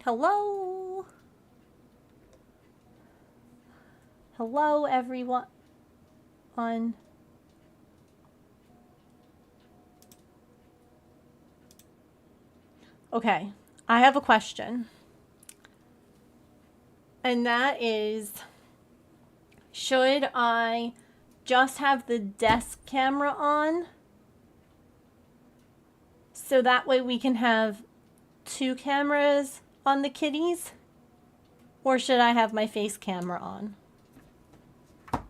Hello. Hello, everyone. Okay, I have a question. And that is, should I just have the desk camera on? So that way we can have 2 cameras on the kitties? Or should I have my face camera on? Oh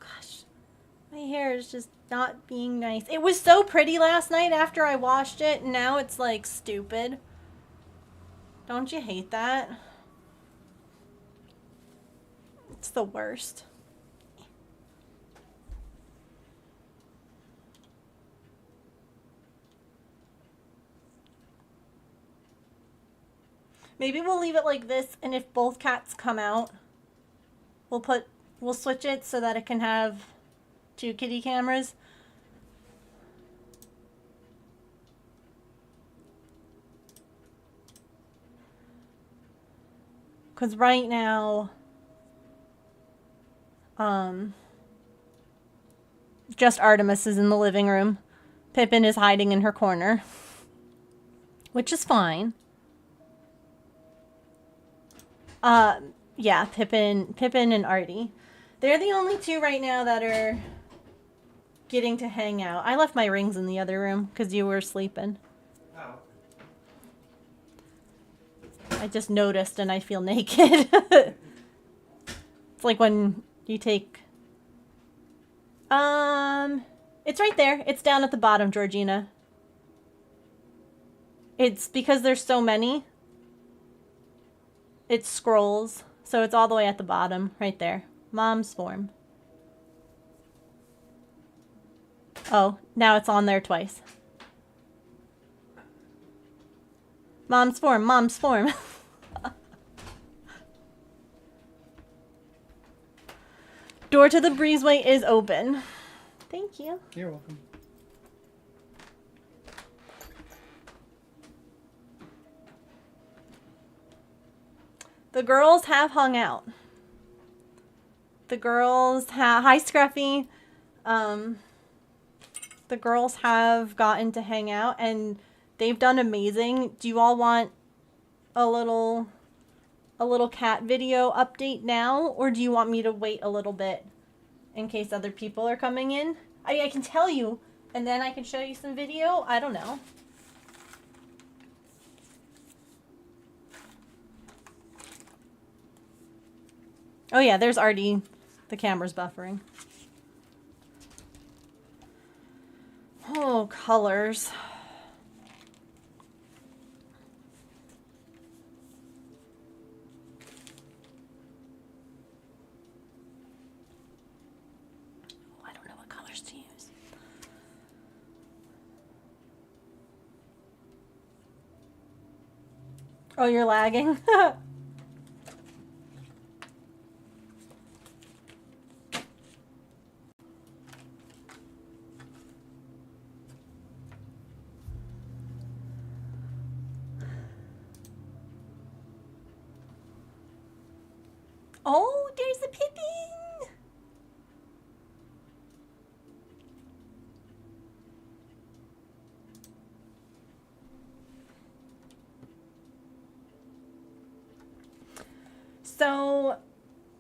gosh, my hair is just not being nice. It was so pretty last night after I washed it, and now it's like stupid. Don't you hate that? It's the worst. Maybe we'll leave it like this, and if both cats come out, we'll switch it so that it can have 2 kitty cameras. Because right now, just Artemis is in the living room. Pippin is hiding in her corner, which is fine. Yeah, Pippin and Artie. They're the only 2 right now that are getting to hang out. I left my rings in the other room because you were sleeping. Oh. I just noticed and I feel naked. It's like when you take... It's right there. It's down at the bottom, Georgina. It's because there's so many. It scrolls. So it's all the way at the bottom, right there. Mom's form. Oh, now it's on there twice. Mom's form, mom's form. Door to the breezeway is open. Thank you. You're welcome. The girls have hung out. The girls have... Hi, Scruffy. The girls have gotten to hang out, and they've done amazing. Do you all want a little cat video update now, or do you want me to wait a little bit in case other people are coming in? I can tell you, and then I can show you some video. I don't know. Oh yeah, there's Artie. The camera's buffering. Oh, colors. Oh, I don't know what colors to use. Oh, you're lagging? Oh, there's the Pippin! So,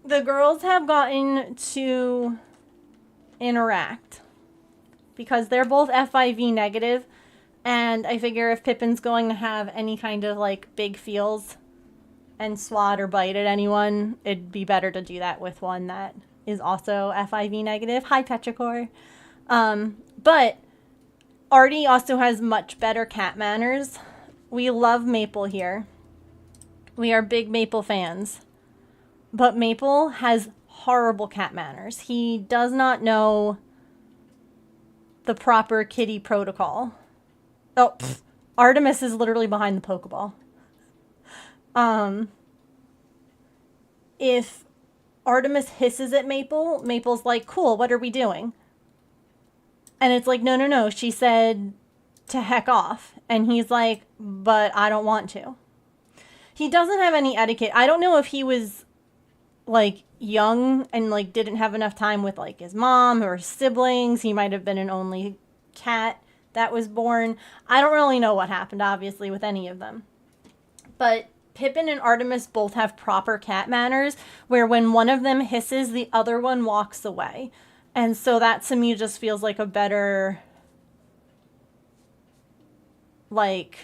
the girls have gotten to interact because they're both FIV negative, and I figure if Pippin's going to have any kind of like big feels and swat or bite at anyone, it'd be better to do that with one that is also FIV negative. Hi, Petrichor. But Artie also has much better cat manners. We love Maple here. We are big Maple fans. But Maple has horrible cat manners. He does not know the proper kitty protocol. Oh, Artemis is literally behind the Pokeball. If Artemis hisses at Maple, Maple's like, cool, what are we doing? And it's like, no, she said to heck off. And he's like, but I don't want to. He doesn't have any etiquette. I don't know if he was like young and like didn't have enough time with like his mom or his siblings. He might have been an only cat that was born. I don't really know what happened, obviously, with any of them. But Pippin and Artemis both have proper cat manners, where when one of them hisses, the other one walks away. And so that to me just feels like a better, like,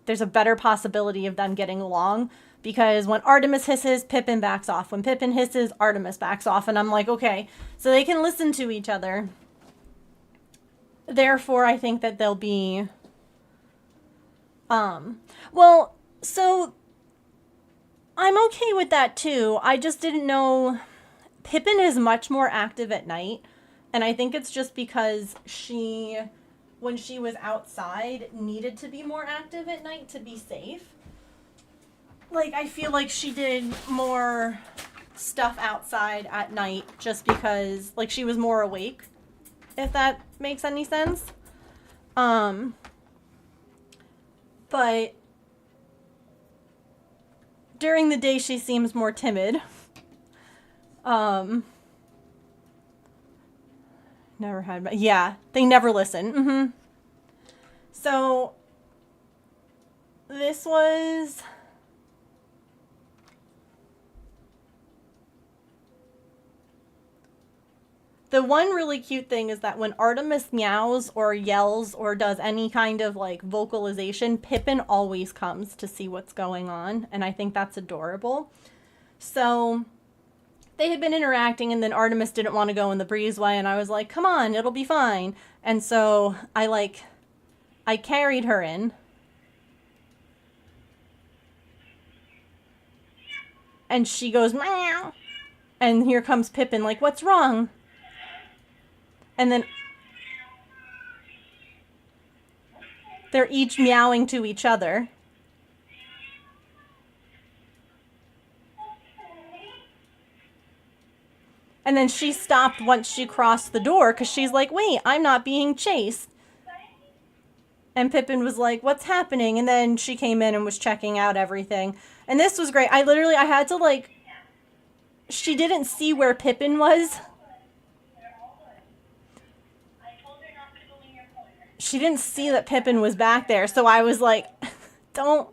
there's a better possibility of them getting along. Because when Artemis hisses, Pippin backs off. When Pippin hisses, Artemis backs off. And I'm like, okay, so they can listen to each other. Therefore, I think that they'll be... well, so I'm okay with that too. I just didn't know... Pippin is much more active at night. And I think it's just because she, when she was outside, needed to be more active at night to be safe. Like, I feel like she did more stuff outside at night just because, like, she was more awake, if that makes any sense. But during the day, she seems more timid. Never had, yeah, they never listen. So, this was... The one really cute thing is that when Artemis meows or yells or does any kind of like vocalization, Pippin always comes to see what's going on. And I think that's adorable. So they had been interacting and then Artemis didn't want to go in the breezeway. And I was like, come on, it'll be fine. And so I carried her in. And she goes, meow. And here comes Pippin like, what's wrong? And then they're each meowing to each other. And then she stopped once she crossed the door because she's like, wait, I'm not being chased. And Pippin was like, what's happening? And then she came in and was checking out everything. And this was great. I had to like, she didn't see where Pippin was. She didn't see that Pippin was back there, so I was like, don't.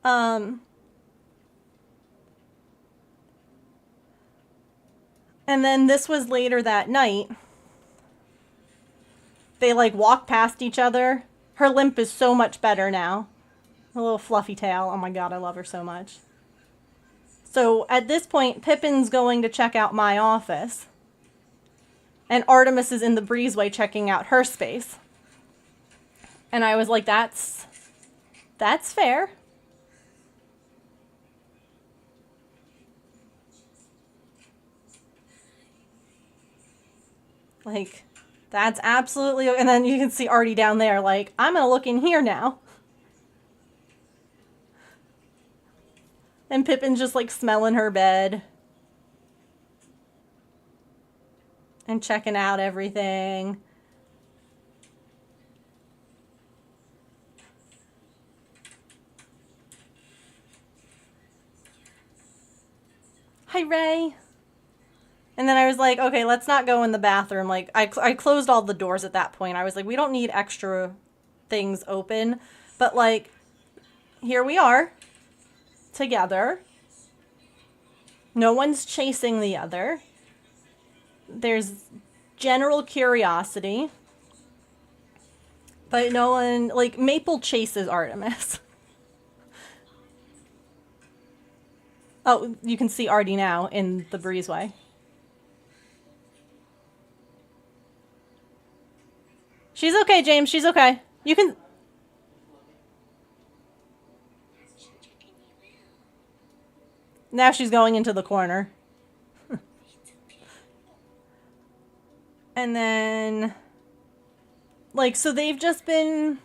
And then this was later that night. They like walk past each other. Her limp is so much better now. A little fluffy tail. Oh my god, I love her so much. So at this point, Pippin's going to check out my office. And Artemis is in the breezeway checking out her space. And I was like, that's fair. Like, that's absolutely... And then you can see Artie down there like, I'm going to look in here now. And Pippin's just like smelling her bed. And checking out everything. Hi, Ray. And then I was like, okay, let's not go in the bathroom. Like, I closed all the doors at that point. I was like, we don't need extra things open. But, like, here we are. Together. No one's chasing the other. There's general curiosity. But no one... Like, Maple chases Artemis. Oh, you can see Artie now in the breezeway. She's okay, James. She's okay. You can... Now she's going into the corner. And then... Like, so they've just been...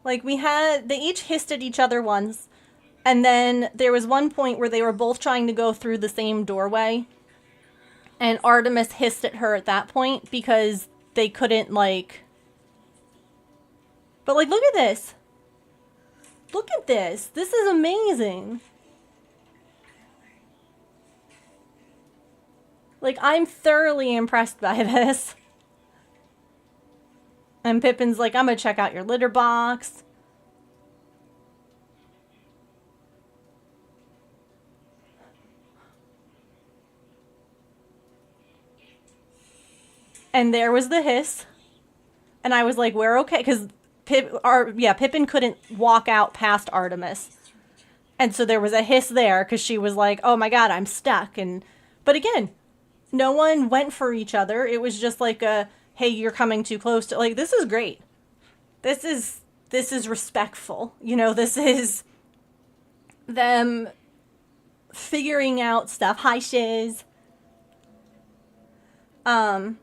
Like, they each hissed at each other once, and then there was one point where they were both trying to go through the same doorway, and Artemis hissed at her at that point because they couldn't, like... But, like, look at this. Look at this. This is amazing. Like, I'm thoroughly impressed by this. And Pippin's like, I'm gonna check out your litter box. And there was the hiss. And I was like, we're okay. Because Pippin couldn't walk out past Artemis. And so there was a hiss there because she was like, oh my god, I'm stuck. But again, no one went for each other. It was just like a, hey, you're coming too close to... Like, this is great. This is respectful. You know, this is them figuring out stuff. Hi, Shiz. And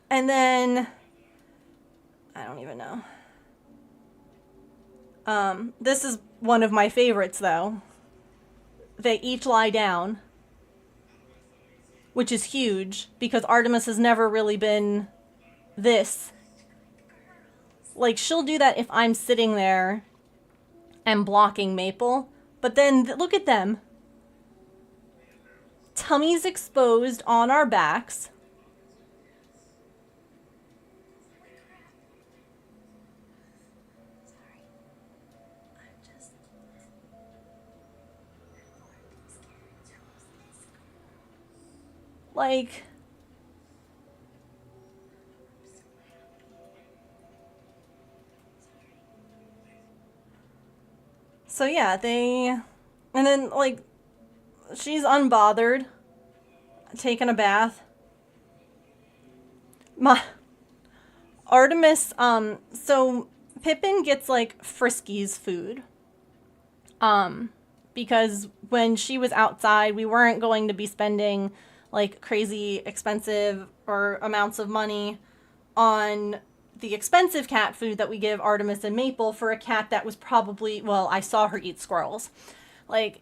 then... I don't even know. This is one of my favorites, though. They each lie down. Which is huge, because Artemis has never really been this. Like, she'll do that if I'm sitting there and blocking Maple. But then, look at them. Tummies exposed on our backs. Like... So yeah, and then, like, she's unbothered, taking a bath. Artemis, so Pippin gets, like, Frisky's food. Because when she was outside, we weren't going to be spending, like, crazy expensive or amounts of money on the expensive cat food that we give Artemis and Maple for a cat that was probably, well, I saw her eat squirrels. Like,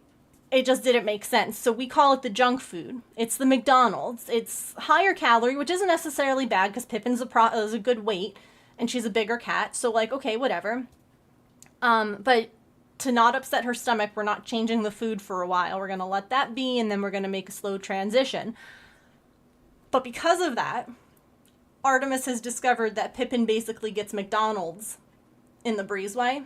it just didn't make sense. So we call it the junk food. It's the McDonald's. It's higher calorie, which isn't necessarily bad because Pippin's is a good weight and she's a bigger cat. So, like, okay, whatever. But to not upset her stomach, we're not changing the food for a while. We're going to let that be, and then we're going to make a slow transition. But because of that, Artemis has discovered that Pippin basically gets McDonald's in the breezeway.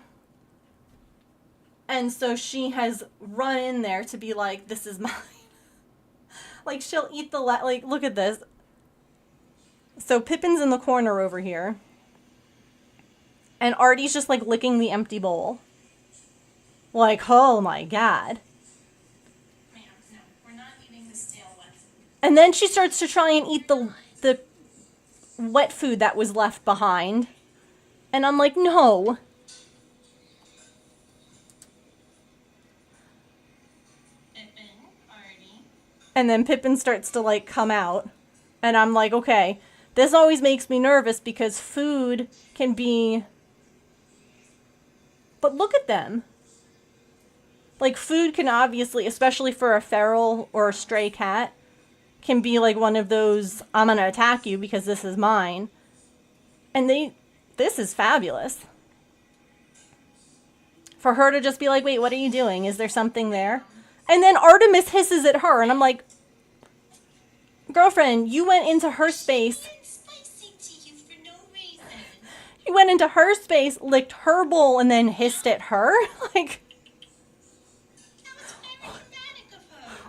And so she has run in there to be like, this is mine. Like, she'll eat the... like, look at this. So Pippin's in the corner over here. And Artie's just, like, licking the empty bowl. Like, oh my god. Ma'am, no, we're not eating the stale wet food. And then she starts to try and eat the wet food that was left behind. And I'm like, no. Pippin, Artie. And then Pippin starts to, like, come out. And I'm like, okay. This always makes me nervous because food can be... But look at them. Like, food can obviously, especially for a feral or a stray cat, can be like one of those, I'm gonna attack you because this is mine. And this is fabulous. For her to just be like, wait, what are you doing? Is there something there? And then Artemis hisses at her, and I'm like, girlfriend, you went into her space. Spicy to you for no reason. You went into her space, licked her bowl, and then hissed at her? Like...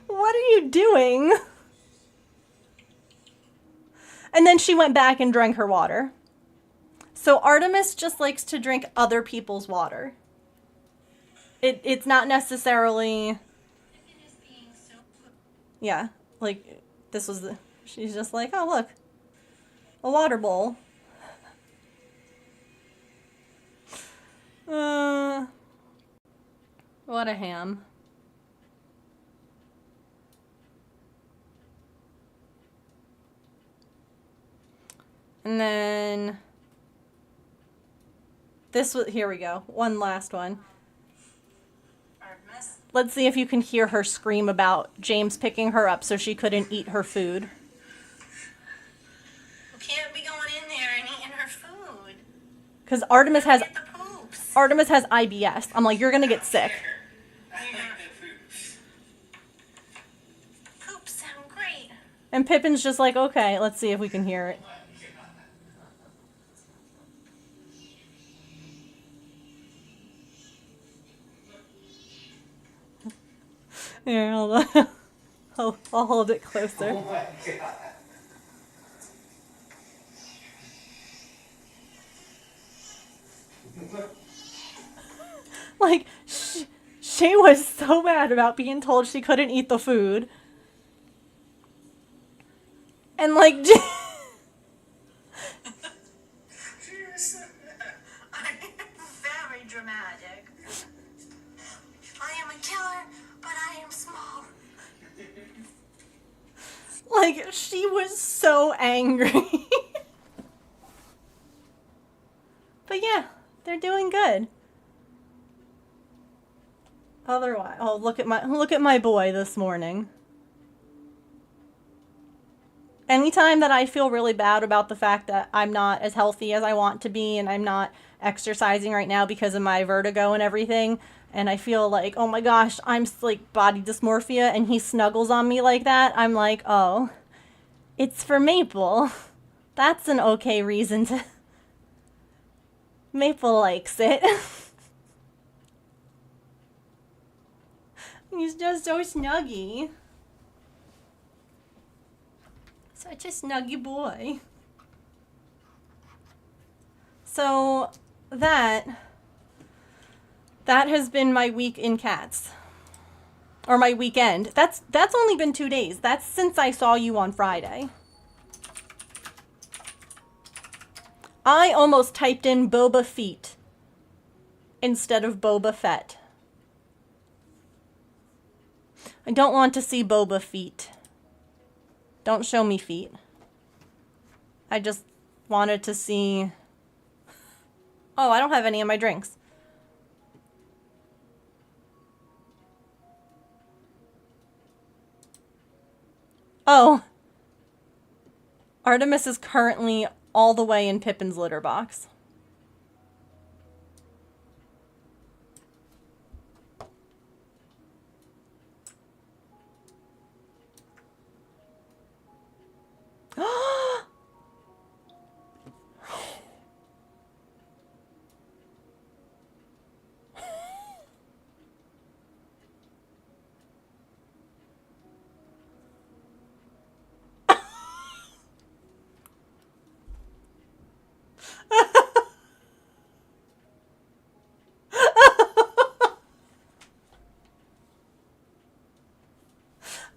What are you doing? And then she went back and drank her water. So Artemis just likes to drink other people's water. It's not necessarily... Yeah, like, this was the... She's just like, oh, look. A water bowl. What a ham. And then This was, here we go. One last one. Artemis. Let's see if you can hear her scream about James picking her up so she couldn't eat her food. You can't be going in there and eating her food. Because Artemis has Get the poops. IBS. I'm like, you're gonna get sick. Poops sound great. And Pippin's just like, okay, let's see if we can hear it. Here, hold on. I'll hold it closer. Oh my god. Like, she was so mad about being told she couldn't eat the food. And like, I'm very dramatic. I am a killer, but I am small. like she was so angry. But yeah, they're doing good. Otherwise, oh, look at my boy this morning. Anytime that I feel really bad about the fact that I'm not as healthy as I want to be and I'm not exercising right now because of my vertigo and everything, and I feel like, oh my gosh, I'm like body dysmorphia, and he snuggles on me like that, I'm like, oh, it's for Maple. That's an okay reason to... Maple likes it. He's just so snuggy. Such a snuggy boy. So that has been my week in cats. Or my weekend. That's only been 2 days. That's since I saw you on Friday. I almost typed in Boba Feet instead of Boba Fett. I don't want to see Boba feet. Don't show me feet. I just wanted to see... Oh, I don't have any of my drinks. Oh. Artemis is currently all the way in Pippin's litter box.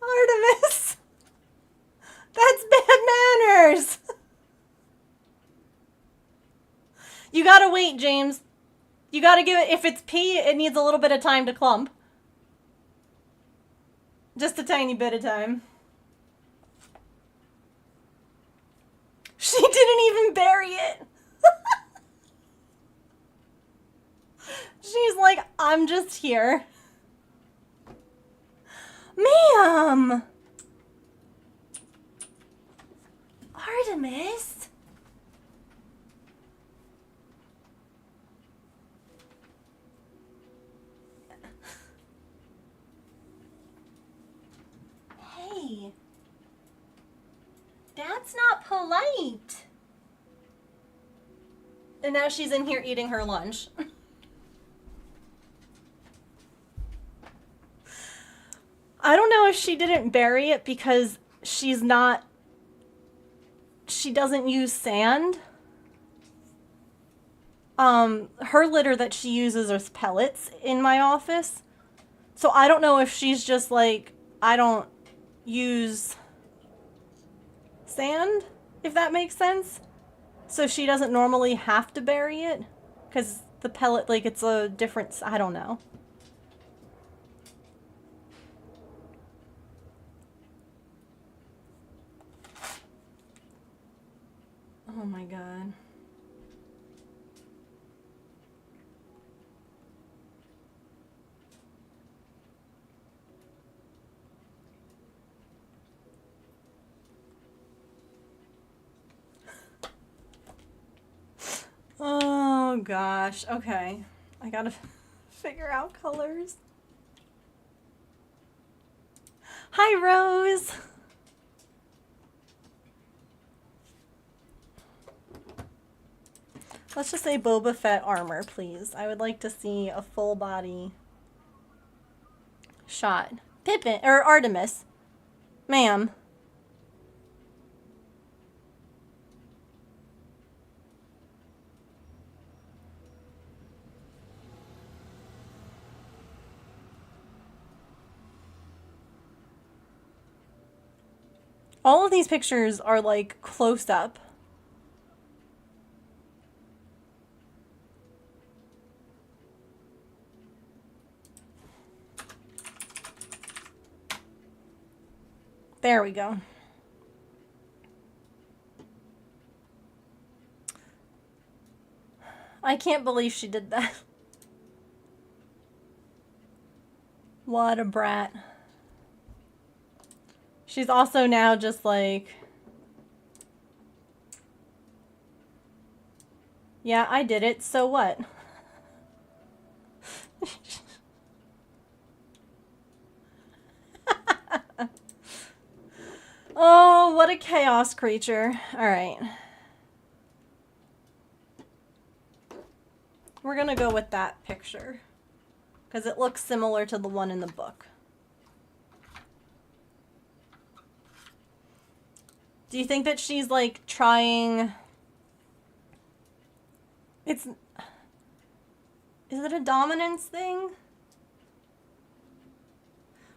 Artemis! That's bad manners! You gotta wait, James. You gotta give it, if it's pee, it needs a little bit of time to clump. Just a tiny bit of time. She didn't even bury it. She's like, I'm just here. Ma'am! Artemis? Hey. That's not polite. And now she's in here eating her lunch. I don't know if she didn't bury it because she doesn't use sand. Her litter that she uses is pellets in my office. So I don't know if she's just like, I don't use sand, if that makes sense. So she doesn't normally have to bury it because the pellet, like, it's a different, I don't know. Oh my god. gosh. Okay. I gotta figure out colors. Hi, Rose. Let's just say Boba Fett armor, please. I would like to see a full body shot. Pippin, or Artemis. Ma'am. All of these pictures are like close up. There we go. I can't believe she did that. What a brat. She's also now just like, yeah, I did it, so what? Oh, what a chaos creature. All right. We're gonna go with that picture because it looks similar to the one in the book. Do you think that she's like trying... Is it a dominance thing?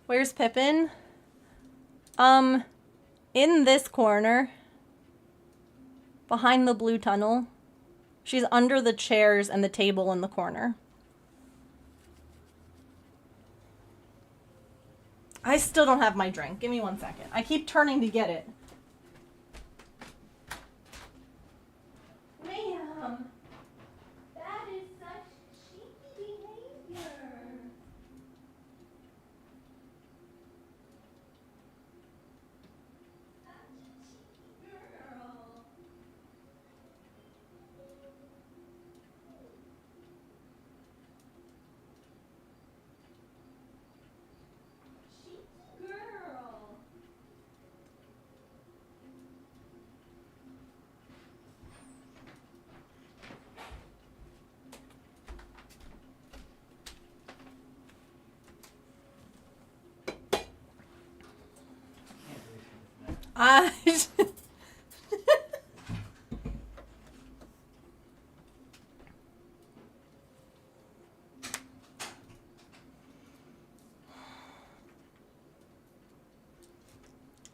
Where's Pippin? In this corner, behind the blue tunnel. She's under the chairs and the table in the corner. I still don't have my drink. Give me 1 second. I keep turning to get it. Ma'am, that is such cheeky behavior.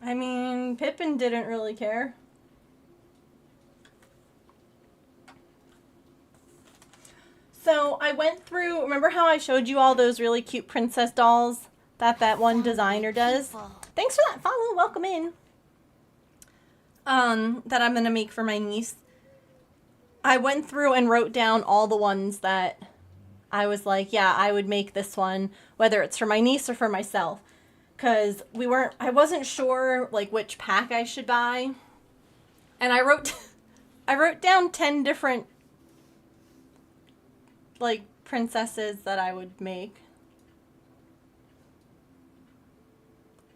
I mean, Pippin didn't really care. So I went through, remember how I showed you all those really cute princess dolls that one designer does? Thanks for that follow, welcome in. That I'm gonna make for my niece. I went through and wrote down all the ones that I was like, yeah, I would make this one, whether it's for my niece or for myself. Cause I wasn't sure like which pack I should buy. And I wrote down 10 different like princesses that I would make.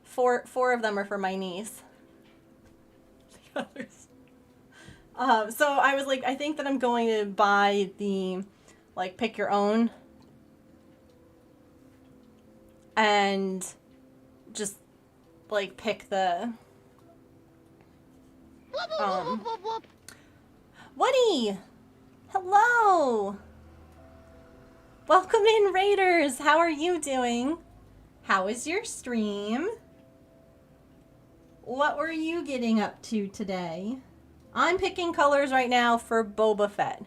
Four of them are for my niece. The others. So I was like, I think that I'm going to buy the like pick your own. And just like pick the Woody! Hello! Welcome in, Raiders! How are you doing? How was your stream? What were you getting up to today? I'm picking colors right now for Boba Fett.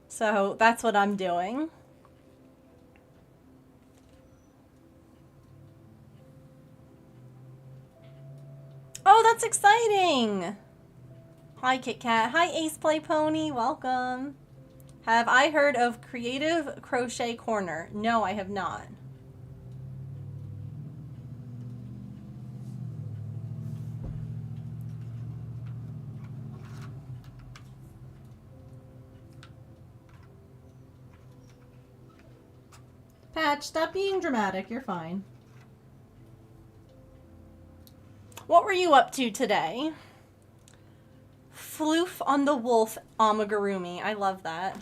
So that's what I'm doing. Oh, that's exciting! Hi, Kit Kat. Hi, Ace Play Pony. Welcome. Have I heard of Creative Crochet Corner? No, I have not. Patch, stop being dramatic. You're fine. What were you up to today? Floof on the wolf amigurumi. I love that.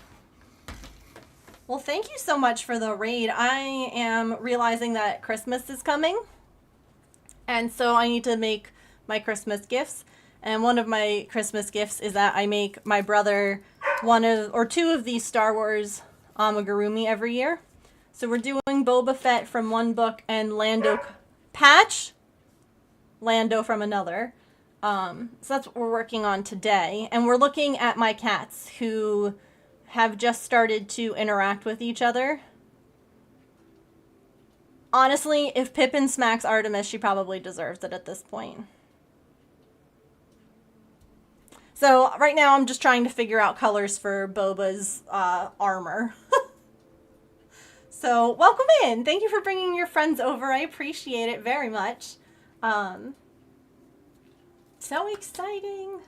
Well, thank you so much for the raid. I am realizing that Christmas is coming. And so I need to make my Christmas gifts. And one of my Christmas gifts is that I make my brother two of these Star Wars amigurumi every year. So we're doing Boba Fett from one book and Lando from another. So that's what we're working on today. And we're looking at my cats who have just started to interact with each other. Honestly, if Pippin smacks Artemis, she probably deserves it at this point. So right now I'm just trying to figure out colors for Boba's armor. So welcome in. Thank you for bringing your friends over. I appreciate it very much. So exciting.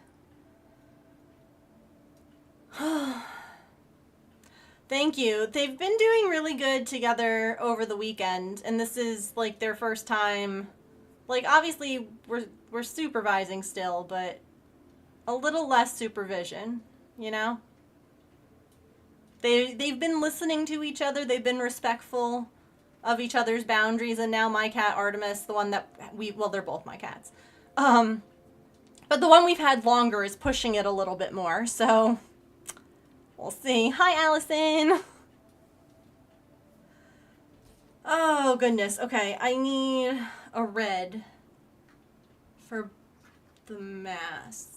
Thank you. They've been doing really good together over the weekend, and this is like their first time. Like obviously we're supervising still, but a little less supervision, you know? They've been listening to each other, they've been respectful of each other's boundaries, and now my cat Artemis, the one that they're both my cats. But the one we've had longer is pushing it a little bit more, so we'll see. Hi, Allison. Oh, goodness. Okay, I need a red for the mask.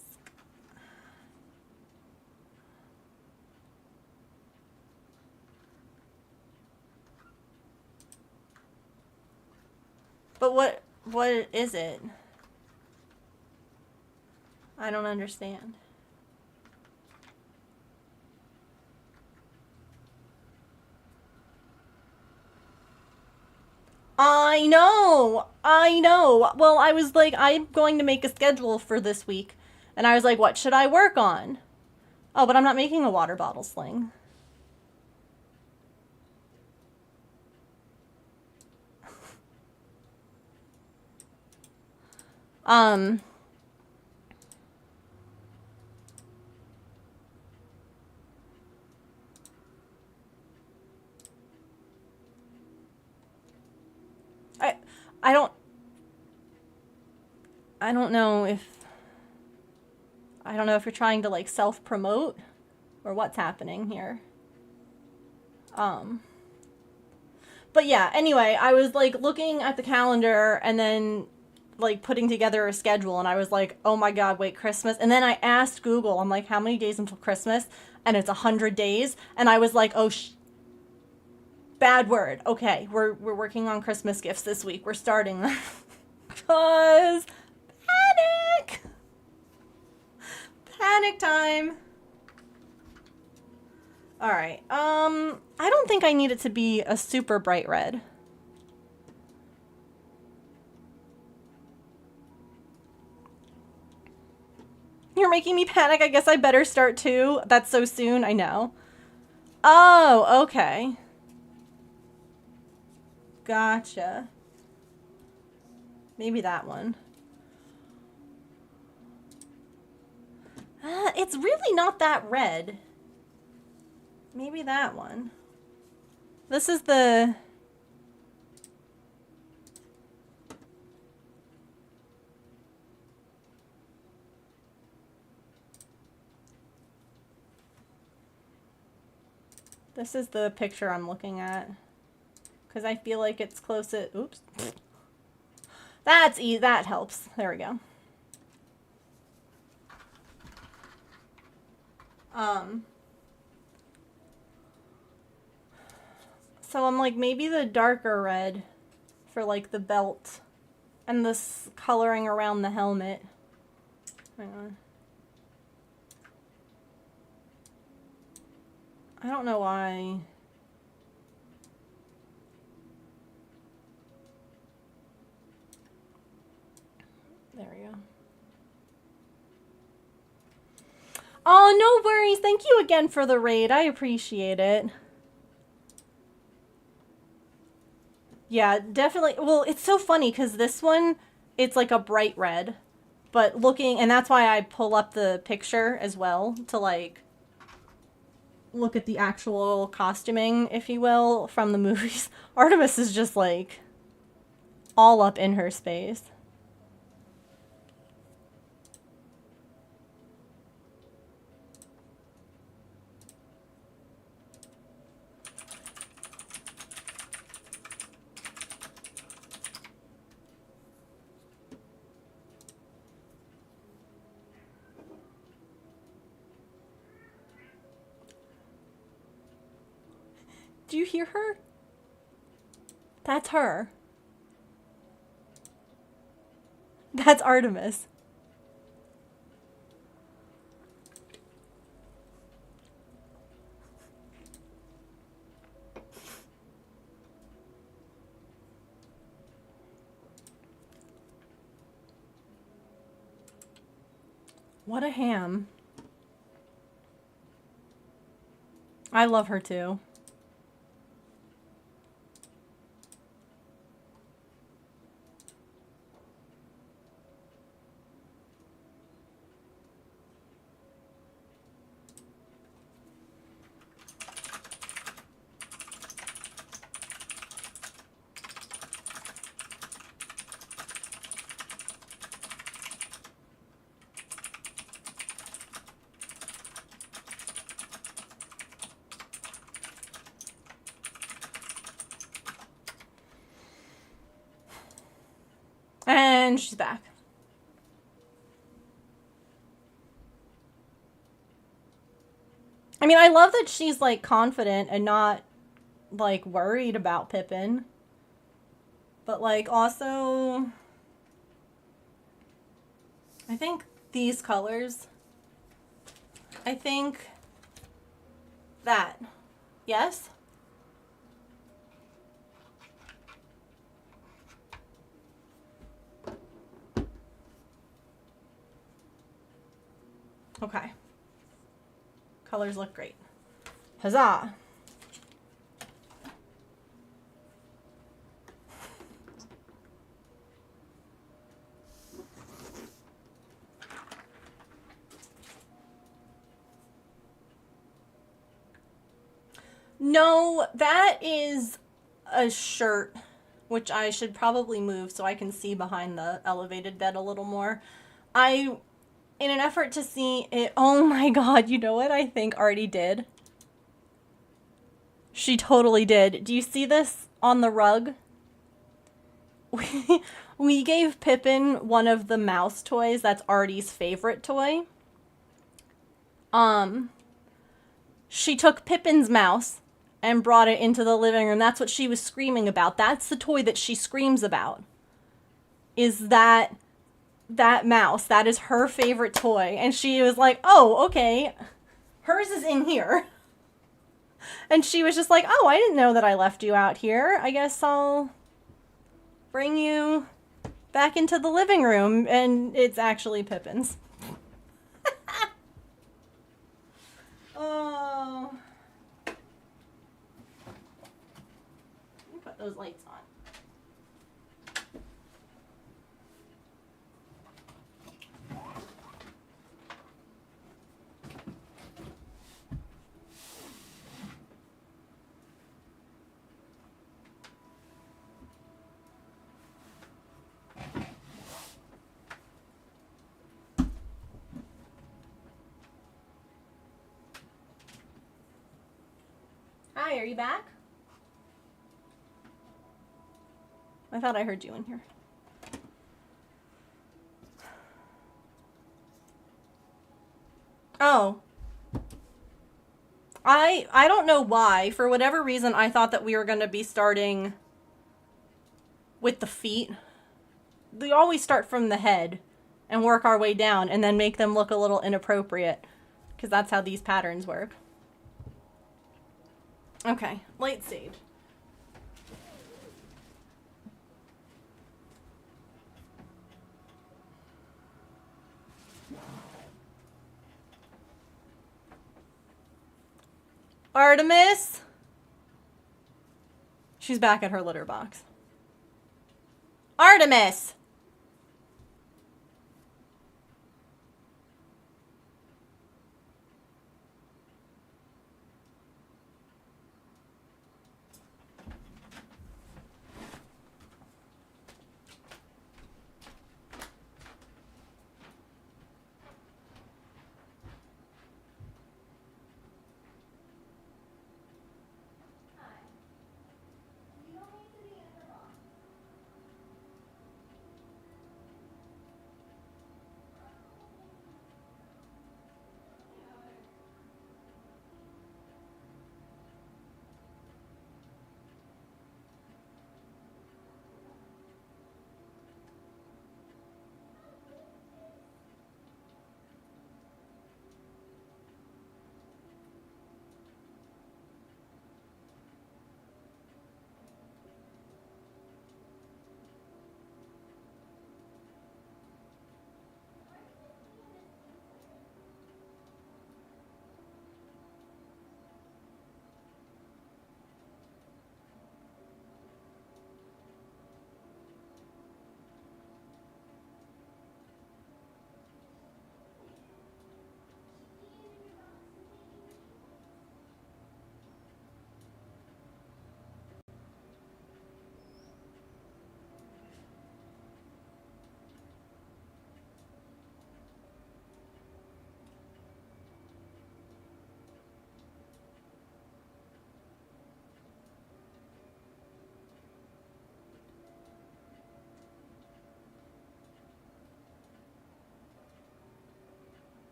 But what is it? I don't understand. I know. Well, I was like, I'm going to make a schedule for this week. And I was like, what should I work on? Oh, but I'm not making a water bottle sling. I don't know if you're trying to like self-promote or what's happening here. But yeah, anyway, I was like looking at the calendar and then like putting together a schedule, and I was like, oh my god, wait, Christmas? And then I asked Google, I'm like, how many days until Christmas? And it's 100 days. And I was like, oh bad word. Okay, we're working on Christmas gifts this week. We're starting them. Cause panic time. All right. I don't think I need it to be a super bright red. You're making me panic. I guess I better start too. That's so soon. I know. Oh, okay. Gotcha. Maybe that one. It's really not that red. Maybe that one. This is the... This is the picture I'm looking at. Because I feel like it's close to... Oops. That's easy. That helps. There we go. So I'm like, maybe the darker red for like the belt and this coloring around the helmet. Hang on. I don't know why. There we go. Oh, no worries. Thank you again for the raid. I appreciate it. Yeah, definitely. Well, it's so funny because this one, it's like a bright red. But looking, and that's why I pull up the picture as well to like look at the actual costuming, if you will, from the movies. Artemis is just like all up in her space. Do you hear her? That's her. That's Artemis. What a ham. I love her too. And she's back. I mean, I love that she's like confident and not like worried about Pippin. But like also I think these colors, I think that. Yes? Okay. Colors look great. Huzzah! No, that is a shirt, which I should probably move so I can see behind the elevated bed a little more. In an effort to see it, oh my god, you know what I think Artie did? She totally did. Do you see this on the rug? We gave Pippin one of the mouse toys that's Artie's favorite toy. She took Pippin's mouse and brought it into the living room. That's what she was screaming about. That's the toy that she screams about. Is that mouse. That is her favorite toy. And she was like, oh, okay. Hers is in here. And she was just like, oh, I didn't know that I left you out here. I guess I'll bring you back into the living room. And it's actually Pippin's. Oh. Let me put those lights on. Hi, are you back? I thought I heard you in here. Oh. I don't know why. For whatever reason, I thought that we were going to be starting with the feet. We always start from the head and work our way down and then make them look a little inappropriate. Because that's how these patterns work. Okay, light saved. Artemis? She's back at her litter box. Artemis!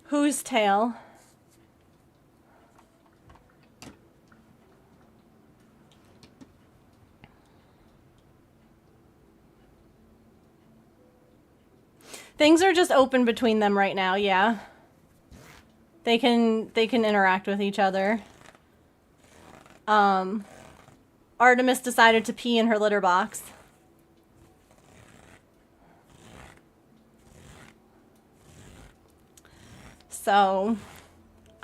Whose tail? Things are just open between them right now, yeah. They can interact with each other. Artemis decided to pee in her litter box. So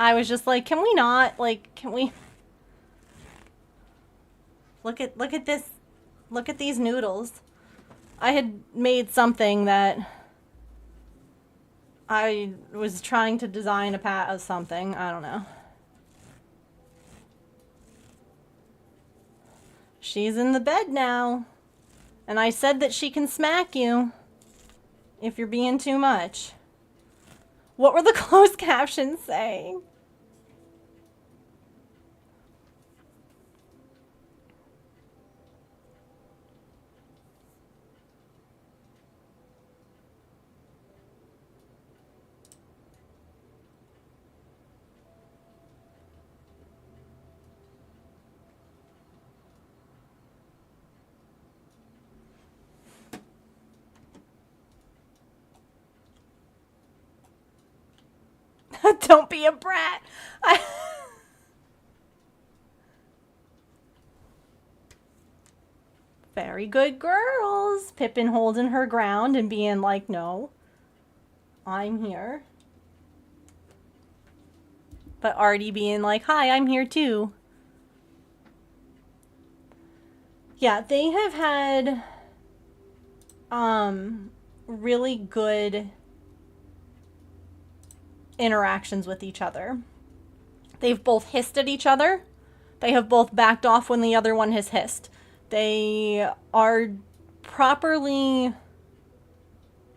I was just like, can we not? Like, can we look at this, look at these noodles. I had made something that I was trying to design a pat of something. I don't know. She's in the bed now. And I said that she can smack you if you're being too much. What were the closed captions saying? Don't be a brat. Very good girls. Pippin holding her ground and being like, no, I'm here. But Artie being like, hi, I'm here too. Yeah, they have had really good interactions with each other. They've both hissed at each other. They have both backed off when the other one has hissed. They are properly,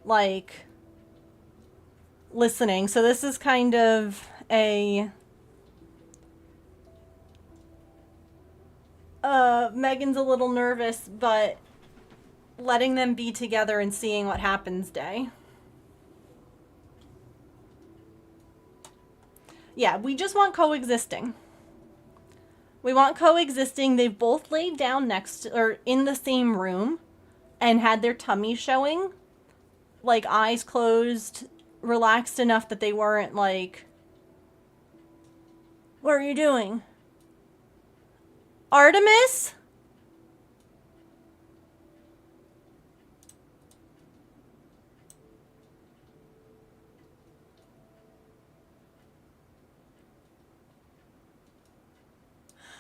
like, listening. So this is kind of a Megan's a little nervous, but letting them be together and seeing what happens day. Yeah, we just want coexisting. We want coexisting. They've both laid down next or in the same room and had their tummies showing. Like eyes closed, relaxed enough that they weren't like, what are you doing? Artemis?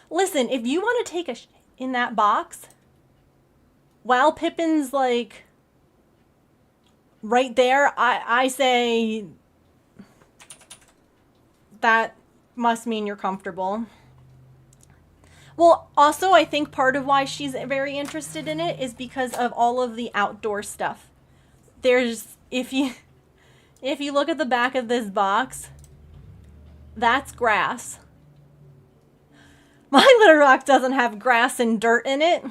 Listen, if you want to take a in that box, while Pippin's like right there, I say that must mean you're comfortable. Well, also, I think part of why she's very interested in it is because of all of the outdoor stuff. There's, if you look at the back of this box, that's grass. My litter box doesn't have grass and dirt in it.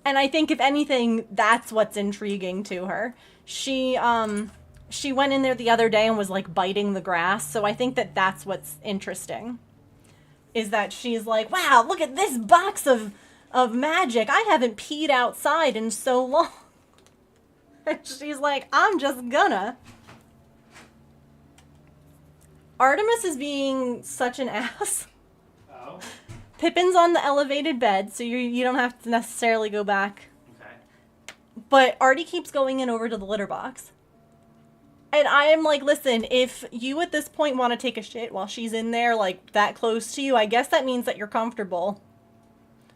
And I think, if anything, that's what's intriguing to her. She went in there the other day and was, like, biting the grass. So I think that that's what's interesting. Is that she's like, wow, look at this box of magic. I haven't peed outside in so long. And she's like, I'm just gonna. Artemis is being such an ass. Oh. Pippin's on the elevated bed, so you don't have to necessarily go back. Okay. But Artie keeps going in over to the litter box. And I am like, listen, if you at this point want to take a shit while she's in there, like, that close to you, I guess that means that you're comfortable.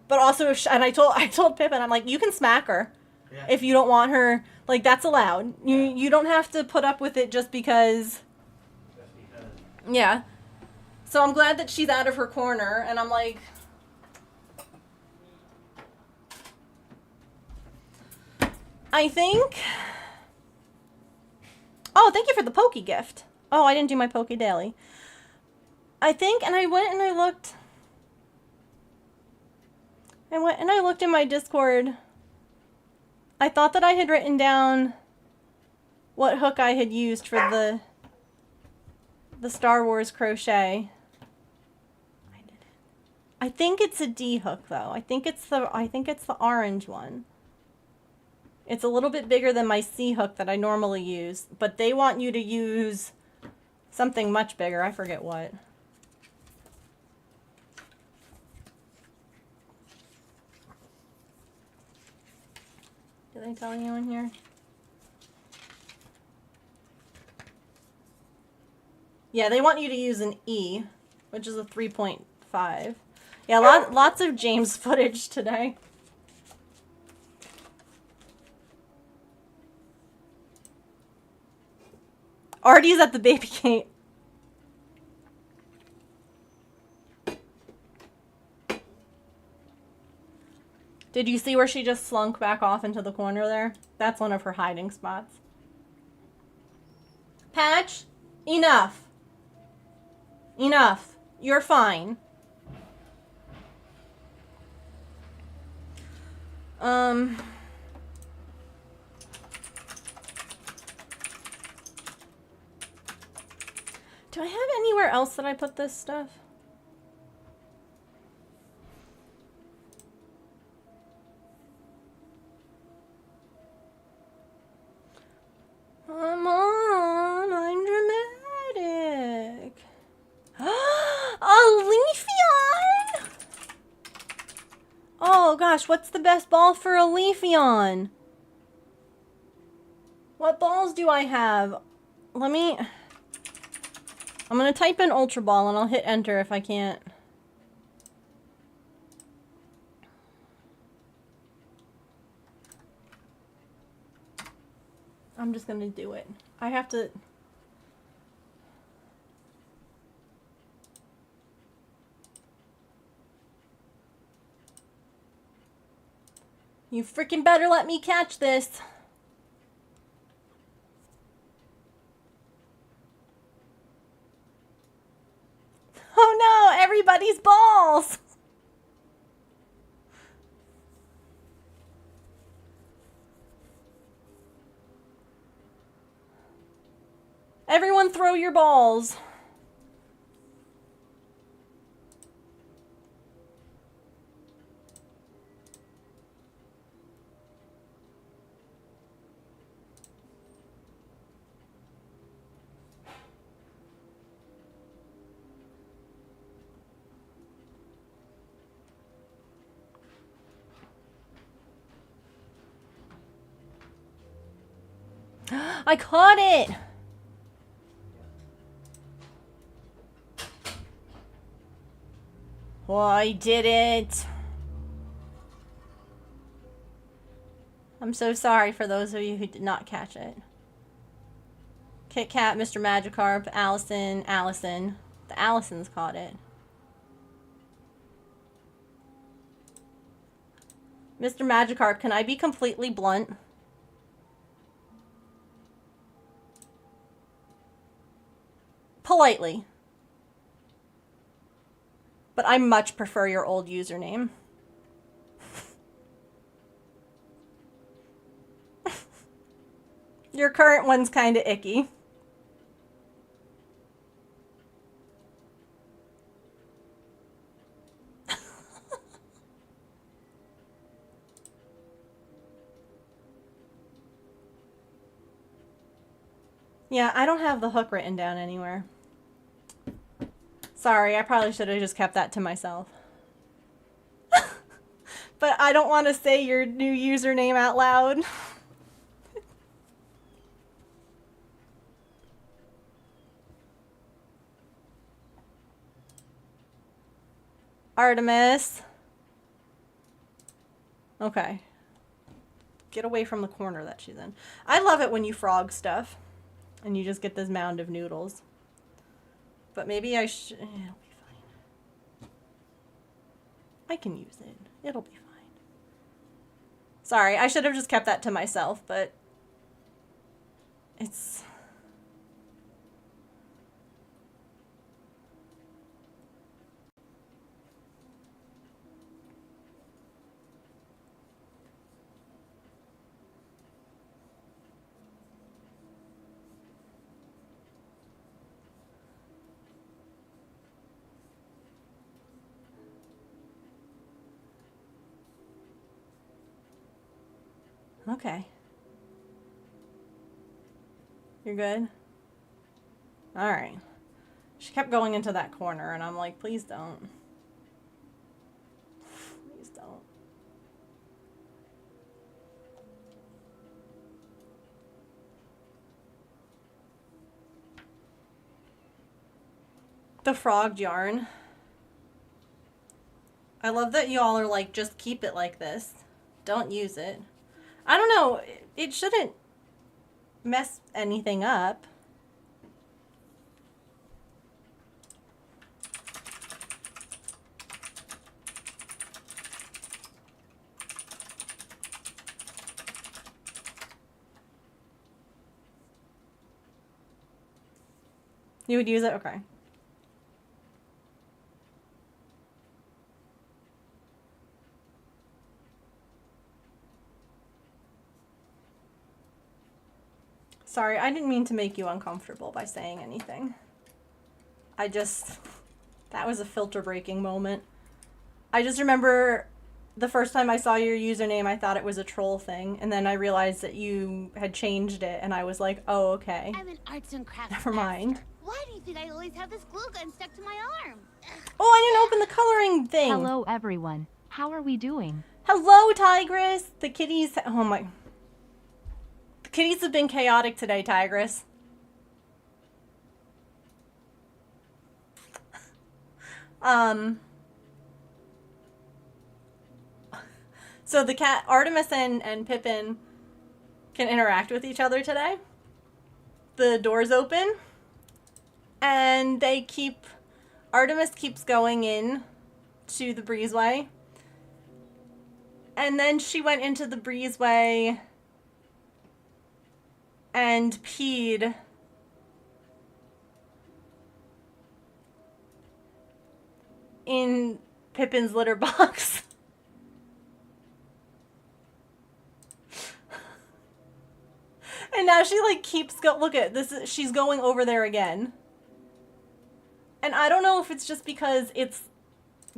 But also, if and I told Pippin, I'm like, you can smack her. Yeah. If you don't want her, like, that's allowed. You don't have to put up with it just because. Just because. Yeah. So I'm glad that she's out of her corner, and I'm like, I think. Oh, thank you for the Poke gift. Oh, I didn't do my Poke Daily. I think, and I went and I looked. I went and I looked in my Discord. I thought that I had written down what hook I had used for the Star Wars crochet. I didn't. I think it's a D hook though. I think it's the orange one. It's a little bit bigger than my C hook that I normally use, but they want you to use something much bigger. I forget what. Did they tell you in here? Yeah, they want you to use an E, which is a 3.5. Yeah, lots of James footage today. Artie's at the baby gate. Did you see where she just slunk back off into the corner there? That's one of her hiding spots. Patch, enough. Enough. You're fine. Do I have anywhere else that I put this stuff? Come on, I'm dramatic. A Leafeon! Oh gosh, what's the best ball for a Leafeon? What balls do I have? I'm gonna type in Ultra Ball and I'll hit enter if I can't. I'm just gonna do it. I have to. You freaking better let me catch this. Oh no, everybody's balls. Everyone throw your balls. I caught it! Oh, I did it! I'm so sorry for those of you who did not catch it. Kit Kat, Mr. Magikarp, Allison. The Allisons caught it. Mr. Magikarp, can I be completely blunt? Politely. But I much prefer your old username. Your current one's kinda icky. Yeah, I don't have the hook written down anywhere. Sorry, I probably should have just kept that to myself. But I don't want to say your new username out loud. Artemis. Okay. Get away from the corner that she's in. I love it when you frog stuff and you just get this mound of noodles. But maybe I should... It'll be fine. I can use it. It'll be fine. Sorry, I should have just kept that to myself, but... It's... Okay. You're good? Alright. She kept going into that corner, and I'm like, please don't. Please don't. The frog yarn. I love that y'all are like, just keep it like this. Don't use it. I don't know. It shouldn't mess anything up. You would use it? Okay. Sorry, I didn't mean to make you uncomfortable by saying anything. That was a filter breaking moment. I just remember the first time I saw your username, I thought it was a troll thing, and then I realized that you had changed it, and I was like, oh, okay. I'm an arts and crafts Never mind. master. Why do you think I always have this glue gun stuck to my arm? Oh, I didn't open the coloring thing. Hello everyone. How are we doing? Hello, Tigress. The kitties, oh my. The kitties have been chaotic today, Tigress. So the cat, Artemis and Pippin can interact with each other today. The door's open. And Artemis keeps going in to the breezeway. And then she went into the breezeway and peed in Pippin's litter box. And now she like keeps look at this, she's going over there again. And I don't know if it's just because it's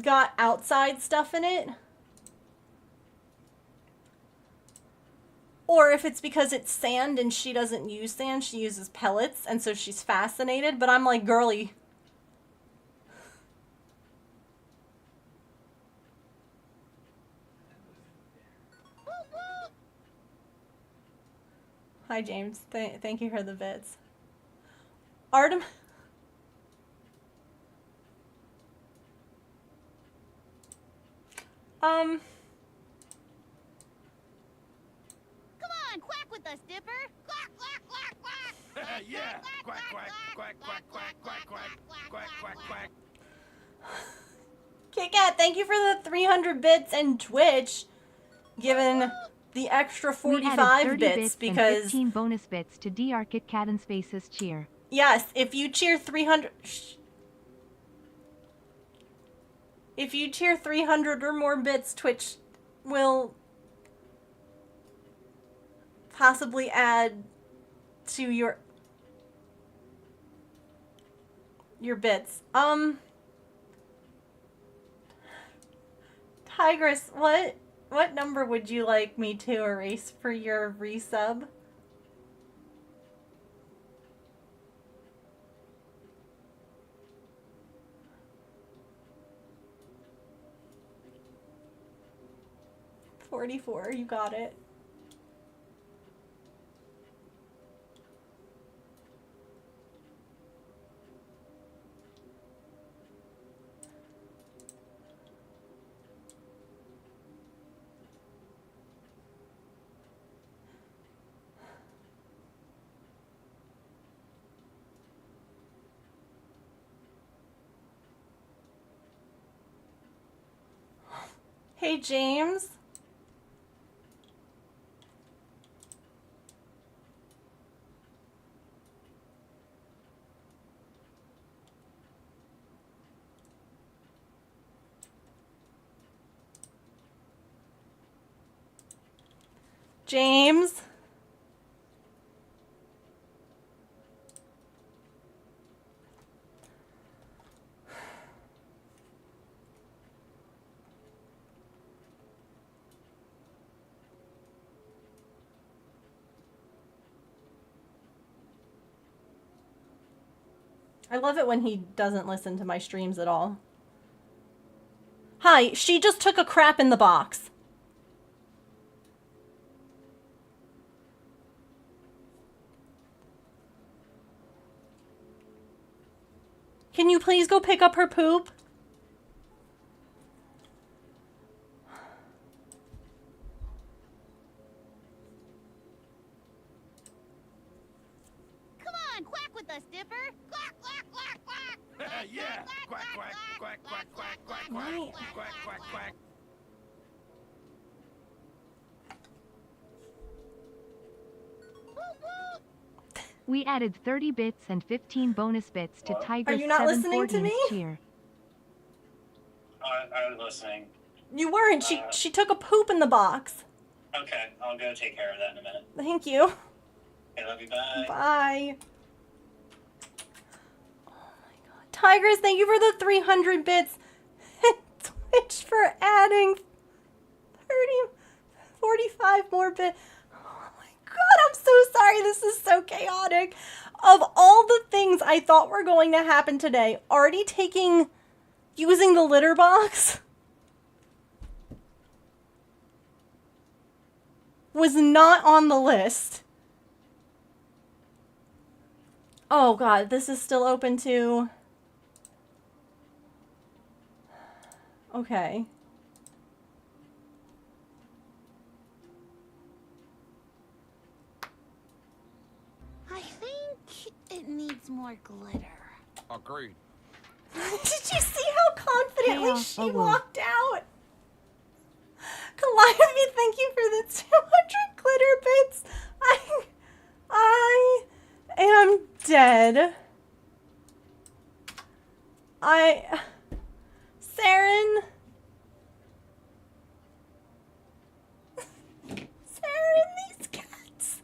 got outside stuff in it, or if it's because it's sand and she doesn't use sand, she uses pellets, and so she's fascinated. But I'm like, girly. Hi, James. Thank you for the bits. Artem. Come on, quack with us, Dipper. Quack, quack, quack, quack. Yeah. Quack, quack, quack, quack, quack, quack, quack, quack, quack, quack. Kit Kat, thank you for the 300 bits and Twitch, given the extra We added 45 30 bits and because 15 bonus bits to DR Kit Kat and Space's cheer. yes, if you cheer 300 if you cheer 300 or more bits, Twitch will possibly add to your bits. Tigress, what number would you like me to erase for your resub? $44, you got it. Hey, James. James. I love it when he doesn't listen to my streams at all. Hi, she just took a crap in the box. Can you please go pick up her poop? Come on, quack with us, Dipper. Quack, quack, quack, quack. Yeah. Quack, quack, quack, quack, quack, quack, quack, quack, quack, quack. We added 30 bits and 15 bonus bits to Tiger's you not listening to 714's me? cheer. I was listening. You weren't. She took a poop in the box. Okay, I'll go take care of that in a minute. Thank you. Okay, love you, bye. Bye. Oh my god. Tigers, thank you for the 300 bits. And Twitch for adding 45 more bits. Oh my god, I'm so sorry. This is so chaotic. Of all the things I thought were going to happen today, already using the litter box was not on the list. Oh god, this is still open to... Okay. I think it needs more glitter. Agreed. Did you see how confidently Chaos she awoke. walked out? Calliope, thank you for the 200 glitter bits. I am dead. Saren. Saren, these cats.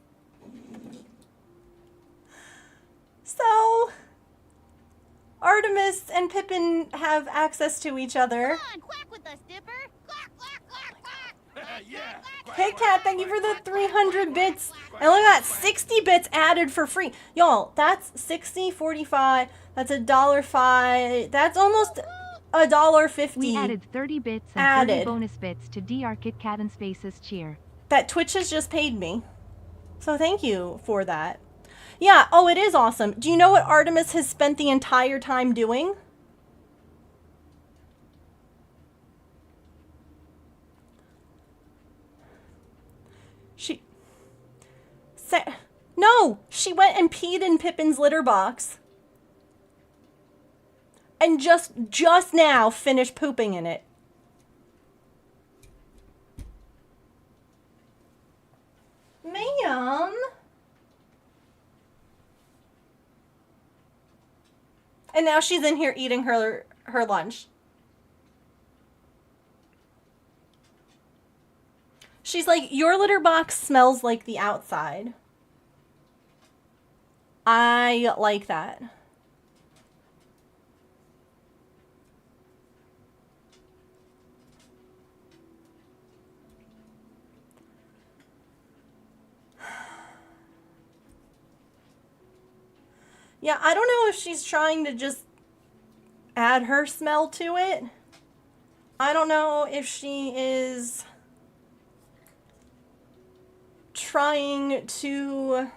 Artemis and Pippin have access to each other. Come on, quack with us, Dipper. Quack, quack, quack, quack. Yeah. Hey Cat, thank you for the 300 bits. I only got 60 bits added for free. Y'all, that's 60, 45, that's $1.05. That's almost $1.50. We added 30 bits and Added. 30 bonus bits to DR Kit Kat and Space's cheer. That Twitch has just paid me. So thank you for that. Yeah, oh, it is awesome. Do you know what Artemis has spent the entire time doing? No! She went and peed in Pippin's litter box. And just now finished pooping in it. Ma'am? And now she's in here eating her lunch. She's like, your litter box smells like the outside. I like that. Yeah, I don't know if she's trying to just add her smell to it. I don't know if she is trying to...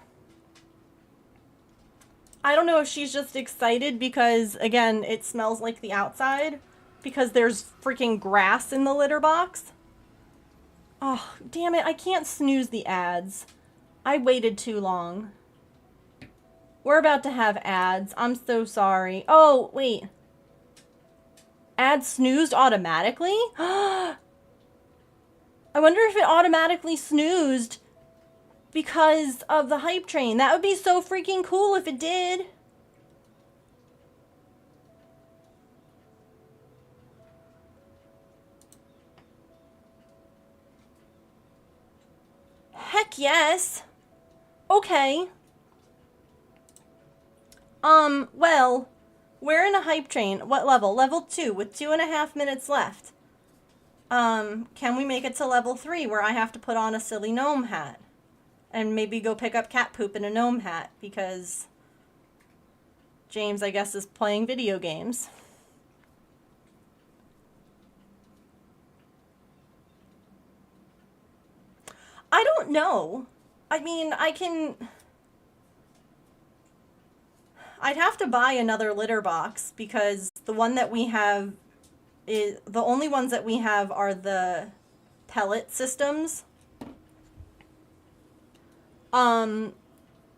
I don't know if she's just excited because, again, it smells like the outside. Because there's freaking grass in the litter box. Oh, damn it. I can't snooze the ads. I waited too long. We're about to have ads. I'm so sorry. Oh, wait. Ads snoozed automatically? I wonder if it automatically snoozed because of the hype train. That would be so freaking cool if it did. Heck yes. Okay. Well, we're in a hype train. What level? Level 2 with 2.5 minutes left. Can we make it to level 3 where I have to put on a silly gnome hat? And maybe go pick up cat poop in a gnome hat because James, I guess, is playing video games. I don't know. I mean, I'd have to buy another litter box because the one that we have is the only ones that we have are the pellet systems.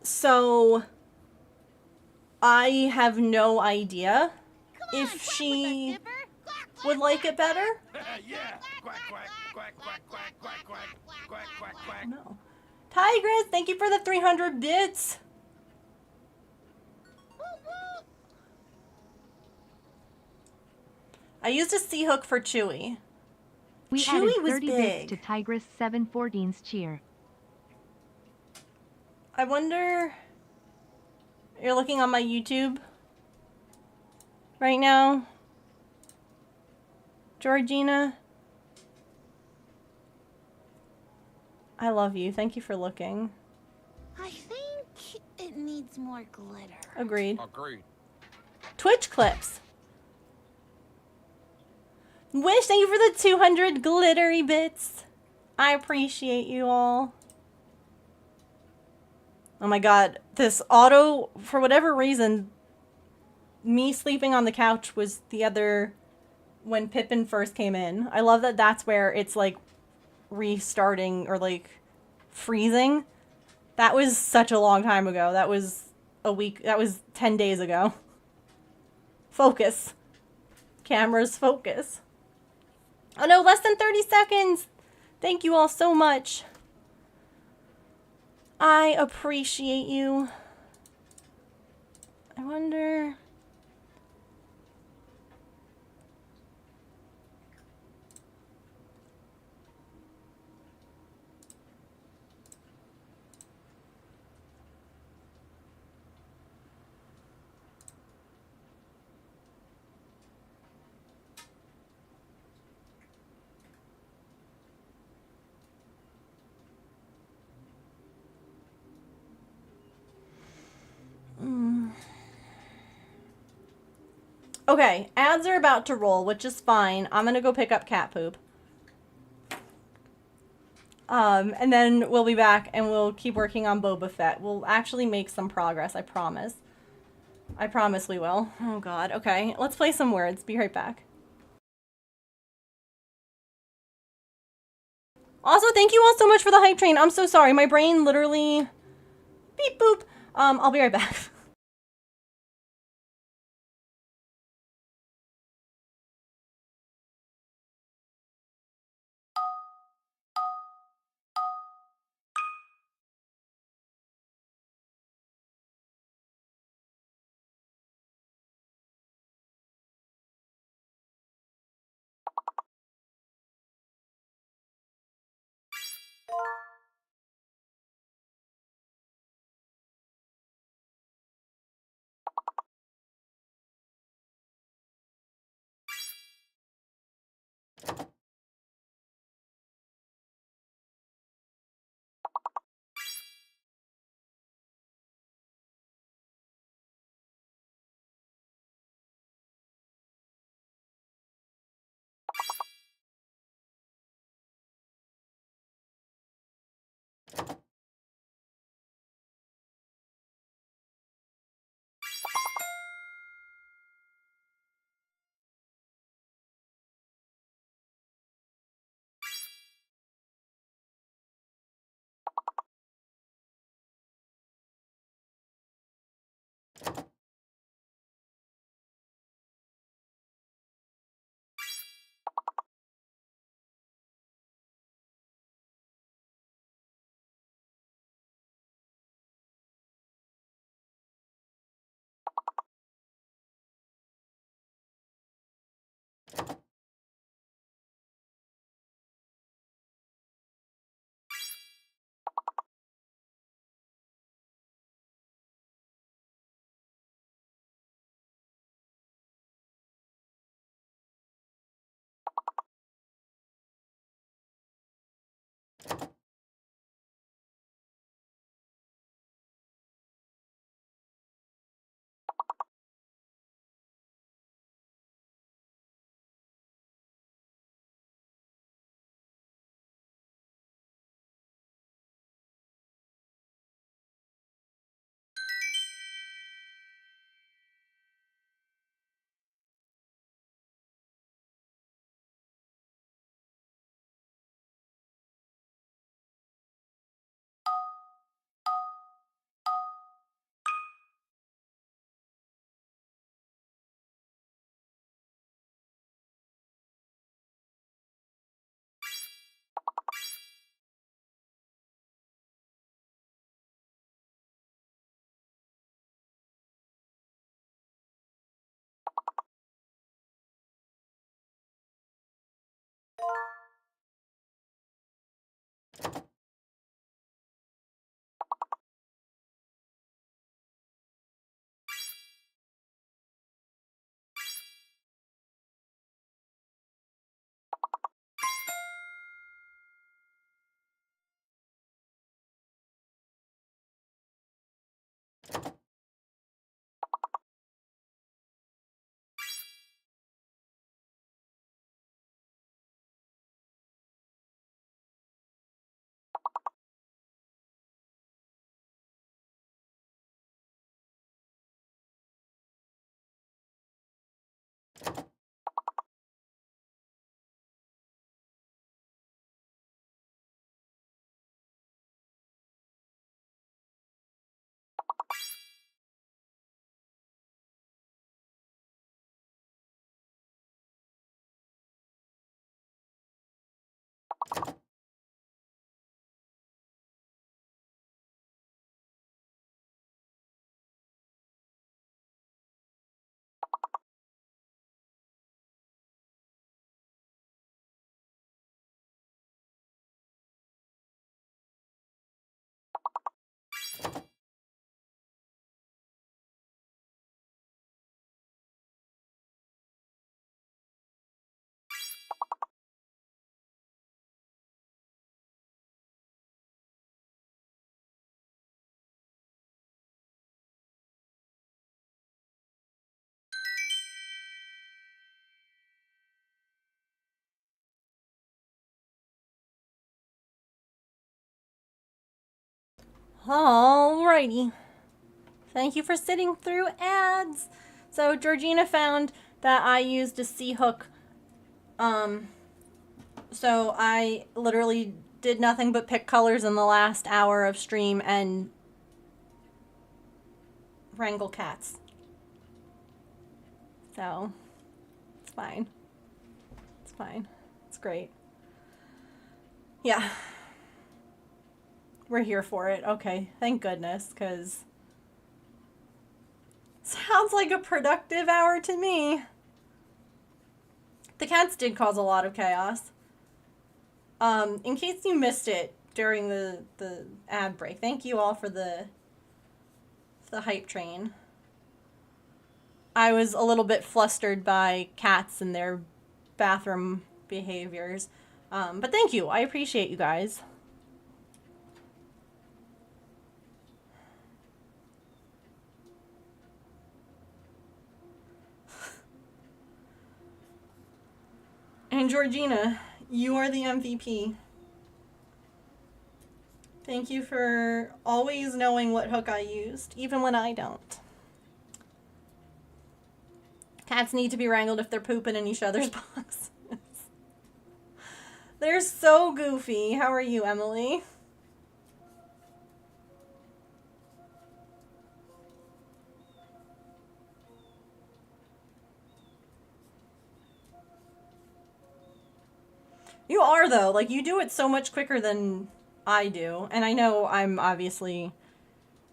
So I have no idea if she would like it better. Yeah. Quack, quack, quack, quack, quack, quack, quack, quack, quack, quack. No. Tigress, thank you for the 300 bits. I used a C-hook for Chewy. We Chewy added was 30 big. bits to Tigress 714's cheer. I wonder... You're looking on my YouTube right now? Georgina? I love you. Thank you for looking. I think it needs more glitter. Agreed. Agreed. Twitch clips. Wish, thank you for the 200 glittery bits. I appreciate you all. Oh my god, this auto, for whatever reason, me sleeping on the couch was the other, when Pippin first came in. I love that that's where it's like restarting or like freezing. That was such a long time ago. That was a week, that was 10 days ago. Focus. Cameras, focus. Oh no, less than 30 seconds. Thank you all so much. I appreciate you. I wonder... Okay, ads are about to roll, which is fine. I'm gonna go pick up cat poop. And then we'll be back and we'll keep working on Boba Fett. We'll actually make some progress, I promise. I promise we will. Oh god, okay. Let's play some words. Be right back. Also, thank you all so much for the hype train. I'm so sorry. My brain literally... Beep boop. I'll be right back. Alrighty. Thank you for sitting through ads. So Georgina found that I used a C-hook. So I literally did nothing but pick colors in the last hour of stream and wrangle cats. So, it's fine. It's fine. It's great. Yeah. We're here for it. Okay, thank goodness, because sounds like a productive hour to me. The cats did cause a lot of chaos. In case you missed it during the ad break, thank you all for the hype train. I was a little bit flustered by cats and their bathroom behaviors. But thank you. I appreciate you guys. And Georgina, you are the MVP. Thank you for always knowing what hook I used, even when I don't. Cats need to be wrangled if they're pooping in each other's boxes. They're so goofy. How are you, Emily? You are, though. Like, you do it so much quicker than I do. And I know I'm obviously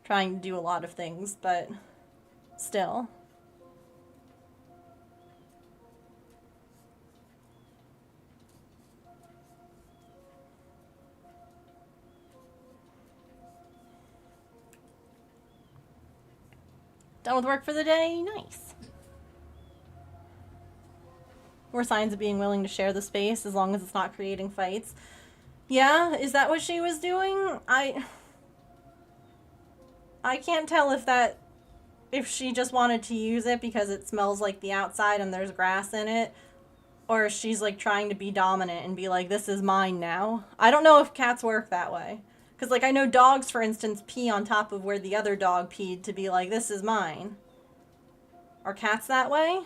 trying to do a lot of things, but still. Done with work for the day? Nice. More signs of being willing to share the space as long as it's not creating fights. Yeah, is that what she was doing? I can't tell if she just wanted to use it because it smells like the outside and there's grass in it, or she's like trying to be dominant and be like, this is mine now. I don't know if cats work that way. Because like I know dogs, for instance, pee on top of where the other dog peed to be like, this is mine. Are cats that way?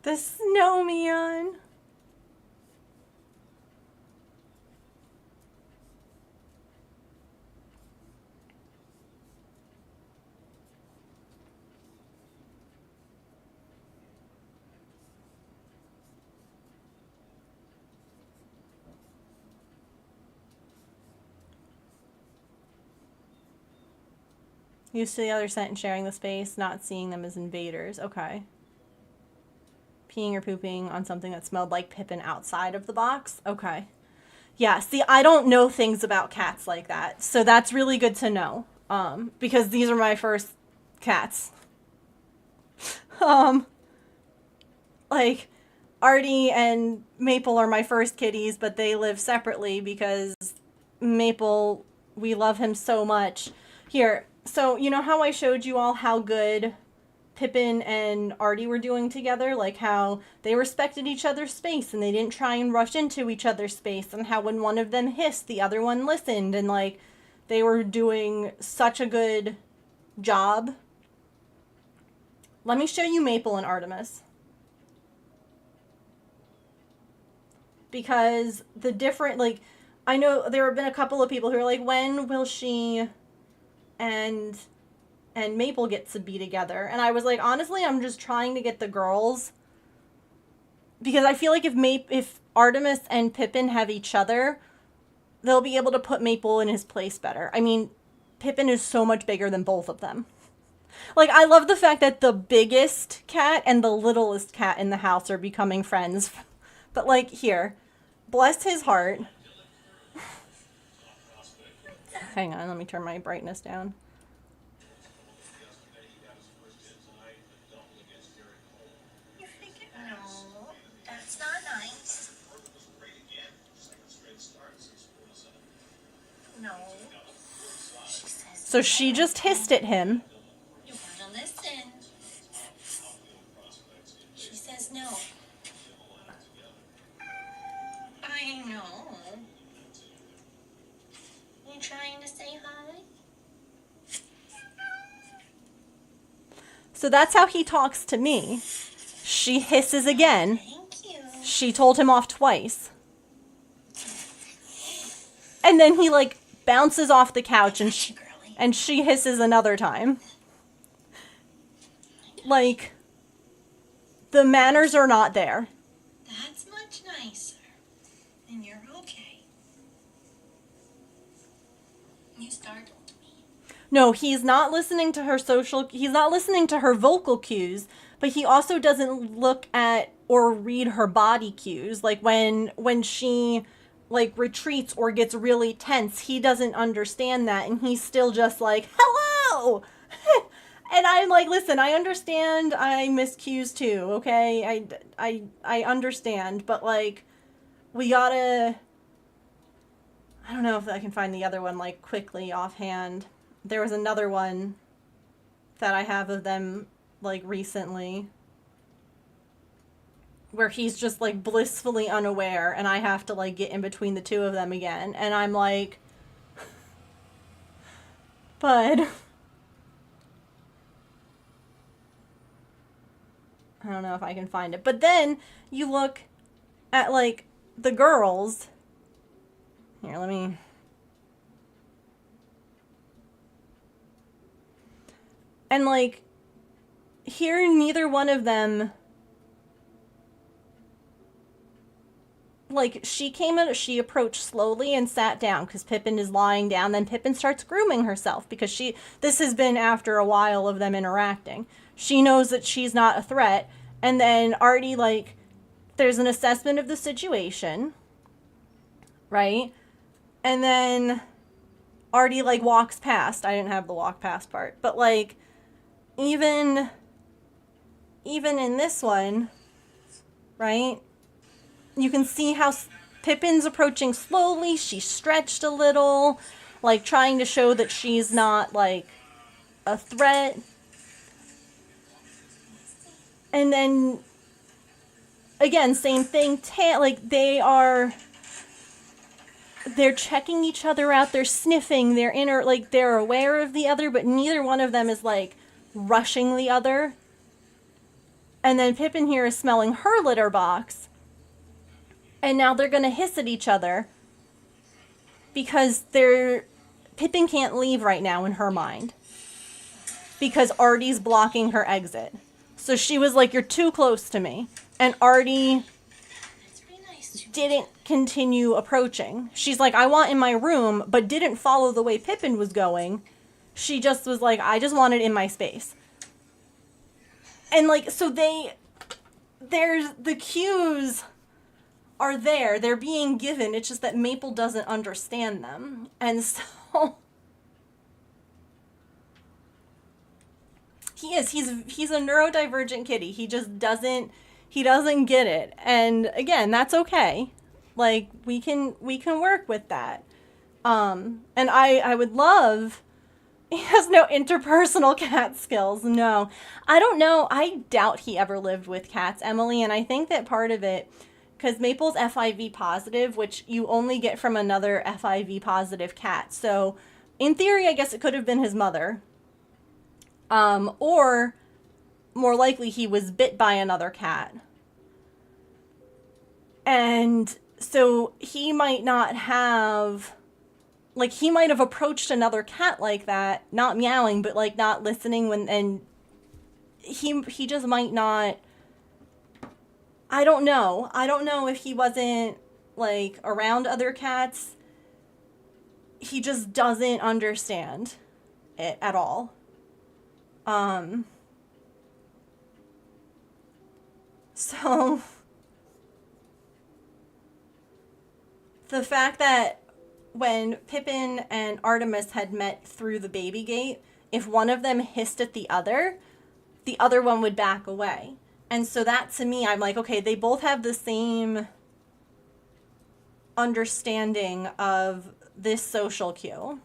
The snowman. Used to the other scent and sharing the space, not seeing them as invaders. Okay. Peeing or pooping on something that smelled like Pippin outside of the box. Okay. Yeah, see, I don't know things about cats like that. So that's really good to know. Because these are my first cats. Like, Artie and Maple are my first kitties, but they live separately because Maple, we love him so much. Here, so you know how I showed you all how good Pippin and Artie were doing together? Like how they respected each other's space and they didn't try and rush into each other's space, and how when one of them hissed, the other one listened, and like they were doing such a good job. Let me show you Maple and Artemis. Because the different, like, I know there have been a couple of people who are like, when will she and Maple get to be together? And I was like, honestly, I'm just trying to get the girls. Because I feel like if Artemis and Pippin have each other, they'll be able to put Maple in his place better. I mean, Pippin is so much bigger than both of them. Like, I love the fact that the biggest cat and the littlest cat in the house are becoming friends. But, like, here. Bless his heart. Hang on, let me turn my brightness down. So she just hissed at him. You gotta listen. She says no. I know. You trying to say hi? So that's how he talks to me. She hisses again. Thank you. She told him off twice. And then he like bounces off the couch and she hisses another time. Like, the manners are not there. That's much nicer. And you're okay. You startled me. No, he's not listening to her he's not listening to her vocal cues, but he also doesn't look at or read her body cues. Like when she like retreats or gets really tense, he doesn't understand that, and he's still just like, hello. And I'm like, listen, I understand I miss cues too, okay? I understand, but like, we gotta, I don't know if I can find the other one like quickly offhand. There was another one that I have of them like recently where he's just like blissfully unaware and I have to like get in between the two of them again. And I'm like, bud. I don't know if I can find it. But then you look at like the girls. Here, let me. And like, here neither one of them, like, she approached slowly and sat down because Pippin is lying down. Then Pippin starts grooming herself because this has been after a while of them interacting. She knows that she's not a threat. And then Artie, like, there's an assessment of the situation, right? And then Artie, like, walks past. I didn't have the walk past part. But, like, even in this one, right? You can see how Pippin's approaching slowly. She's stretched a little, like, trying to show that she's not, like, a threat. And then, again, same thing. Like, they're checking each other out. They're sniffing. They're aware of the other, but neither one of them is, like, rushing the other. And then Pippin here is smelling her litter box. And now they're going to hiss at each other because Pippin can't leave right now in her mind because Artie's blocking her exit. So she was like, you're too close to me. And Artie didn't continue approaching. She's like, I want in my room, but didn't follow the way Pippin was going. She just was like, I just want it in my space. And like, so the cues are there. They're being given. It's just that Maple doesn't understand them. And so he's a neurodivergent kitty. He just doesn't get it. And again, that's okay. Like, we can work with that. And I would love, he has no interpersonal cat skills. No, I don't know. I doubt he ever lived with cats, Emily. And I think that part of it, because Maple's FIV positive, which you only get from another FIV positive cat. So in theory, I guess it could have been his mother. Or more likely he was bit by another cat. And so he might not have, like, he might have approached another cat like that, not meowing, but like not listening and he just might not, I don't know. I don't know if he wasn't like around other cats. He just doesn't understand it at all. So the fact that when Pippin and Artemis had met through the baby gate, if one of them hissed at the other one would back away. And so that, to me, I'm like, okay, they both have the same understanding of this social cue.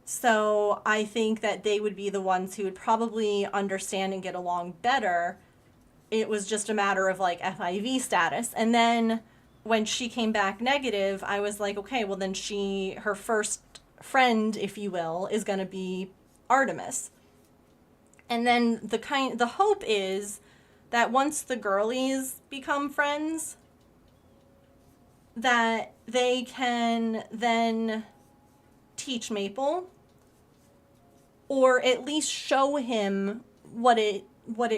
So I think that they would be the ones who would probably understand and get along better. It was just a matter of like FIV status. And then when she came back negative, I was like, okay, well then her first friend, if you will, is going to be Artemis. And then the hope is that once the girlies become friends, that they can then teach Maple, or at least show him what it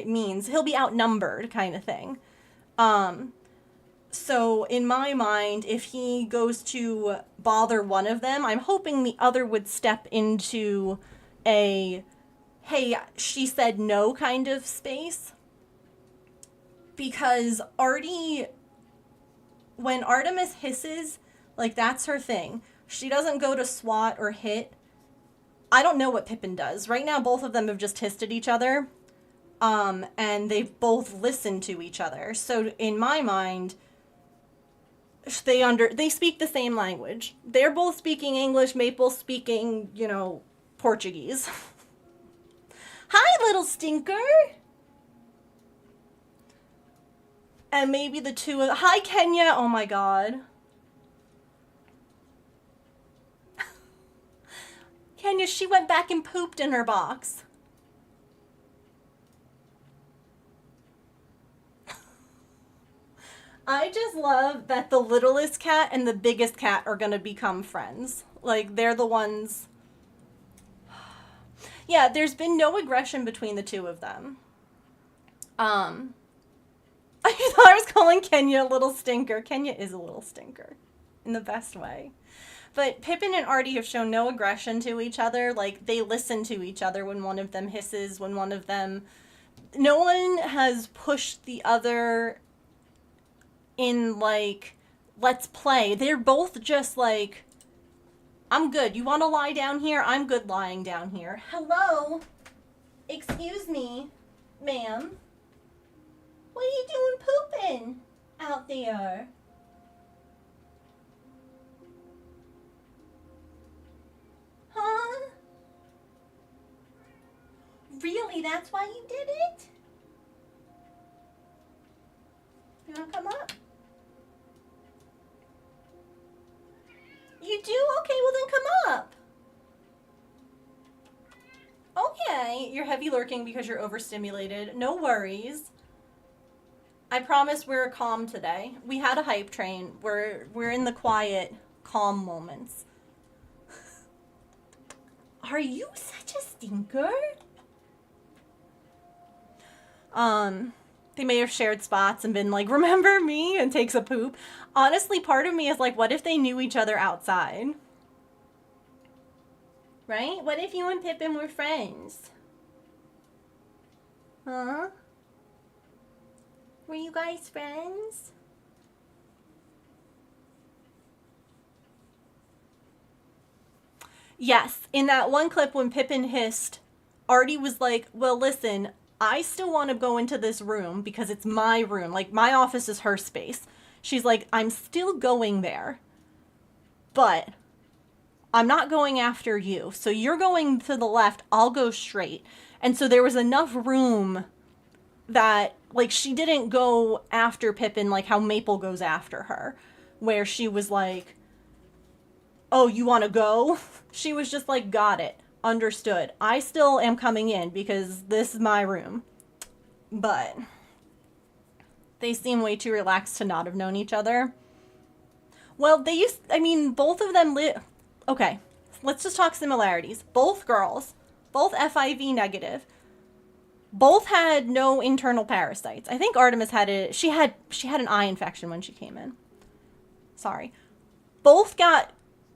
means. He'll be outnumbered, kind of thing. So in my mind, if he goes to bother one of them, I'm hoping the other would step into a, hey, she said no kind of space. Because Artie, when Artemis hisses, like, that's her thing. She doesn't go to swat or hit. I don't know what Pippin does. Right now, both of them have just hissed at each other. And they've both listened to each other. So in my mind, they speak the same language. They're both speaking English, Maple's speaking, Portuguese. Hi, little stinker! And maybe the two of... Hi, Kenya! Oh my god. Kenya, she went back and pooped in her box. I just love that the littlest cat and the biggest cat are gonna become friends. Like, they're the ones... Yeah, there's been no aggression between the two of them. I thought I was calling Kenya a little stinker. Kenya is a little stinker. In the best way. But Pippin and Artie have shown no aggression to each other. Like, they listen to each other when one of them hisses, when one of them... No one has pushed the other in, like, let's play. They're both just like, I'm good. You want to lie down here? I'm good lying down here. Hello? Excuse me, ma'am. What are you doing pooping out there? Huh? Really? That's why you did it? You wanna come up? You do? Okay, well then come up. Okay, you're heavy lurking because you're overstimulated. No worries. I promise we're calm today. We had a hype train. We're in the quiet, calm moments. Are you such a stinker? They may have shared spots and been like, remember me? And takes a poop. Honestly, part of me is like, what if they knew each other outside? Right? What if you and Pippin were friends? Huh? Were you guys friends? Yes, in that one clip when Pippin hissed, Artie was like, well, listen, I still want to go into this room because it's my room. Like, my office is her space. She's like, I'm still going there, but I'm not going after you. So you're going to the left, I'll go straight. And so there was enough room that, like, she didn't go after Pippin like how Maple goes after her, where she was like, oh, you want to go? She was just like, got it. Understood. I still am coming in because this is my room. But they seem way too relaxed to not have known each other. Well, both of them okay, let's just talk similarities. Both girls, both FIV negative, both had no internal parasites. I think Artemis had she had an eye infection when she came in. Sorry. Both got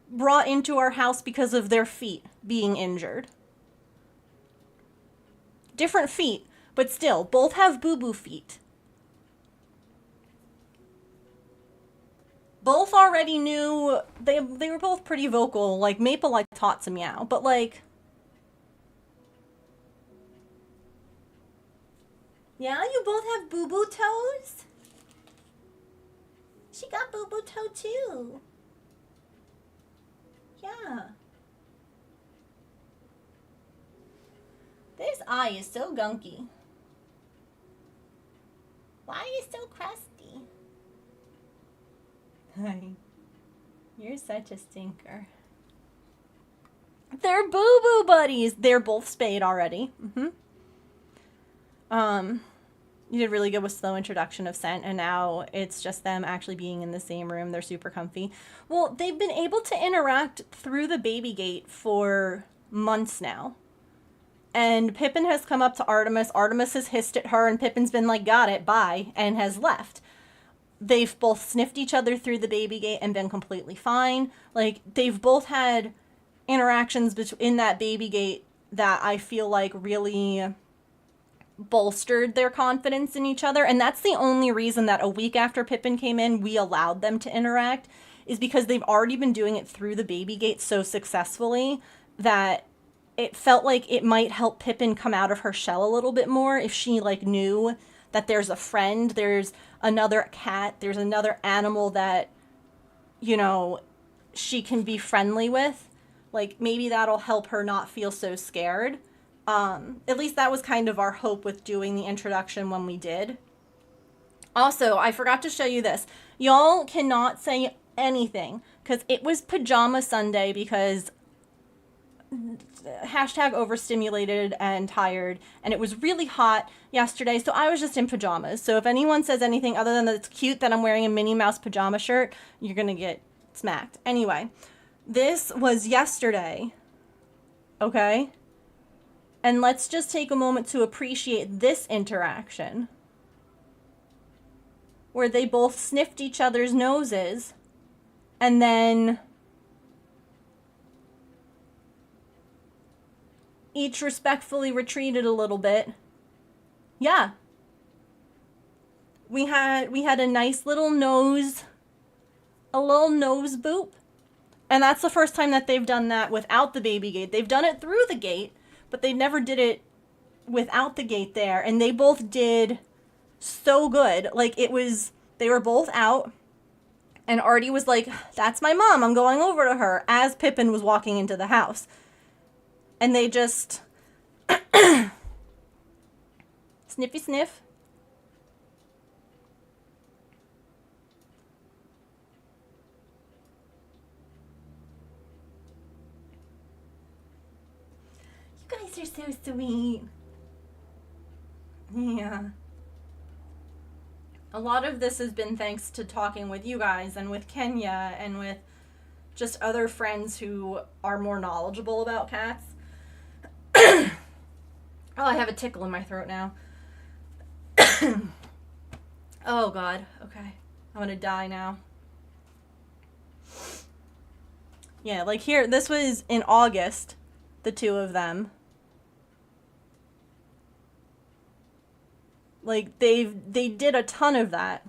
brought into our house because of their feet being injured. Different feet, but still, both have boo-boo feet. Both already knew, they were both pretty vocal. Like, Maple, like, taught to meow, but, like, yeah, you both have boo-boo toes? She got boo-boo toe, too. Yeah. This eye is so gunky. Why are you so crusty? Honey, you're such a stinker. They're boo-boo buddies. They're both spayed already. You did really good with slow introduction of scent, and now it's just them actually being in the same room. They're super comfy. Well, they've been able to interact through the baby gate for months now. And Pippin has come up to Artemis. Artemis has hissed at her, and Pippin's been like, got it, bye, and has left. They've both sniffed each other through the baby gate and been completely fine. Like, they've both had interactions in that baby gate that I feel like really bolstered their confidence in each other. And that's the only reason that a week after Pippin came in, we allowed them to interact, is because they've already been doing it through the baby gate so successfully that it felt like it might help Pippin come out of her shell a little bit more if she, like, knew that there's a friend, there's another cat, there's another animal that, you know, she can be friendly with. Like, maybe that'll help her not feel so scared. At least that was kind of our hope with doing the introduction when we did. Also, I forgot to show you this. Y'all cannot say anything, because it was Pajama Sunday, because hashtag overstimulated and tired, and it was really hot yesterday, so I was just in pajamas. So if anyone says anything other than that it's cute that I'm wearing a Minnie Mouse pajama shirt, you're gonna get smacked. Anyway, this was yesterday, okay? And let's just take a moment to appreciate this interaction, where they both sniffed each other's noses, and then each respectfully retreated a little bit. Yeah. We had a nice little nose boop. And that's the first time that they've done that without the baby gate. They've done it through the gate, but they never did it without the gate there. And they both did so good. Like, they were both out, and Artie was like, that's my mom, I'm going over to her, as Pippin was walking into the house. And they just sniffy sniff. You guys are so sweet. Yeah. A lot of this has been thanks to talking with you guys and with Kenya and with just other friends who are more knowledgeable about cats. Oh, I have a tickle in my throat now. Oh, God. Okay. I'm gonna die now. Yeah, like here, this was in August, the two of them. Like, they did a ton of that.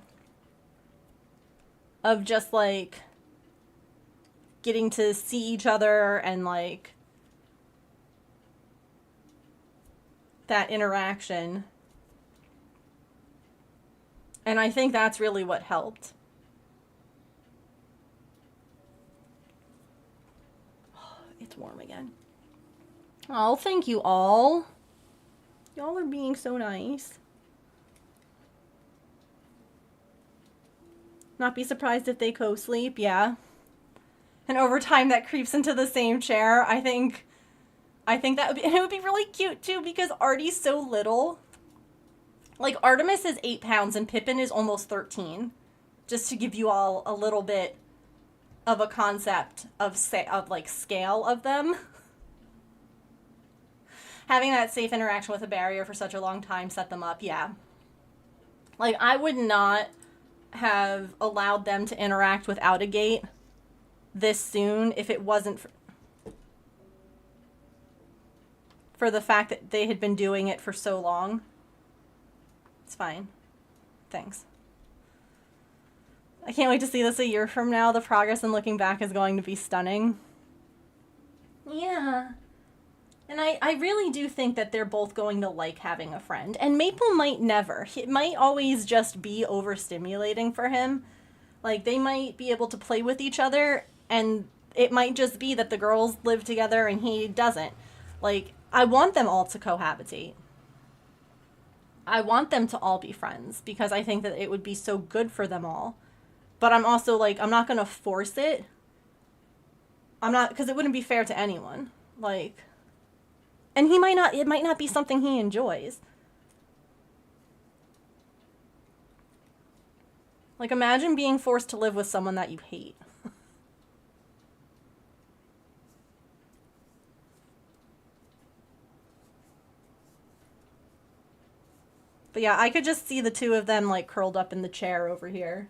Of just, like, getting to see each other and, like, that interaction. And I think that's really what helped. Oh, it's warm again. Oh, thank you all. Y'all are being so nice. Not be surprised if they co-sleep, yeah. And over time that creeps into the same chair. I think that would be, and it would be really cute too, because Artie's so little. Like, Artemis is 8 pounds and Pippin is almost 13. Just to give you all a little bit of a concept of like scale of them. Having that safe interaction with a barrier for such a long time set them up, yeah. Like, I would not have allowed them to interact without a gate this soon if it wasn't for the fact that they had been doing it for so long. It's fine. Thanks. I can't wait to see this a year from now. The progress in looking back is going to be stunning. Yeah. And I really do think that they're both going to like having a friend. And Maple might never. It might always just be overstimulating for him. Like, they might be able to play with each other, and it might just be that the girls live together and he doesn't. Like, I want them all to cohabitate. I want them to all be friends because I think that it would be so good for them all. But I'm also like, I'm not going to force it. I'm not, because it wouldn't be fair to anyone. Like, and he might not, it might not be something he enjoys. Like, imagine being forced to live with someone that you hate. But yeah, I could just see the two of them, like, curled up in the chair over here.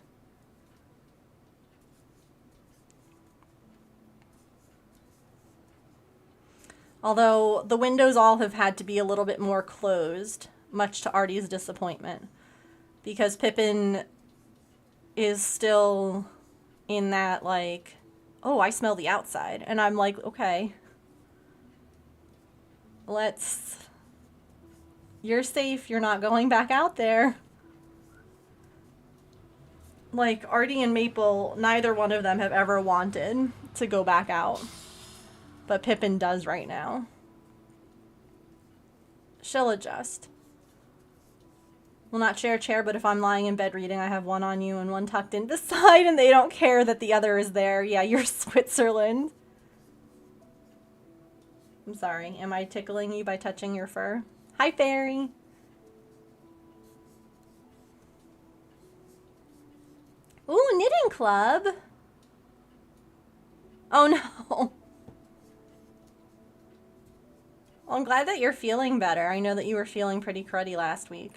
Although, the windows all have had to be a little bit more closed, much to Artie's disappointment. Because Pippin is still in that, like, oh, I smell the outside. And I'm like, okay. You're safe. You're not going back out there. Like, Artie and Maple, neither one of them have ever wanted to go back out. But Pippin does right now. She'll adjust. We'll not share a chair, but if I'm lying in bed reading, I have one on you and one tucked in the side, and they don't care that the other is there. Yeah, you're Switzerland. I'm sorry. Am I tickling you by touching your fur? Hi, Fairy. Ooh, knitting club. Oh, no. Well, I'm glad that you're feeling better. I know that you were feeling pretty cruddy last week.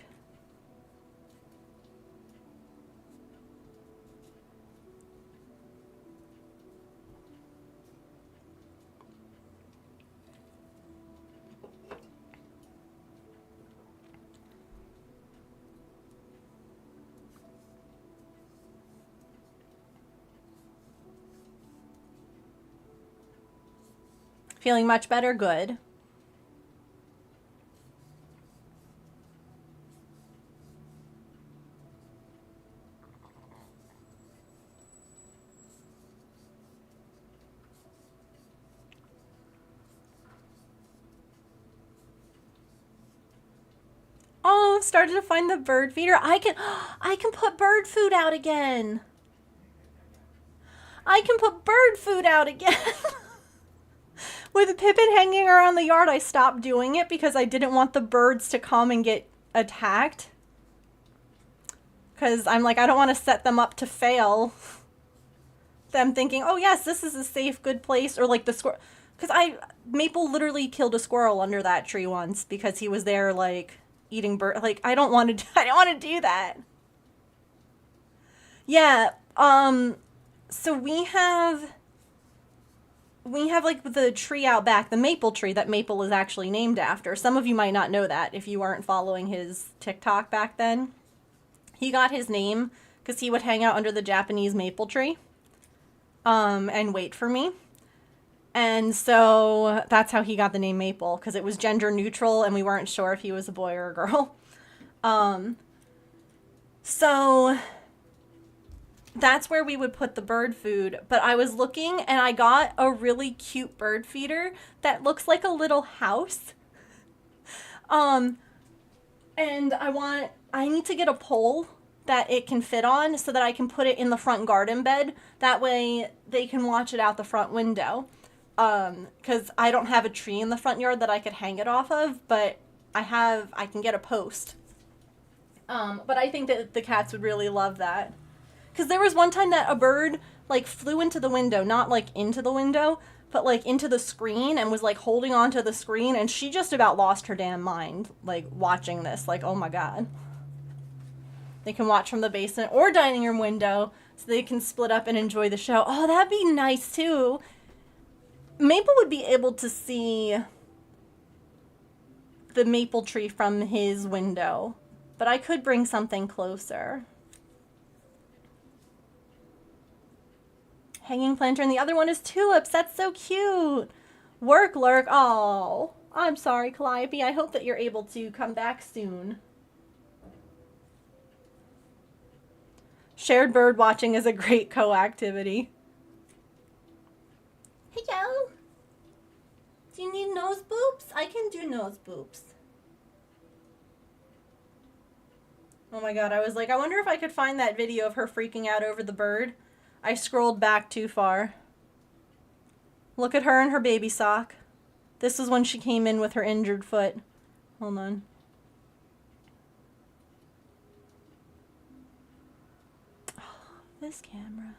Feeling much better? Good. Oh, I've started to find the bird feeder. I can put bird food out again. I can put bird food out again. With Pippin hanging around the yard, I stopped doing it because I didn't want the birds to come and get attacked. Because I'm like, I don't want to set them up to fail. Them thinking, oh yes, this is a safe, good place. Or like the squirrel. Because Maple literally killed a squirrel under that tree once because he was there like eating bird. Like, I don't want to do that. Yeah, so we have like the tree out back, the maple tree that Maple is actually named after. Some of you might not know that if you weren't following his TikTok back then. He got his name because he would hang out under the Japanese maple tree and wait for me. And so that's how he got the name Maple, because it was gender neutral and we weren't sure if he was a boy or a girl. So that's where we would put the bird food. But I was looking and I got a really cute bird feeder that looks like a little house. And I need to get a pole that it can fit on so that I can put it in the front garden bed. That way they can watch it out the front window. Because I don't have a tree in the front yard that I could hang it off of, but I can get a post. But I think that the cats would really love that. Because there was one time that a bird, like, flew into the window, not, like, into the window, but, like, into the screen and was, like, holding onto the screen, and she just about lost her damn mind, like, watching this. Like, oh my god. They can watch from the basement or dining room window, so they can split up and enjoy the show. Oh, that'd be nice, too. Maple would be able to see the maple tree from his window, but I could bring something closer. Hanging planter, and the other one is tulips. That's so cute. Work lurk. Oh, I'm sorry, Calliope. I hope that you're able to come back soon. Shared bird watching is a great co-activity. Hello. Do you need nose boobs? I can do nose boobs. Oh my god, I was like, I wonder if I could find that video of her freaking out over the bird. I scrolled back too far. Look at her in her baby sock. This is when she came in with her injured foot. Hold on. Oh, this camera.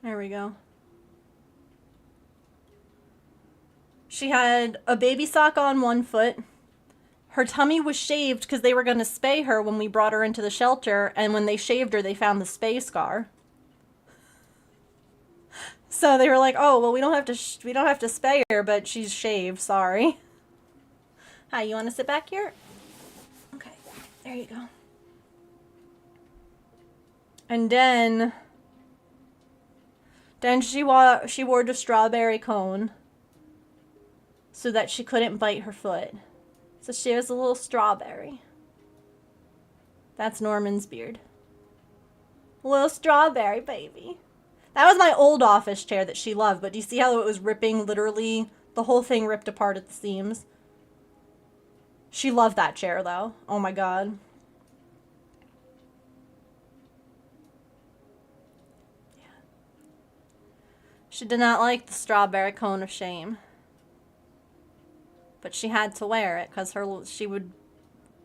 There we go. She had a baby sock on one foot. Her tummy was shaved because they were going to spay her when we brought her into the shelter, and when they shaved her, they found the spay scar. So they were like, "Oh, well, we don't have to spay her, but she's shaved. Sorry." Hi, you want to sit back here? Okay, there you go. And then she wore the strawberry cone so that she couldn't bite her foot. So she was a little strawberry. That's Norman's beard. Little strawberry baby. That was my old office chair that she loved, but do you see how it was ripping, literally, the whole thing ripped apart at the seams? She loved that chair, though. Oh my god. Yeah. She did not like the strawberry cone of shame. But she had to wear it because she would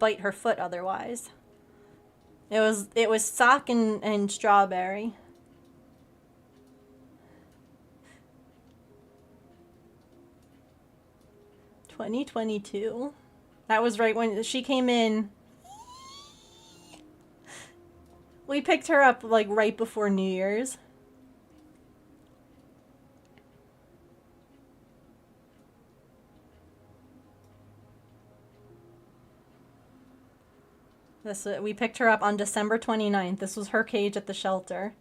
bite her foot otherwise. It was sock and strawberry. $2022. That was right when she came in. We picked her up like right before New Year's. We picked her up on December 29th. This was her cage at the shelter.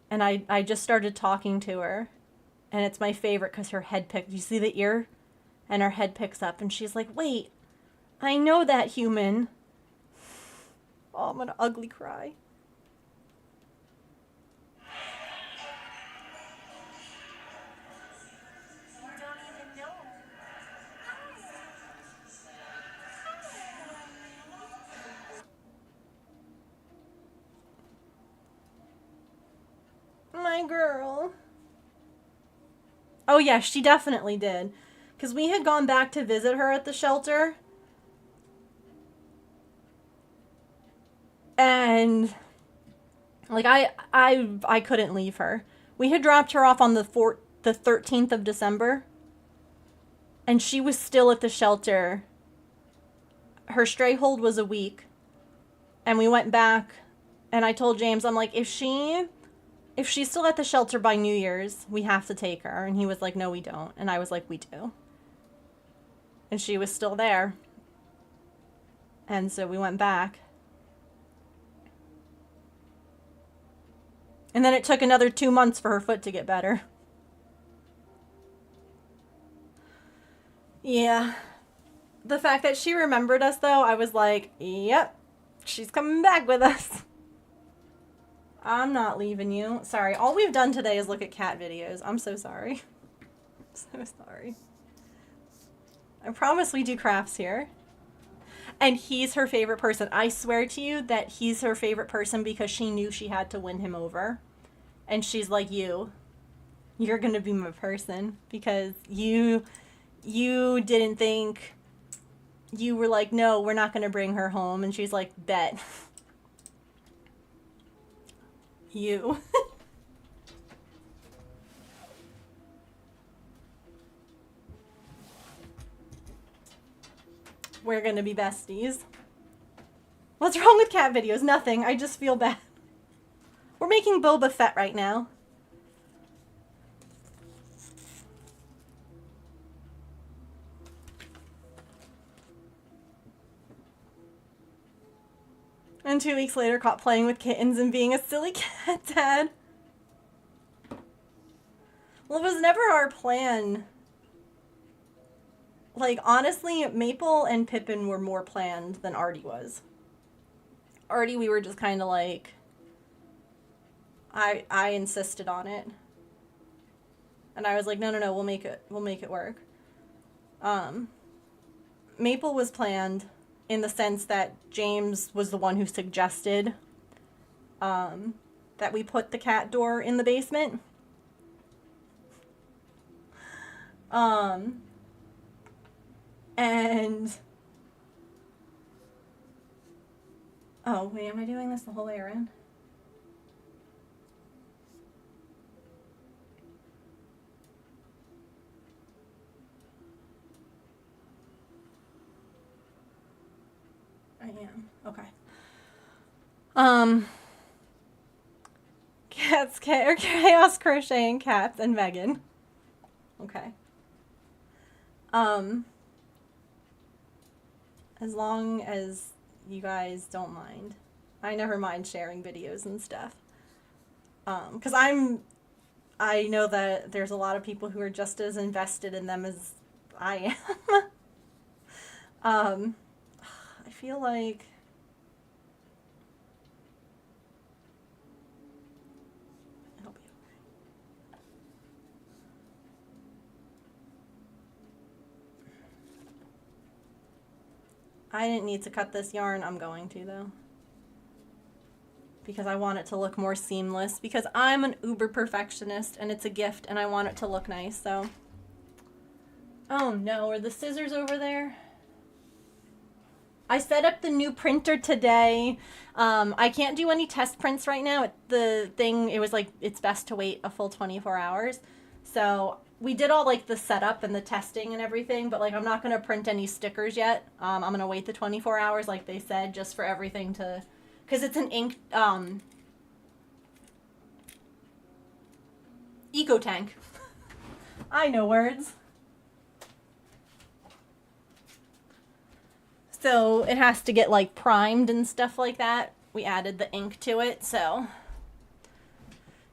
And I just started talking to her. And it's my favorite because her head you see the ear? And her head picks up and she's like, "Wait, I know that human." Oh, I'm gonna ugly cry. My girl. Oh yeah, she definitely did. Because we had gone back to visit her at the shelter. And like I couldn't leave her. We had dropped her off on the 13th of December. And she was still at the shelter. Her stray hold was a week. And we went back and I told James, I'm like, if she's still at the shelter by New Year's, we have to take her. And he was like, "No, we don't." And I was like, "We do." And she was still there. And so we went back. And then it took another 2 months for her foot to get better. Yeah. The fact that she remembered us, though, I was like, "Yep, she's coming back with us. I'm not leaving you." Sorry, all we've done today is look at cat videos. I'm so sorry. I'm so sorry. I promise we do crafts here. And he's her favorite person. I swear to you that he's her favorite person because she knew she had to win him over. And she's like, you're gonna be my person because you didn't think, you were like, "No, we're not gonna bring her home." And she's like, "Bet." You. We're gonna be besties. What's wrong with cat videos? Nothing. I just feel bad. We're making Boba Fett right now. And 2 weeks later, caught playing with kittens and being a silly cat dad. Well, it was never our plan. Like, honestly, Maple and Pippin were more planned than Artie was. Artie, we were just kind of like... I insisted on it. And I was like, no, we'll make it work. Maple was planned in the sense that James was the one who suggested that we put the cat door in the basement. And oh wait, am I doing this the whole way around? I am. Okay. Chaos Crocheting Cats and Megan. Okay. As long as you guys don't mind. I never mind sharing videos and stuff. 'Cause I know that there's a lot of people who are just as invested in them as I am. I feel like it'll be okay. I didn't need to cut this yarn. I'm going to, though. Because I want it to look more seamless. Because I'm an uber perfectionist and it's a gift and I want it to look nice, so. Oh no, are the scissors over there? I set up the new printer today. I can't do any test prints right now. It was like, it's best to wait a full 24 hours. So we did all like the setup and the testing and everything, but like I'm not going to print any stickers yet. I'm going to wait the 24 hours like they said, just for everything to, because it's an ink, eco tank. I know words. So it has to get like primed and stuff like that. We added the ink to it, so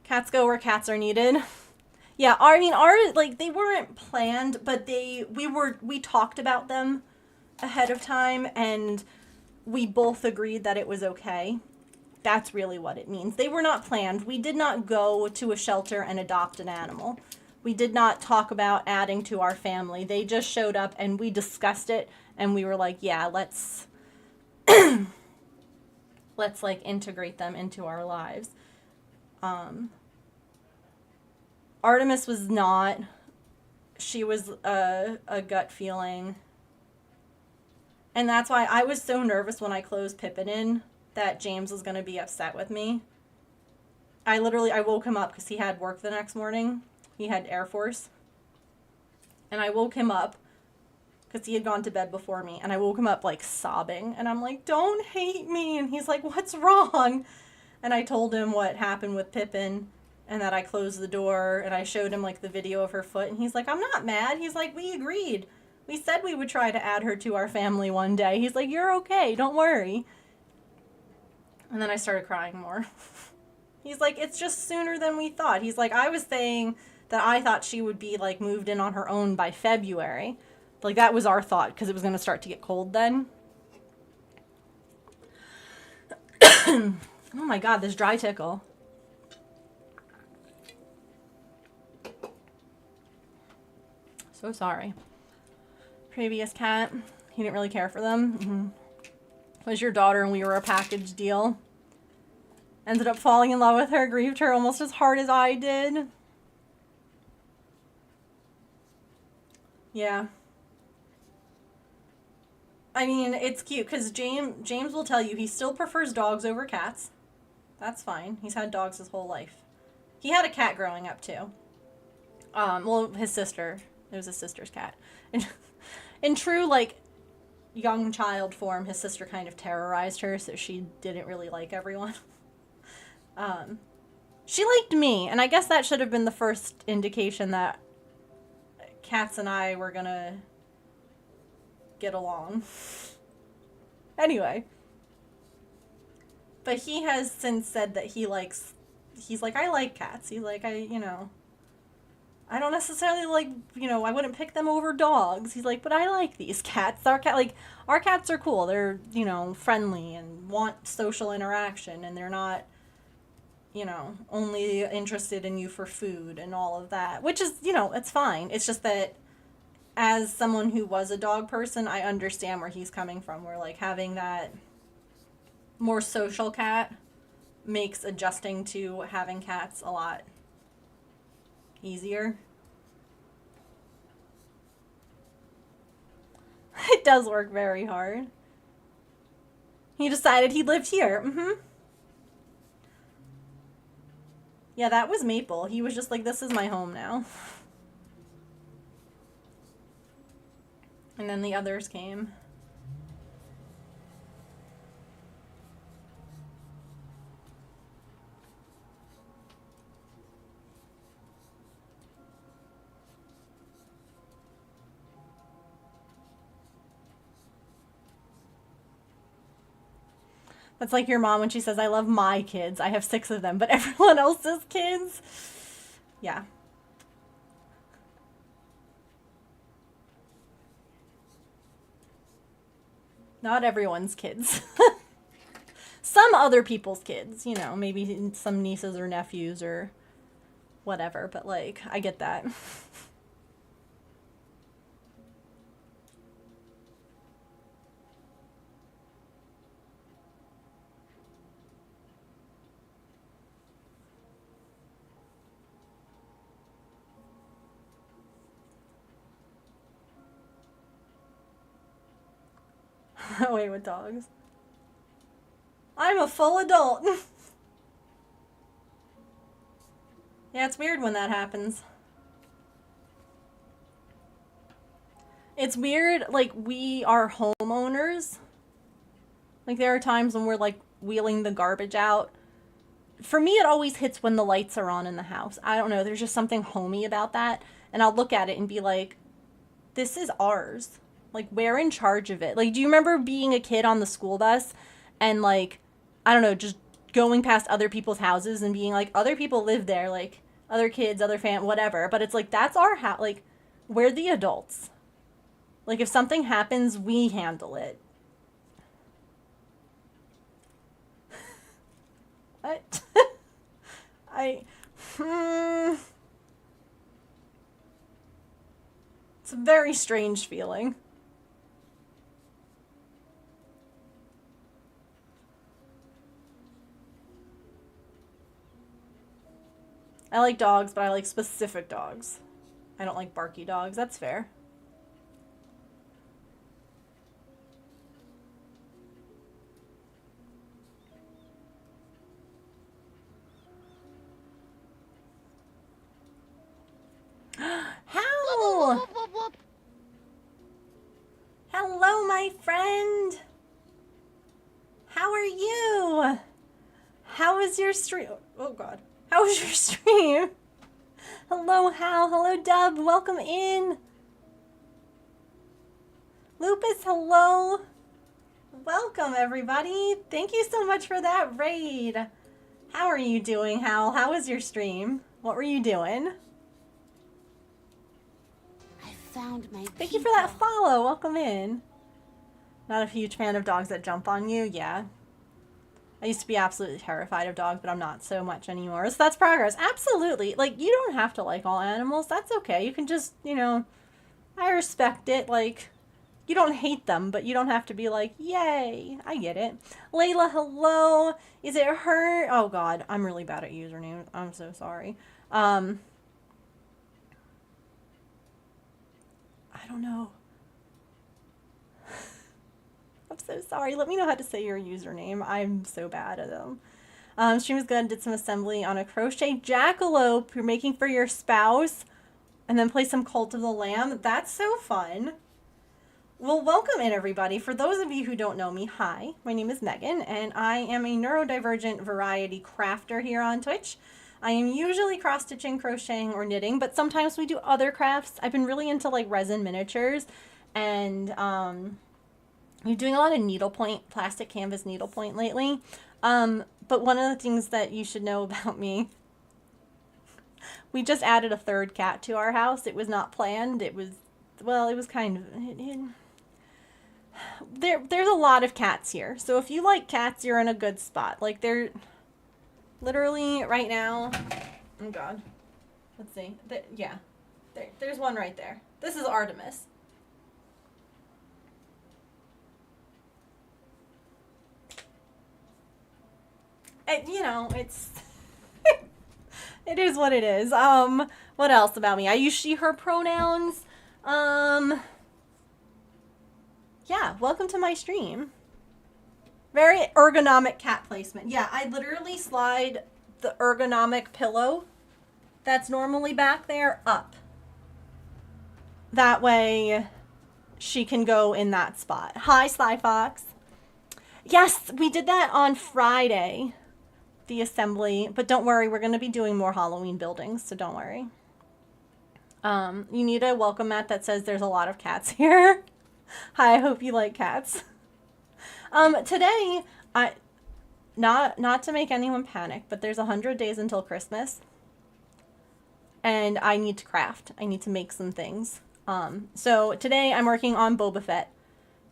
cats go where cats are needed. Yeah, our like they weren't planned, but we talked about them ahead of time and we both agreed that it was okay. That's really what it means. They were not planned. We did not go to a shelter and adopt an animal. We did not talk about adding to our family. They just showed up and we discussed it and we were like, yeah, let's like integrate them into our lives. Artemis was not. She was a gut feeling. And that's why I was so nervous when I closed Pippin in that James was going to be upset with me. I woke him up because he had work the next morning. He had Air Force. And I woke him up because he had gone to bed before me. And I woke him up like sobbing. And I'm like, don't hate me. And he's like, what's wrong? And I told him what happened with Pippin and that I closed the door. And I showed him like the video of her foot. And he's like, I'm not mad. He's like, we agreed. We said we would try to add her to our family one day. He's like, you're okay. Don't worry. And then I started crying more. He's like, it's just sooner than we thought. He's like, I was saying that I thought she would be like moved in on her own by February. Like that was our thought because it was going to start to get cold then. Oh my God, this dry tickle. So sorry. Previous cat, he didn't really care for them. Mm-hmm. Was your daughter and we were a package deal. Ended up falling in love with her, grieved her almost as hard as I did. Yeah. I mean, it's cute because James will tell you he still prefers dogs over cats. That's fine. He's had dogs his whole life. He had a cat growing up too. Well, his sister. It was his sister's cat. In true, like, young child form, his sister kind of terrorized her, so she didn't really like everyone. She liked me, and I guess that should have been the first indication that cats and I were gonna get along. Anyway. But he has since said that he's like, I like cats. He's like, I don't necessarily like, I wouldn't pick them over dogs. He's like, but I like these cats. Our cats are cool. They're, friendly and want social interaction, and they're not, you know, only interested in you for food and all of that, which is, you know, it's fine. It's just that as someone who was a dog person, I understand where he's coming from, where like having that more social cat makes adjusting to having cats a lot easier. It does work very hard. He decided he lived here. Yeah, that was Maple. He was just like, this is my home now. And then the others came. That's like your mom when she says, I love my kids. I have 6 of them, but everyone else's kids? Yeah. Not everyone's kids. Some other people's kids, you know, maybe some nieces or nephews or whatever, but like, I get that. Wait, with dogs? I'm a full adult. Yeah, it's weird when that happens. It's weird, like, we are homeowners. Like, there are times when we're, like, wheeling the garbage out. For me, it always hits when the lights are on in the house. I don't know, there's just something homey about that. And I'll look at it and be like, this is ours. Like, we're in charge of it. Like, do you remember being a kid on the school bus and, like, I don't know, just going past other people's houses and being like, other people live there, like, other kids, other whatever. But it's like, that's our house. Like, we're the adults. Like, if something happens, we handle it. What? It's a very strange feeling. I like dogs, but I like specific dogs. I don't like barky dogs. That's fair. How? Whoop, whoop, whoop. Hello, my friend. How are you? How was your stream? Oh, God. How was your stream? Hello, Hal. Hello, Dub. Welcome in. Lupus, hello. Welcome, everybody. Thank you so much for that raid. How are you doing, Hal? How was your stream? What were you doing? I found my Thank you for that follow. Welcome in. Not a huge fan of dogs that jump on you. Yeah. I used to be absolutely terrified of dogs, but I'm not so much anymore. So that's progress. Absolutely. Like, you don't have to like all animals. That's okay. You can just, you know, I respect it. Like, you don't hate them, but you don't have to be like, yay. I get it. Layla, hello. Is it her? Oh, God. I'm really bad at usernames. I'm so sorry. I don't know. I'm so sorry. Let me know how to say your username. I'm so bad at them. Stream was good. Did some assembly on a crochet jackalope you're making for your spouse. And then play some Cult of the Lamb. That's so fun. Well, welcome in, everybody. For those of you who don't know me, hi. My name is Megan, and I am a neurodivergent variety crafter here on Twitch. I am usually cross-stitching, crocheting, or knitting, but sometimes we do other crafts. I've been really into, like, resin miniatures, and, I'm doing a lot of needlepoint, plastic canvas needlepoint lately. But one of the things that you should know about me, we just added a 3rd cat to our house. It was not planned. It was, well, it was kind of, there's a lot of cats here. So if you like cats, you're in a good spot. Like, Literally right now. Oh God. Let's see. Yeah. There's one right there. This is Artemis. You know, it's it is what it is. What else about me? I use she, her pronouns. Yeah, welcome to my stream. Very ergonomic cat placement. Yeah, I literally slide the ergonomic pillow that's normally back there up. That way she can go in that spot. Hi, Sly Fox. Yes, we did that on Friday, the assembly. But don't worry, we're going to be doing more Halloween buildings, so don't worry. You need a welcome mat that says there's a lot of cats here. Hi, I hope you like cats. Today, not to make anyone panic, but there's 100 days until Christmas. And I need to craft. I need to make some things. So today I'm working on Boba Fett.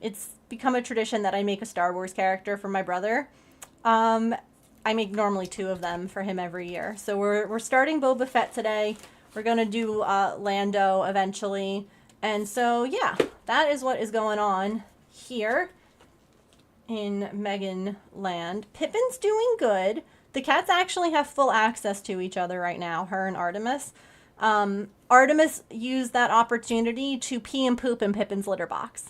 It's become a tradition that I make a Star Wars character for my brother. I make normally 2 of them for him every year. So we're starting Boba Fett today. We're gonna do Lando eventually. And so yeah, that is what is going on here in Megan Land. Pippin's doing good. The cats actually have full access to each other right now, her and Artemis. Artemis used that opportunity to pee and poop in Pippin's litter box.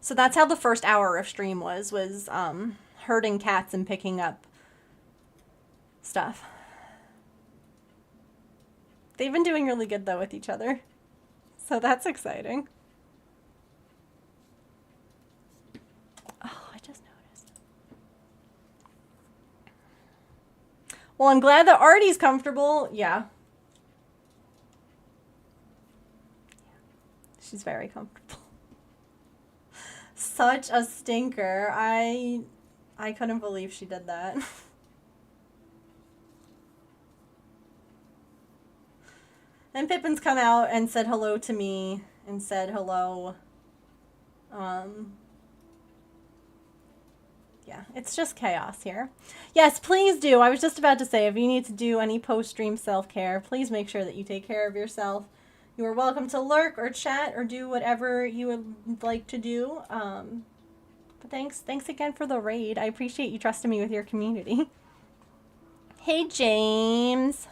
So that's how the first hour of stream was herding cats and picking up stuff. They've been doing really good though with each other. So that's exciting. Oh, I just noticed. Well, I'm glad that Artie's comfortable. Yeah. She's very comfortable. Such a stinker. I couldn't believe she did that. And Pippin's come out and said hello to me and said hello. Yeah, it's just chaos here. Yes, please do. I was just about to say, if you need to do any post-stream self-care, please make sure that you take care of yourself. You are welcome to lurk or chat or do whatever you would like to do. But thanks again for the raid. I appreciate you trusting me with your community. Hey, James.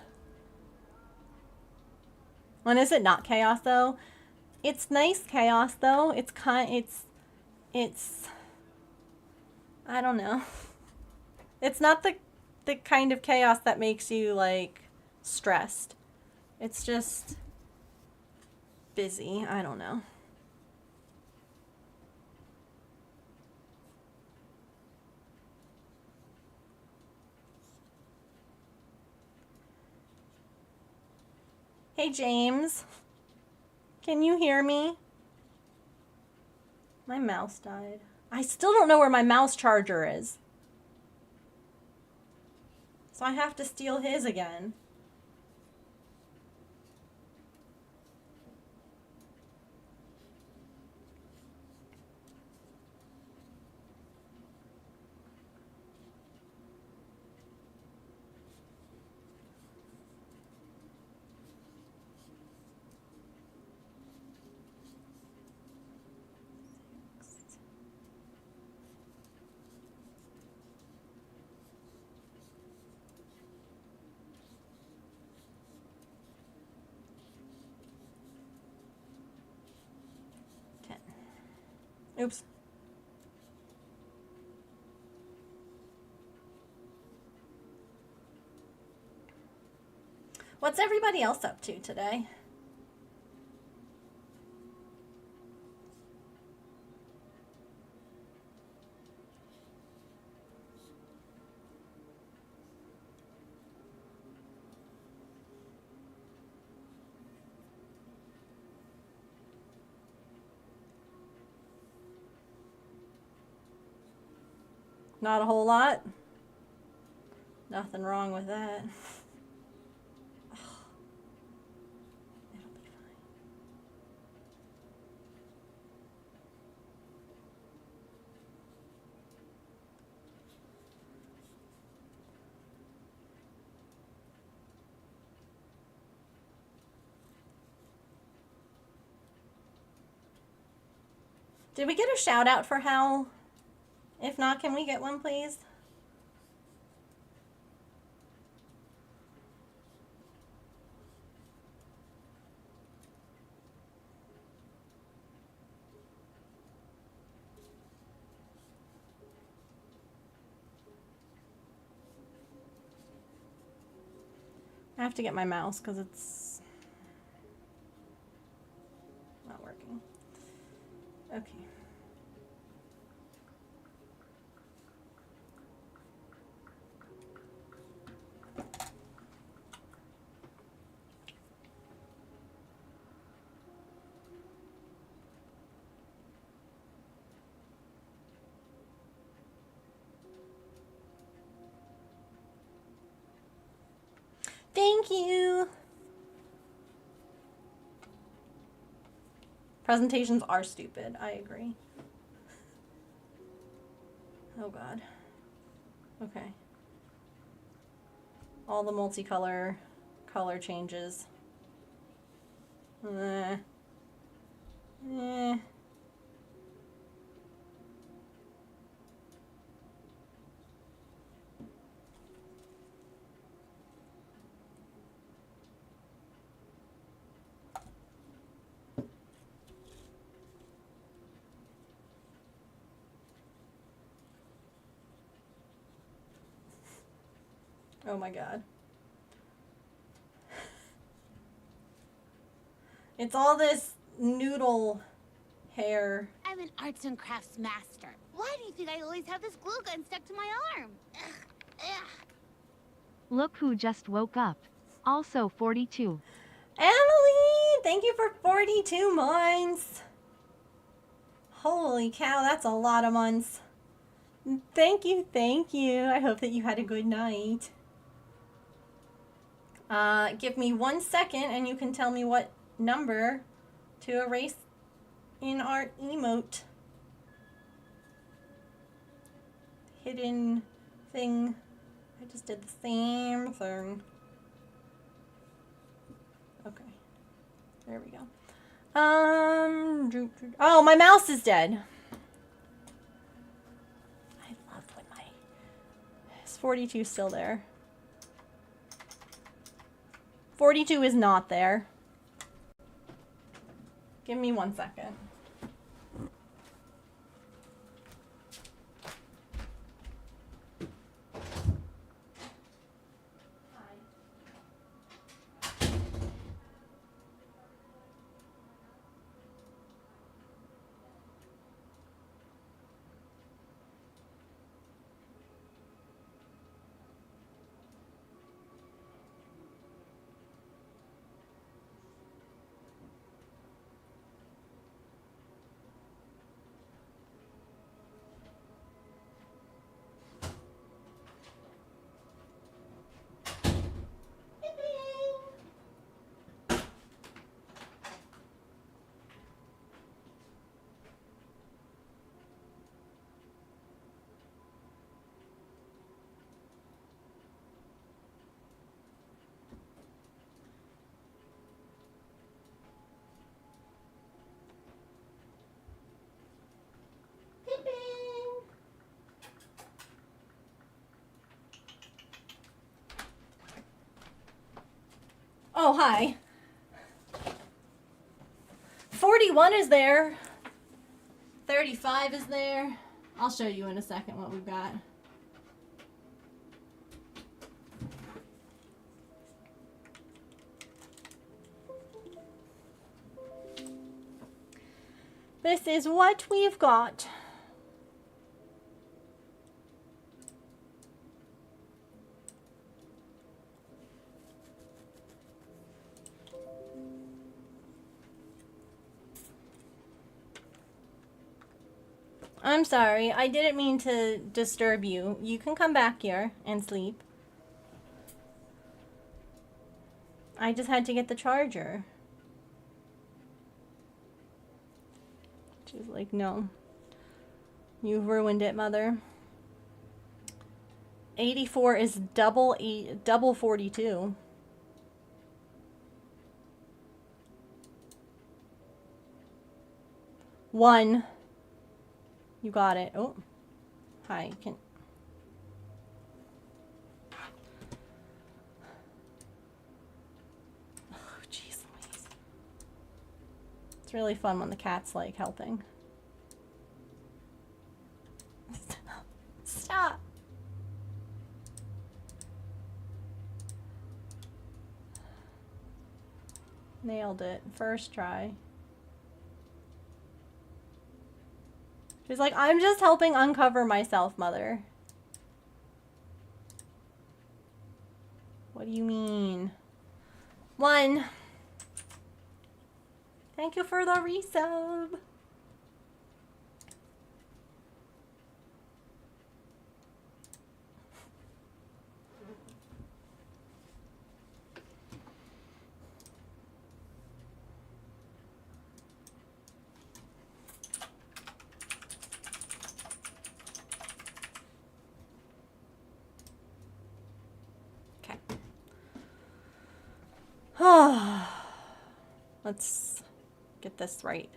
When is it not chaos though? It's nice chaos though. It's I don't know. It's not the kind of chaos that makes you like stressed. It's just busy. I don't know. Hey, James. Can you hear me? My mouse died. I still don't know where my mouse charger is. So I have to steal his again. Oops. What's everybody else up to today? Not a whole lot. Nothing wrong with that. It'll be fine. Did we get a shout out for Hal? If not, can we get one, please? I have to get my mouse because it's not working. Okay. Thank you. Presentations are stupid. I agree. Oh God. Okay. All the multicolor color changes. Eh. Eh. Oh my God. It's all this noodle hair. I'm an arts and crafts master. Why do you think I always have this glue gun stuck to my arm? Ugh, ugh. Look who just woke up. Also 42. Emily, thank you for 42 months. Holy cow, that's a lot of months. Thank you, thank you. I hope that you had a good night. Give me 1 second and you can tell me what number to erase in our emote. Hidden thing. I just did the same thing. Okay. There we go. Oh, my mouse is dead. I love when my... Is 42 still there? 42 is not there. Give me 1 second. Oh, hi. 41 is there. 35 is there. I'll show you in a second what we've got. This is what we've got. I'm sorry, I didn't mean to disturb you. You can come back here and sleep. I just had to get the charger. She's like, no. You've ruined it, mother. 84 is double 42. One. You got it. Oh. Hi, you can... Oh, jeez Louise. It's really fun when the cat's, like, helping. Stop! Nailed it. First try. She's like, I'm just helping uncover myself, Mother. What do you mean? 1. Thank you for the resub. Let's get this right.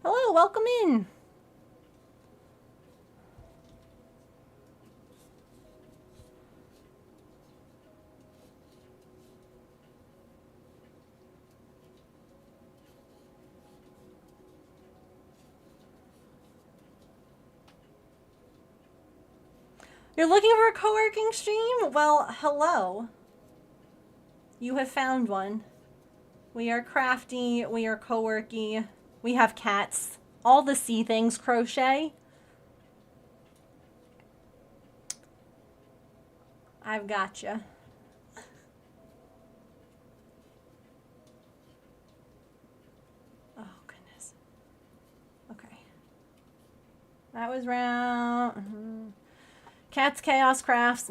Hello, welcome in. You're looking for a co-working stream? Well, hello. You have found one. We are crafty, we are co-worky, we have cats. All the sea things crochet. I've gotcha. Oh, goodness. Okay. That was round. Cats, Chaos Crafts.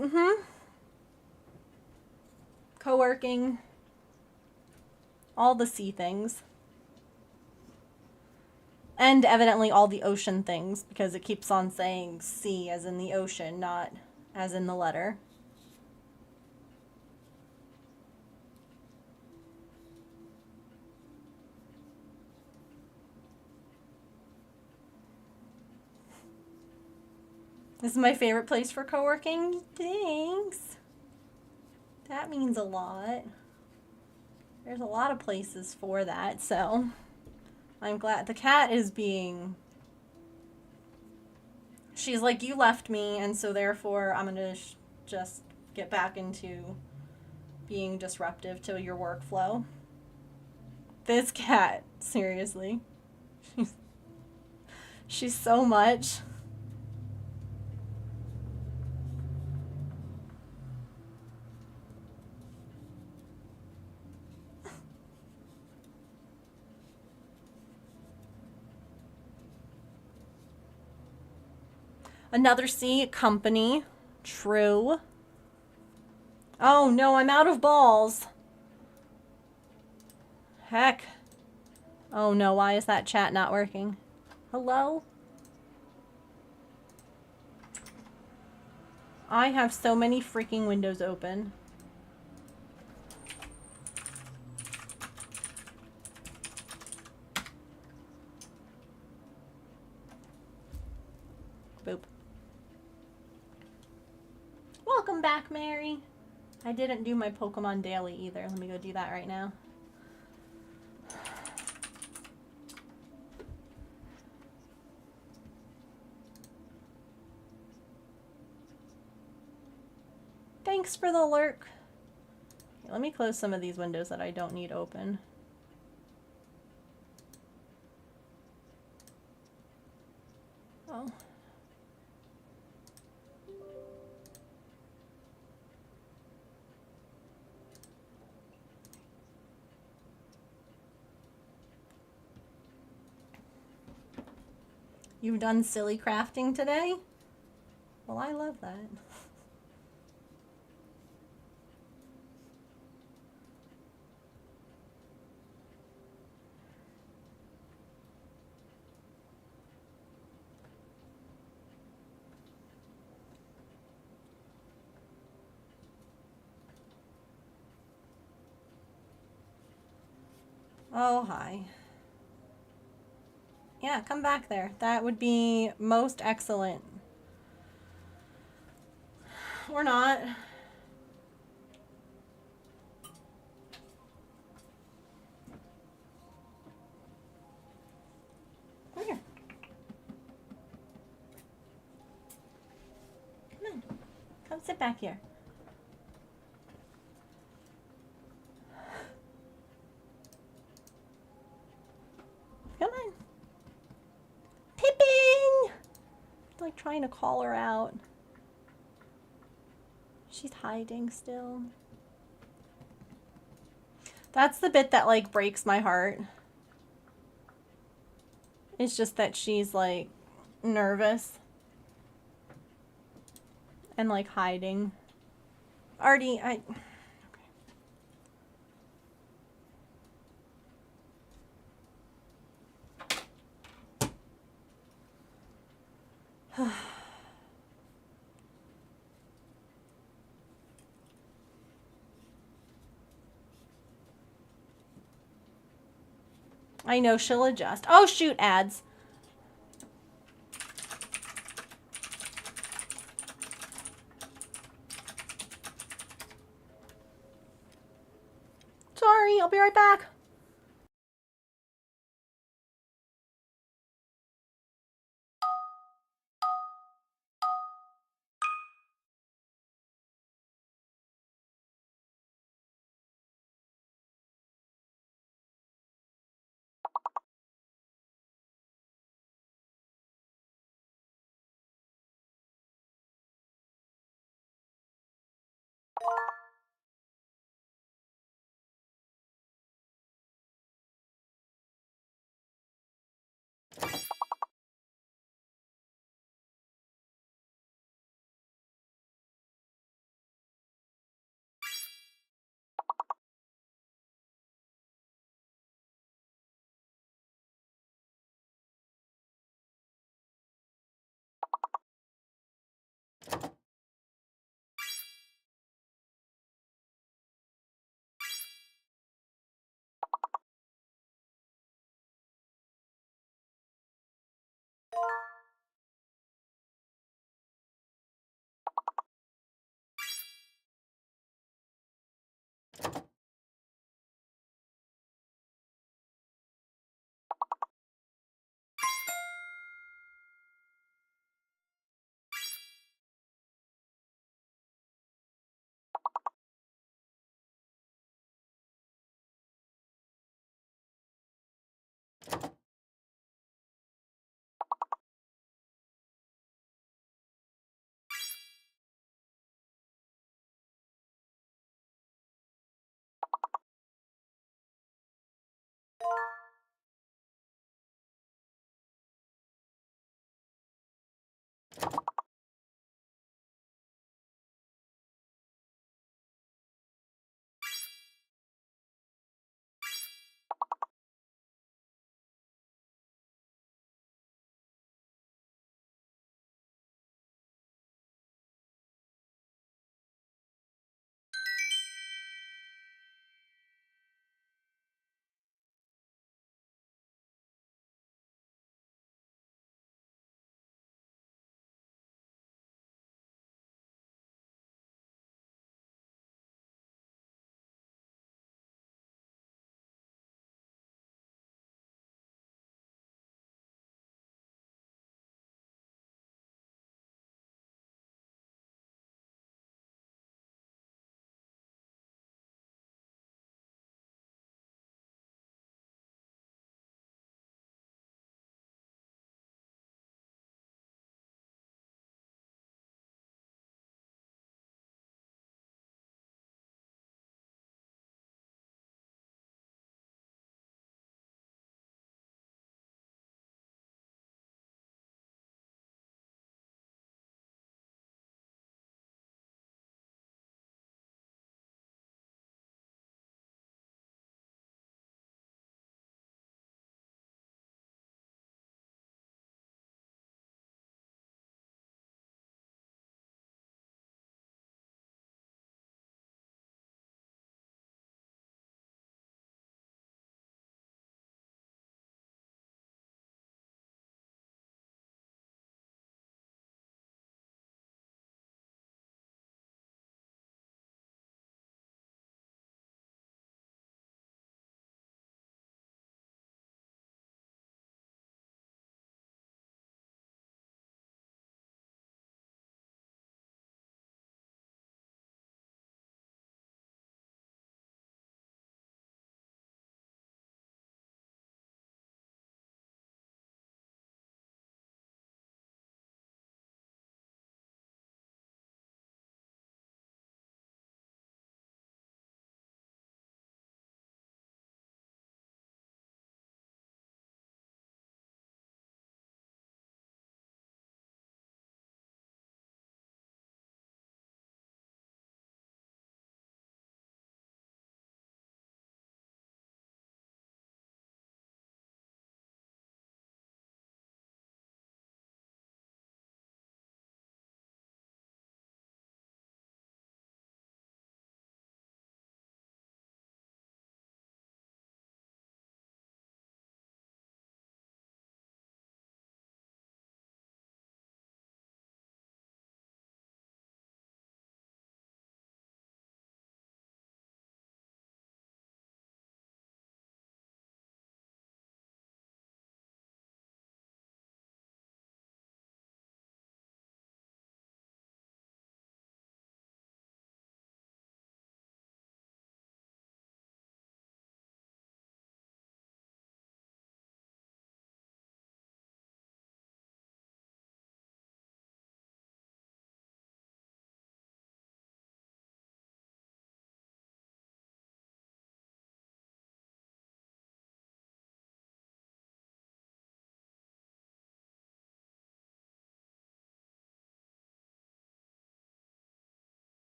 Co-working. All the sea things. And evidently all the ocean things, because it keeps on saying sea as in the ocean, not as in the letter. This is my favorite place for co-working. Thanks. That means a lot. There's a lot of places for that, so I'm glad. The cat is being... She's like, you left me, and so therefore I'm gonna just get back into being disruptive to your workflow. This cat, seriously. She's so much. Another C company. True. Oh no, I'm out of balls. Heck. Oh no, why is that chat not working? Hello? I have so many freaking windows open. Boop. Welcome back, Mary. I didn't do my Pokemon Daily either. Let me go do that right now. Thanks for the lurk. Okay, let me close some of these windows that I don't need open. Oh. You've done silly crafting today? Well, I love that. Oh, hi. Yeah, come back there. That would be most excellent. Or not. Come here. Come on. Come sit back here. Come on. Pippin! Like trying to call her out. She's hiding still. That's the bit that like breaks my heart. It's just that she's like nervous and like hiding. Artie, I know she'll adjust. Oh shoot, ads. Sorry, I'll be right back.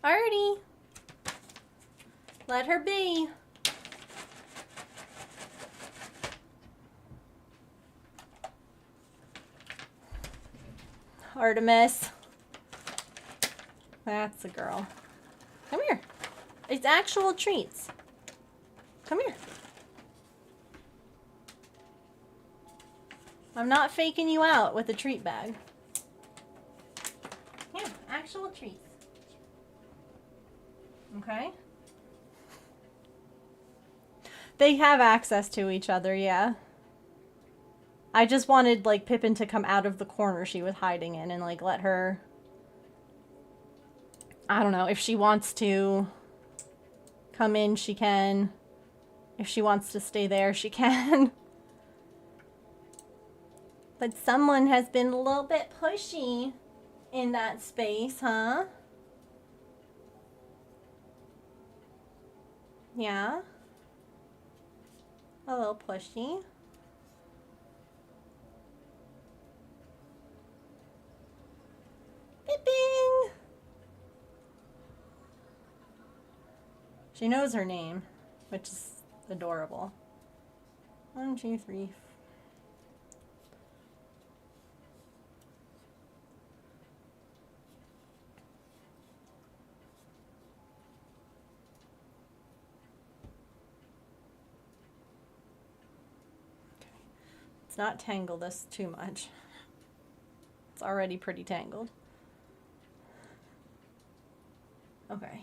Alrighty. Let her be. Artemis. That's a girl. Come here. It's actual treats. Come here. I'm not faking you out with a treat bag. Yeah, actual treats. Okay. They have access to each other, yeah. I just wanted, like, Pippin to come out of the corner she was hiding in and, like, let her... I don't know, if she wants to come in, she can. If she wants to stay there, she can. But someone has been a little bit pushy in that space, huh? Yeah. A little pushy. Pippin! She knows her name, which is adorable. 1, 2, 3. Let's not tangle this too much. It's already pretty tangled. Okay.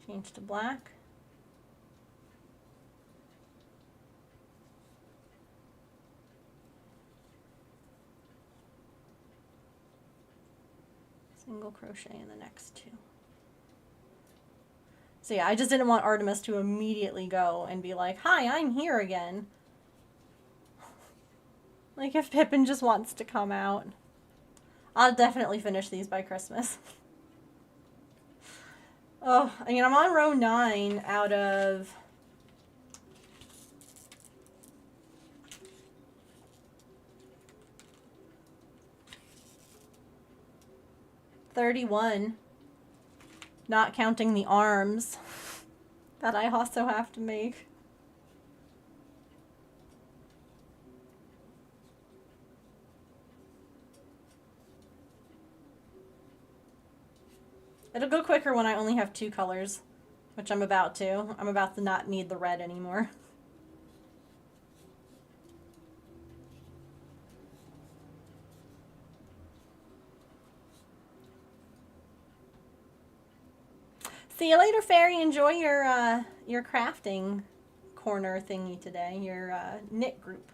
Change to black. Single crochet in the next 2. So yeah, I just didn't want Artemis to immediately go and be like, "Hi, I'm here again." Like if Pippin just wants to come out. I'll definitely finish these by Christmas. Oh, I mean, I'm on row 9 out of 31, not counting the arms that I also have to make. It'll go quicker when I only have 2 colors, which I'm about to. I'm about to not need the red anymore. See you later, Fairy. Enjoy your crafting corner thingy today, your knit group.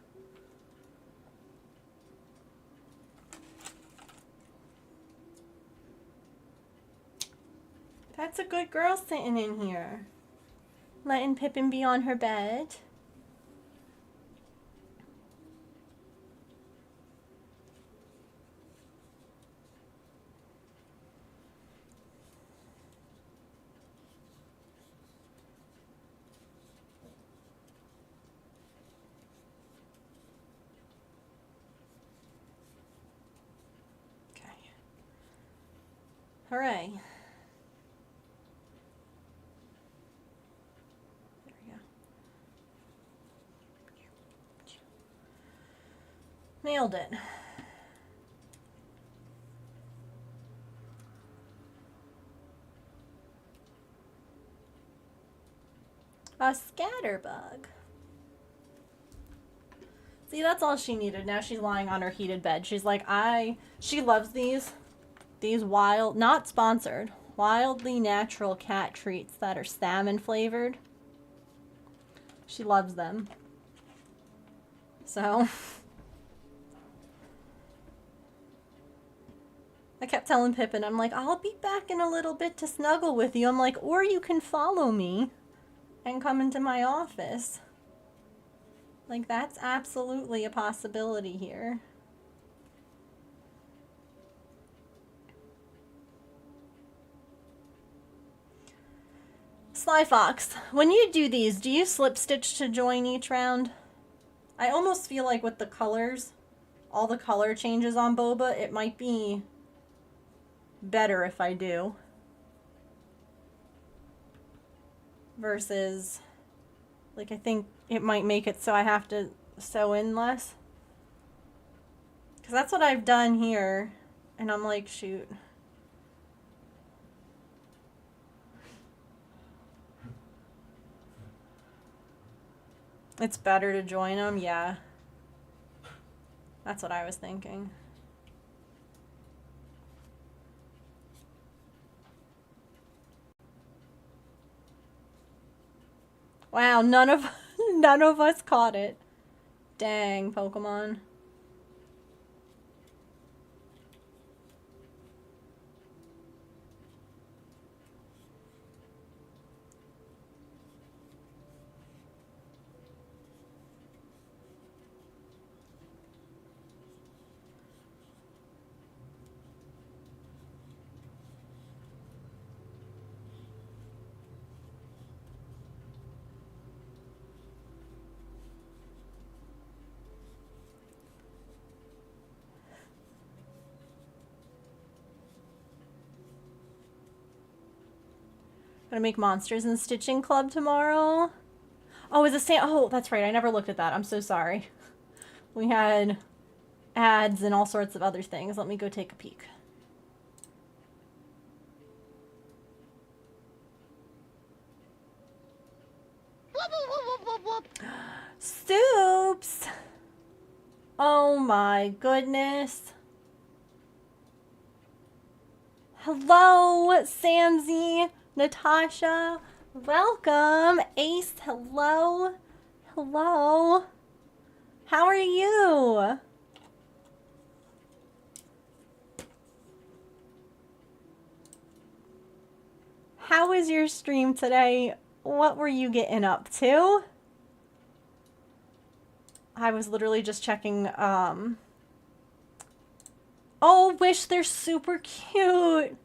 That's a good girl sitting in here. Letting Pippin be on her bed. Okay. Hooray. Nailed it. A scatterbug. See, that's all she needed. Now she's lying on her heated bed. She's like, she loves these wild, not sponsored, wildly natural cat treats that are salmon flavored. She loves them. So... I kept telling Pippin, I'm like, I'll be back in a little bit to snuggle with you. I'm like, or you can follow me and come into my office. Like, that's absolutely a possibility here. Sly Fox, when you do these, do you slip stitch to join each round? I almost feel like with the colors, all the color changes on Boba, it might be better if I do. versus, like, I think it might make it so I have to sew in less. Because that's what I've done here. And I'm like, shoot. It's better to join them, yeah. That's what I was thinking. Wow, none of us caught it. Dang, Pokemon. Gonna make Monsters and Stitching Club tomorrow. Oh, is it oh, that's right. I never looked at that. I'm so sorry. We had ads and all sorts of other things. Let me go take a peek. Whoop, whoop, whoop, whoop, whoop. Soups! Oh my goodness. Hello, Samzy, Natasha. Welcome. Ace, hello. Hello. How are you? How was your stream today? What were you getting up to? I was literally just checking, oh, Wish, they're super cute.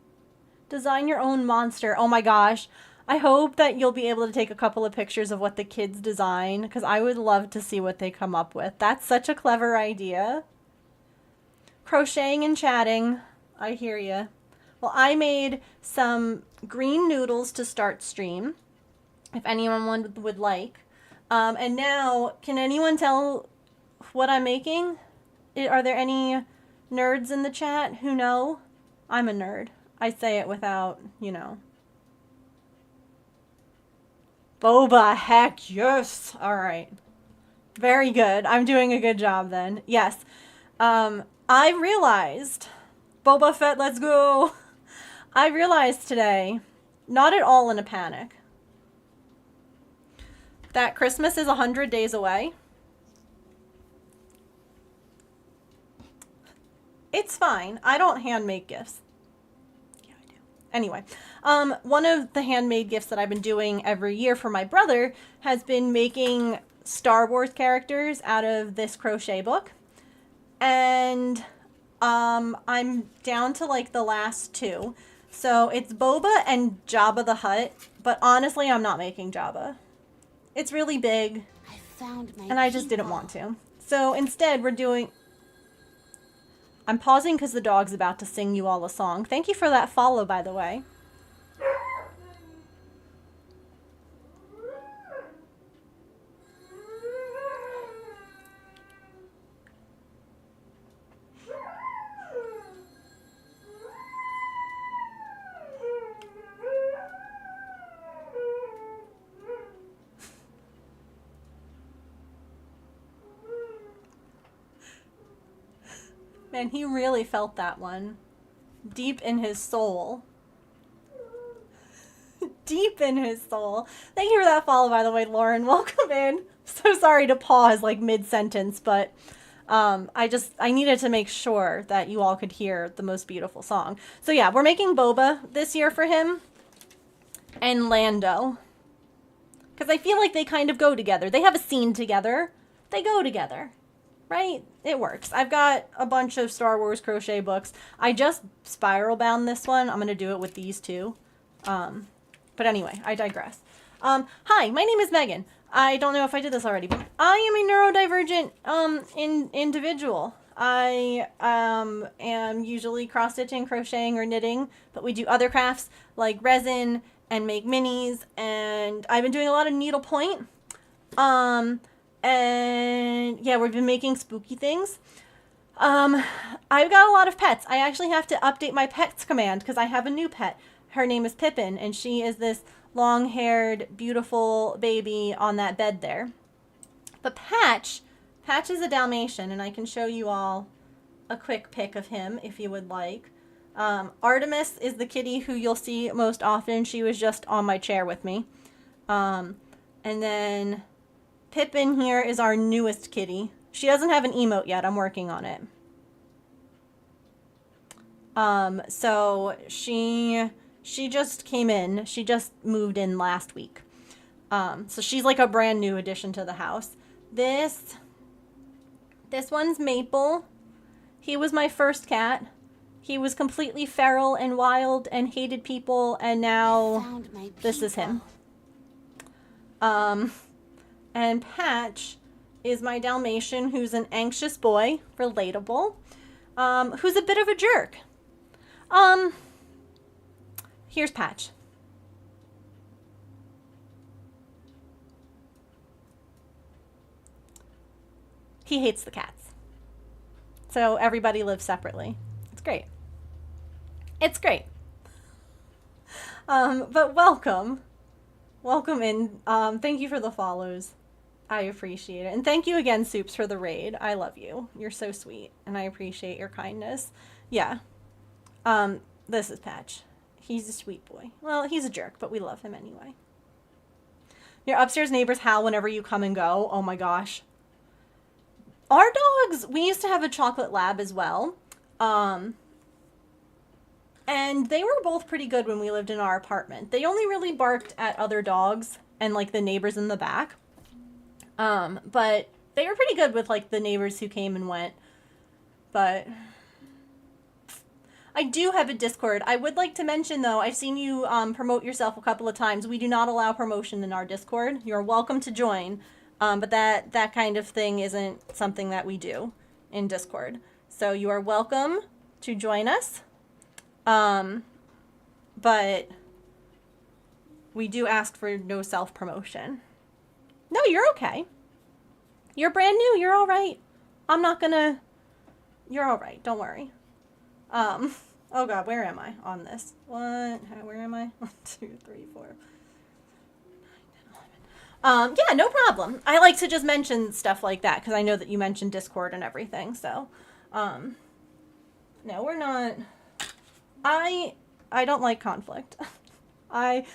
Design your own monster. Oh my gosh. I hope that you'll be able to take a couple of pictures of what the kids design, because I would love to see what they come up with. That's such a clever idea. Crocheting and chatting. I hear you. Well, I made some green noodles to start stream, if anyone would like. And now, can anyone tell what I'm making? Are there any nerds in the chat who know? I'm a nerd. I say it without, you know. Boba, heck yes. All right. Very good. I'm doing a good job then. Yes. I realized, Boba Fett, let's go. I realized today, not at all in a panic, that Christmas is 100 days away. It's fine. I don't handmade gifts. Yeah, I do. Anyway, one of the handmade gifts that I've been doing every year for my brother has been making Star Wars characters out of this crochet book. And I'm down to like the last two. So it's Boba and Jabba the Hutt, but honestly, I'm not making Jabba. It's really big, I found my and I just didn't want to. So instead, we're doing... I'm pausing because the dog's about to sing you all a song. Thank you for that follow, by the way. Man, he really felt that one. Deep in his soul. Deep in his soul. Thank you for that follow, by the way, Lauren. Welcome in. So sorry to pause like mid-sentence, but I needed to make sure that you all could hear the most beautiful song. So yeah, we're making Boba this year for him. And Lando. Because I feel like they kind of go together. They have a scene together. They go together. Right? It works. I've got a bunch of Star Wars crochet books. I just spiral bound this one. I'm going to do it with these two. But anyway, I digress. Hi, my name is Megan. I don't know if I did this already, but I am a neurodivergent individual. I am usually cross-stitching, crocheting, or knitting, but we do other crafts like resin and make minis, and I've been doing a lot of needlepoint. And yeah, we've been making spooky things. I've got a lot of pets. I actually have to update my pets command because I have a new pet. Her name is Pippin, and she is this long-haired, beautiful baby on that bed there. But Patch is a Dalmatian, and I can show you all a quick pic of him if you would like. Artemis is the kitty who you'll see most often. She was just on my chair with me. And then Pippin here is our newest kitty. She doesn't have an emote yet. I'm working on it. So she just came in. She just moved in last week. So she's like a brand new addition to the house. This one's Maple. He was my first cat. He was completely feral and wild and hated people, and now this is him. And Patch is my Dalmatian, who's an anxious boy, relatable, who's a bit of a jerk. Here's Patch. He hates the cats. So everybody lives separately. It's great. It's great. But welcome. Welcome in. Thank you for the follows. I appreciate it. And thank you again, Soups, for the raid. I love you. You're so sweet. And I appreciate your kindness. Yeah. This is Patch. He's a sweet boy. Well, he's a jerk, but we love him anyway. Your upstairs neighbors howl whenever you come and go. Oh my gosh. Our dogs, we used to have a chocolate lab as well. And they were both pretty good when we lived in our apartment. They only really barked at other dogs and like the neighbors in the back. But they were pretty good with like the neighbors who came and went. But I do have a Discord. I would like to mention though, I've seen you promote yourself a couple of times. We do not allow promotion in our Discord. You're welcome to join. But that kind of thing isn't something that we do in Discord. So you are welcome to join us. But we do ask for no self-promotion. No, you're okay. You're brand new. You're all right. I'm not gonna... You're all right. Don't worry. Oh God, where am I on this? Where am I? 1, 2, 3, 4... yeah, no problem. I like to just mention stuff like that because I know that you mentioned Discord and everything. So, no, we're not. I don't like conflict. I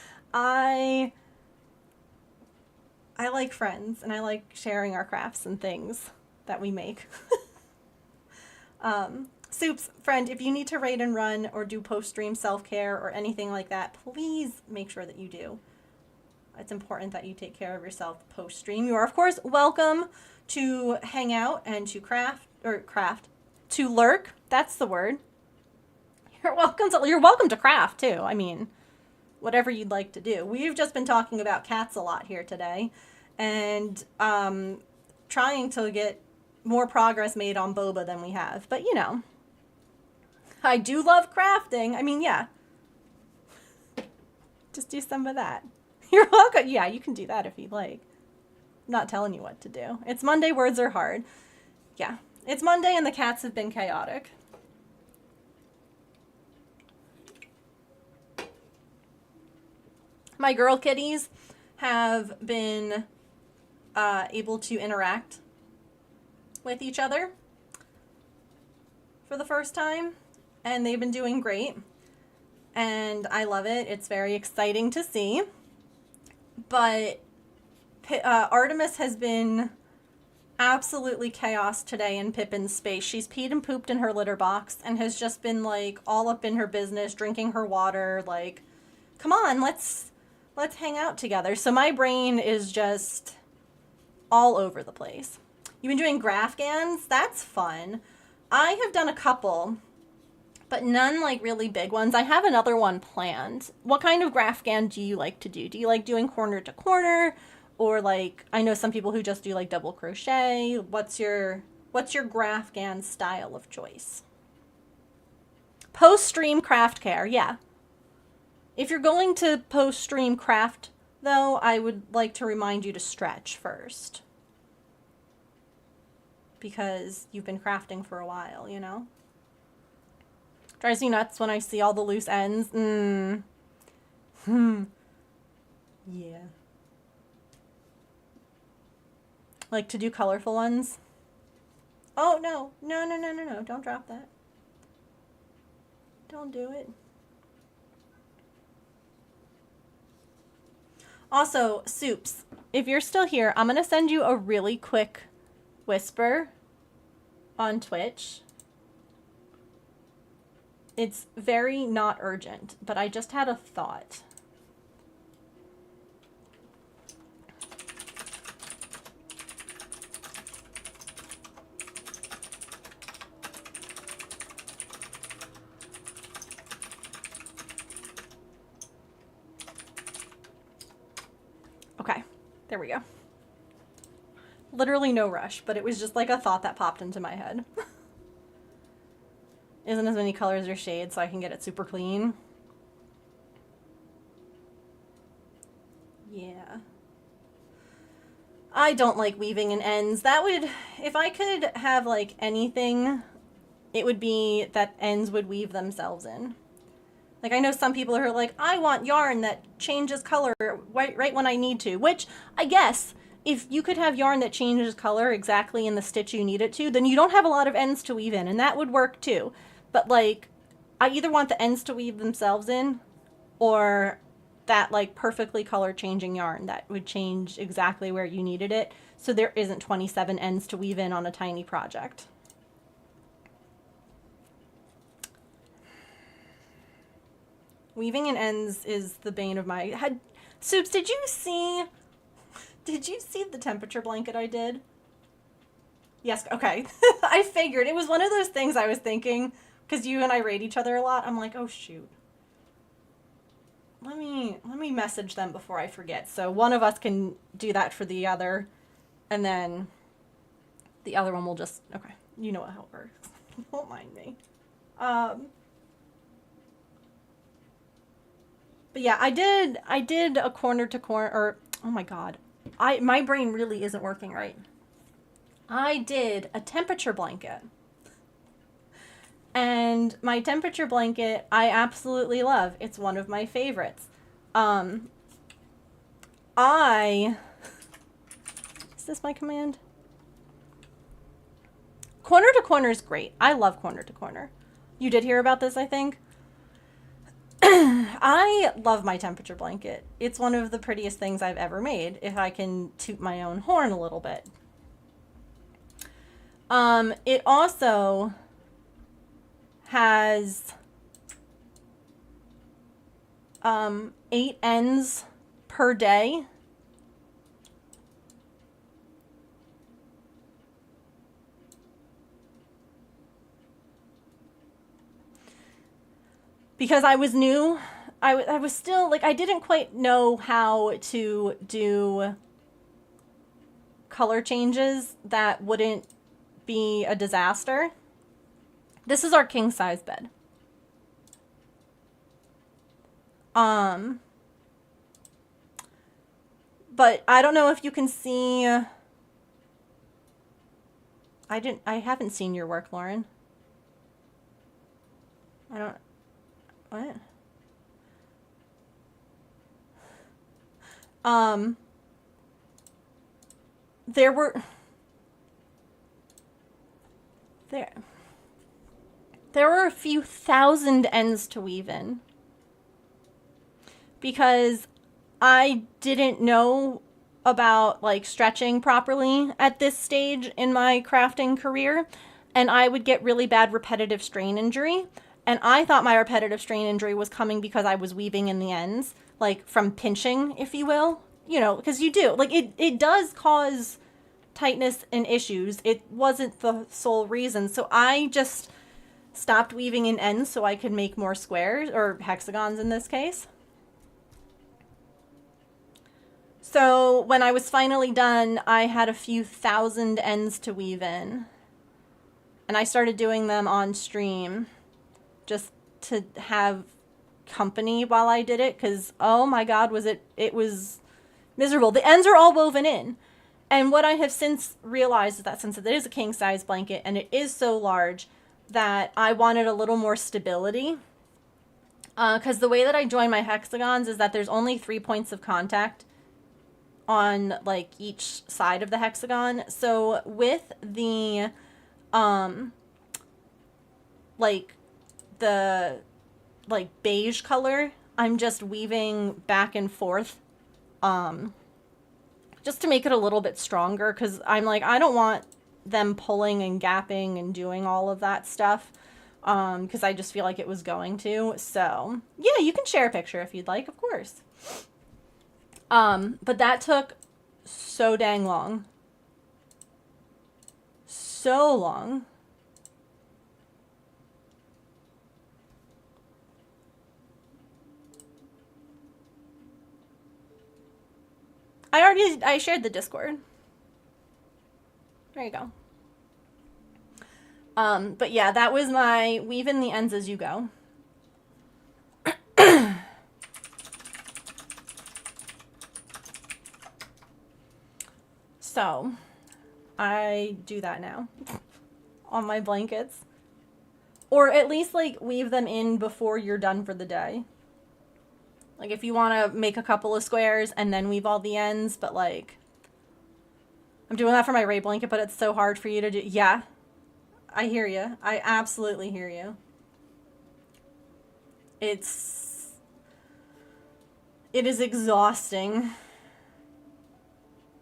like friends and I like sharing our crafts and things that we make. Soups, friend, if you need to raid and run or do post-stream self-care or anything like that, please make sure that you do. It's important that you take care of yourself post-stream. You are, of course, welcome to hang out and to to lurk. That's the word. You're welcome to craft, too. I mean, whatever you'd like to do. We've just been talking about cats a lot here today and trying to get more progress made on Boba than we have. But, you know, I do love crafting. I mean, yeah. Just do some of that. You're welcome. Yeah, you can do that if you'd like. I'm not telling you what to do. It's Monday, words are hard. Yeah, it's Monday and the cats have been chaotic. My girl kitties have been able to interact with each other for the first time, and they've been doing great. And I love it. It's very exciting to see. But Artemis has been absolutely chaos today in Pippin's space. She's peed and pooped in her litter box and has just been like all up in her business, drinking her water. Like, come on, let's hang out together. So my brain is just all over the place. You've been doing graph GANs? That's fun. I have done a couple, but none like really big ones. I have another one planned. What kind of graph GAN do you like to do? Do you like doing corner to corner? Or like, I know some people who just do like double crochet. What's your graph GAN style of choice? Post-stream craft care, yeah. If you're going to post-stream craft, though, I would like to remind you to stretch first. Because you've been crafting for a while, you know? Drives me nuts when I see all the loose ends. Yeah. Like to do colorful ones. Oh, no. No, no, no, no, no. Don't drop that. Don't do it. Also, Soups, if you're still here, I'm going to send you a really quick whisper on Twitch. It's very not urgent, but I just had a thought. Okay, there we go. Literally no rush, but it was just like a thought that popped into my head. Isn't as many colors or shades, so I can get it super clean. Yeah. I don't like weaving in ends. That would, if I could have like anything, it would be that ends would weave themselves in. Like I know some people who are like, I want yarn that changes color right when I need to, which I guess if you could have yarn that changes color exactly in the stitch you need it to, then you don't have a lot of ends to weave in, and that would work too. But like, I either want the ends to weave themselves in, or that like perfectly color changing yarn that would change exactly where you needed it, so there isn't 27 ends to weave in on a tiny project. Weaving in ends is the bane of my head. Soups, did you see the temperature blanket I did? Yes, okay. I figured. It was one of those things I was thinking, because you and I raid each other a lot. I'm like, oh shoot. Let me message them before I forget. So one of us can do that for the other, and then the other one will just, okay, you know how it works. Don't mind me. But yeah, I did a corner to corner, or, oh my god. My brain really isn't working right. I did a temperature blanket. And my temperature blanket, I absolutely love. It's one of my favorites. Is this my command? Corner to corner is great. I love corner to corner. You did hear about this, I think. I love my temperature blanket. It's one of the prettiest things I've ever made, if I can toot my own horn a little bit. It also has 8 ends per day. Because I was new, I was still, like, I didn't quite know how to do color changes that wouldn't be a disaster. This is our king size bed. But I don't know if you can see, I haven't seen your work, Lauren. What? There were a few thousand ends to weave in. Because I didn't know about like stretching properly at this stage in my crafting career, and I would get really bad repetitive strain injury. And I thought my repetitive strain injury was coming because I was weaving in the ends, like from pinching, if you will. You know, because you do. Like, it does cause tightness and issues. It wasn't the sole reason. So I just stopped weaving in ends so I could make more squares, or hexagons in this case. So when I was finally done, I had a few thousand ends to weave in. And I started doing them on stream, just to have company while I did it, because oh my god, it was miserable. The ends are all woven in. And what I have since realized is that since it is a king size blanket and it is so large, that I wanted a little more stability. Because the way that I join my hexagons is that there's only 3 points of contact on like each side of the hexagon. So with the like the beige color, I'm just weaving back and forth just to make it a little bit stronger, because I'm like, I don't want them pulling and gapping and doing all of that stuff, because I just feel like it was going to. So yeah, you can share a picture if you'd like, of course. But that took so dang long. So long. I shared the Discord. There you go. But yeah, that was my weave in the ends as you go. So, I do that now on my blankets. Or at least like weave them in before you're done for the day. Like if you want to make a couple of squares and then weave all the ends, but like I'm doing that for my Ray blanket, but it's so hard for you to do. Yeah, I hear you. I absolutely hear you. It is exhausting.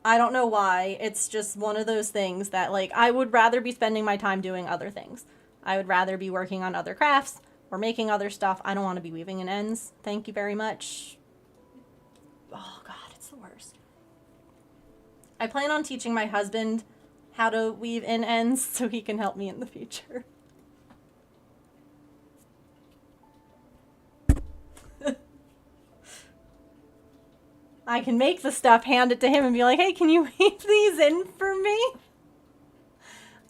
I don't know why. It's just one of those things that like I would rather be spending my time doing other things. I would rather be working on other crafts or making other stuff. I don't want to be weaving in ends. Thank you very much. Oh god, it's the worst. I plan on teaching my husband how to weave in ends so he can help me in the future. I can make the stuff, hand it to him, and be like, hey, can you weave these in for me?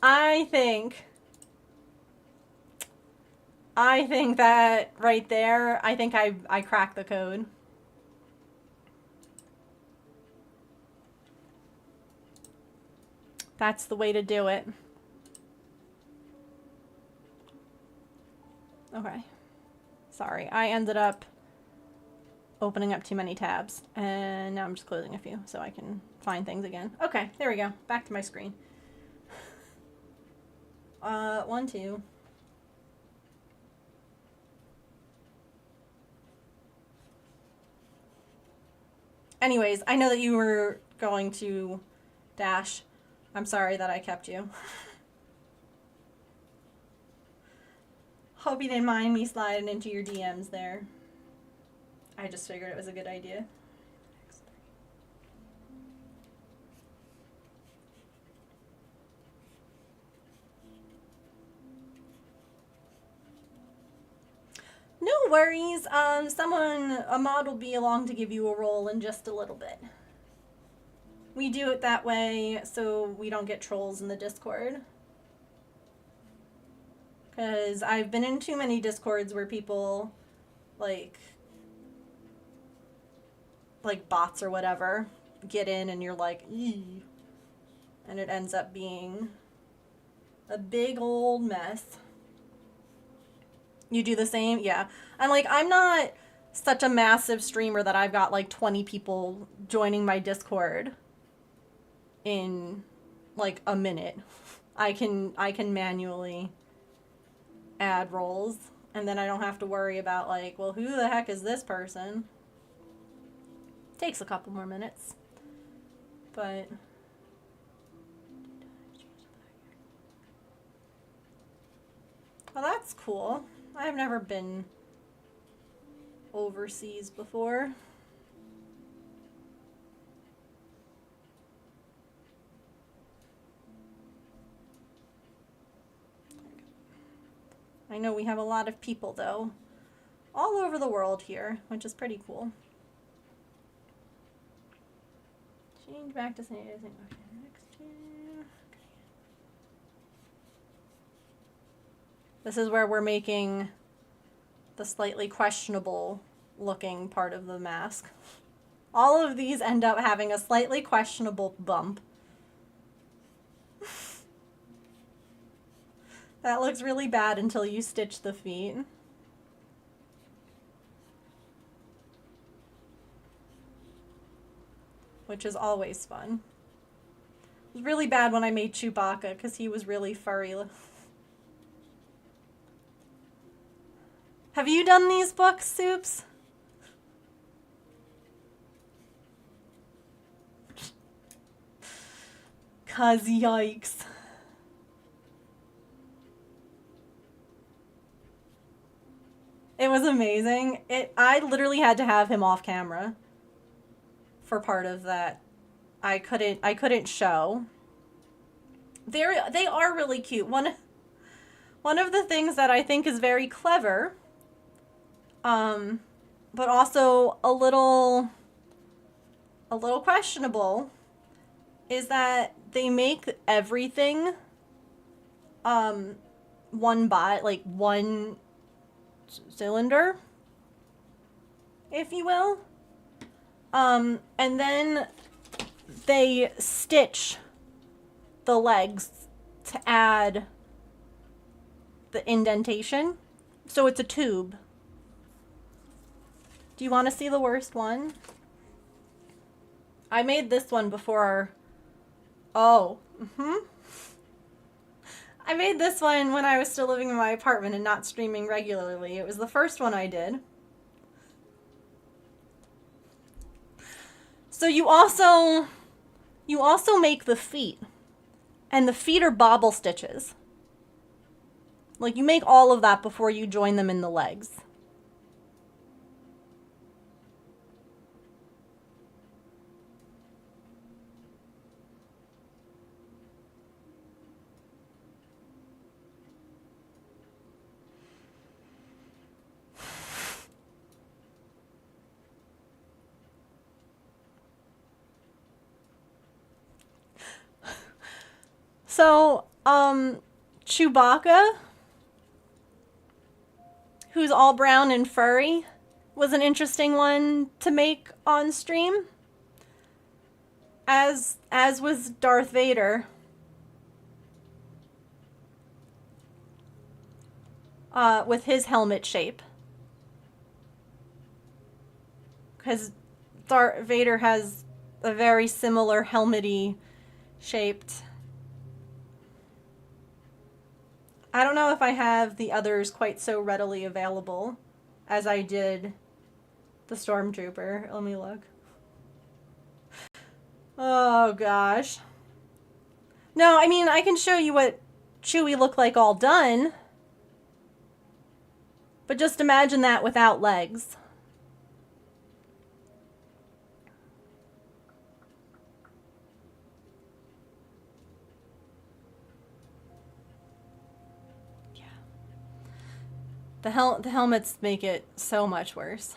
I think that right there, I think I cracked the code. That's the way to do it. Okay. Sorry, I ended up opening up too many tabs, and now I'm just closing a few so I can find things again. Okay, there we go. Back to my screen. 1, 2. Anyways, I know that you were going to dash. I'm sorry that I kept you. Hope you didn't mind me sliding into your DMs there. I just figured it was a good idea. No worries. A mod will be along to give you a roll in just a little bit. We do it that way so we don't get trolls in the Discord. Because I've been in too many Discords where people, like bots or whatever, get in and you're like, eee. And it ends up being a big old mess. You do the same? Yeah. I'm not such a massive streamer that I've got like 20 people joining my Discord in like a minute. I can manually add roles, and then I don't have to worry about like, well, who the heck is this person? Takes a couple more minutes. But well, that's cool. I've never been overseas before. I know we have a lot of people though, all over the world here, which is pretty cool. Change back to saying okay, next year. Okay. This is where we're making the slightly questionable looking part of the mask. All of these end up having a slightly questionable bump. That looks really bad until you stitch the feet. Which is always fun. It was really bad when I made Chewbacca because he was really furry. Have you done these books, Soups? Cause yikes. It was amazing. I literally had to have him off camera for part of that. I couldn't show. They are really cute. One of the things that I think is very clever, but also a little questionable, is that they make everything one cylinder, if you will. And then they stitch the legs to add the indentation. So it's a tube. Do you want to see the worst one? I made this one before. I made this one when I was still living in my apartment and not streaming regularly. It was the first one I did. So you also make the feet. And the feet are bobble stitches. Like, you make all of that before you join them in the legs. So, Chewbacca, who's all brown and furry, was an interesting one to make on stream. As was Darth Vader. With his helmet shape. Because Darth Vader has a very similar helmet-y shaped. I don't know if I have the others quite so readily available as I did the Stormtrooper. Let me look. Oh, gosh. No, I mean, I can show you what Chewie looked like all done. But just imagine that without legs. The helmets make it so much worse.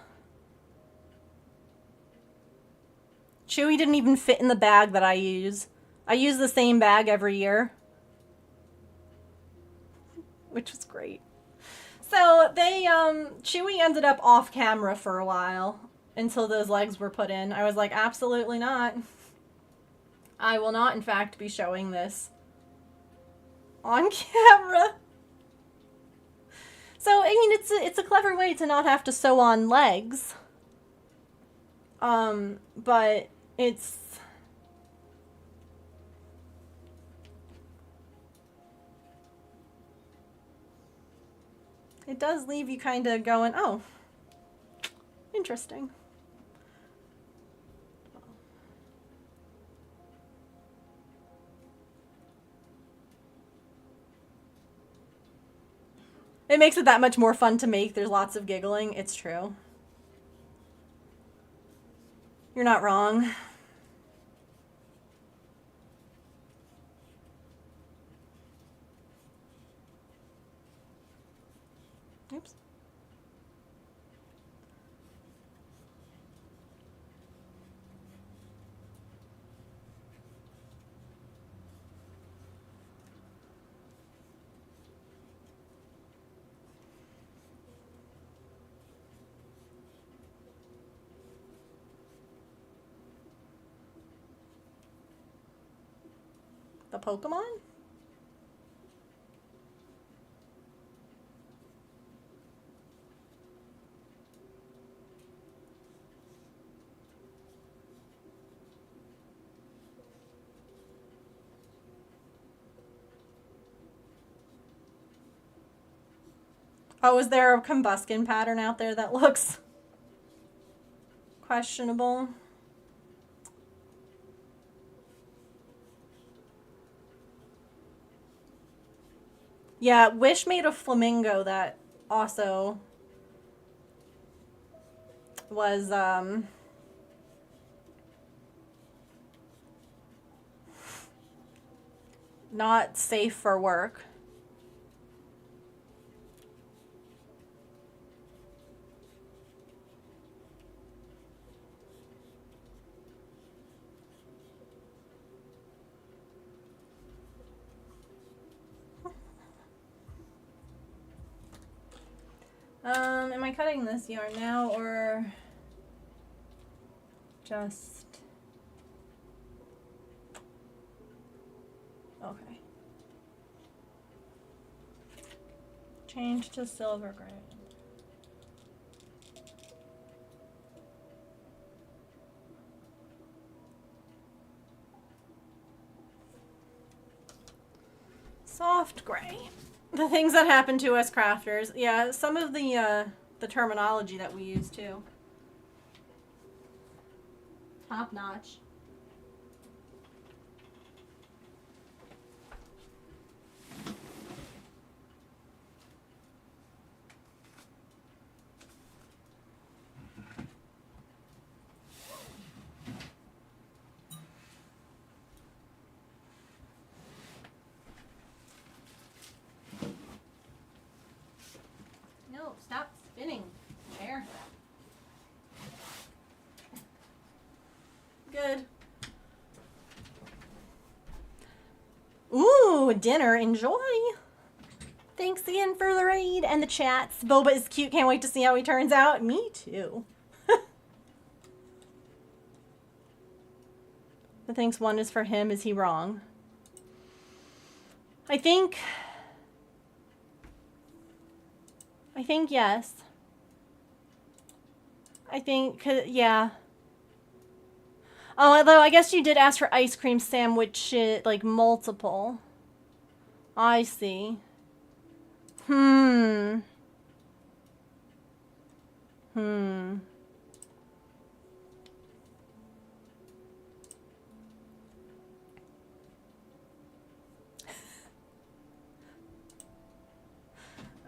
Chewie didn't even fit in the bag that I use. I use the same bag every year. Which was great. So they, Chewie ended up off camera for a while until those legs were put in. I was like, absolutely not. I will not, in fact, be showing this on camera. So, I mean, it's a clever way to not have to sew on legs. But it does leave you kind of going, oh, interesting. It makes it that much more fun to make. There's lots of giggling. It's true. You're not wrong. Oops. The Pokemon? Oh, is there a combustion pattern out there that looks questionable? Yeah, Wish made a flamingo that also was, not safe for work. Am I cutting this yarn now or just... Okay. Change to silver gray. Soft gray. The things that happen to us crafters. Yeah, some of the terminology that we use too. Top notch. No, stop spinning, chair. Good. Ooh, dinner. Enjoy. Thanks again for the raid and the chats. Boba is cute. Can't wait to see how he turns out. Me too. The thinks one is for him. Is he wrong? I think yes. I think, yeah. Oh, although I guess you did ask for ice cream sandwich, like multiple. I see. Hmm.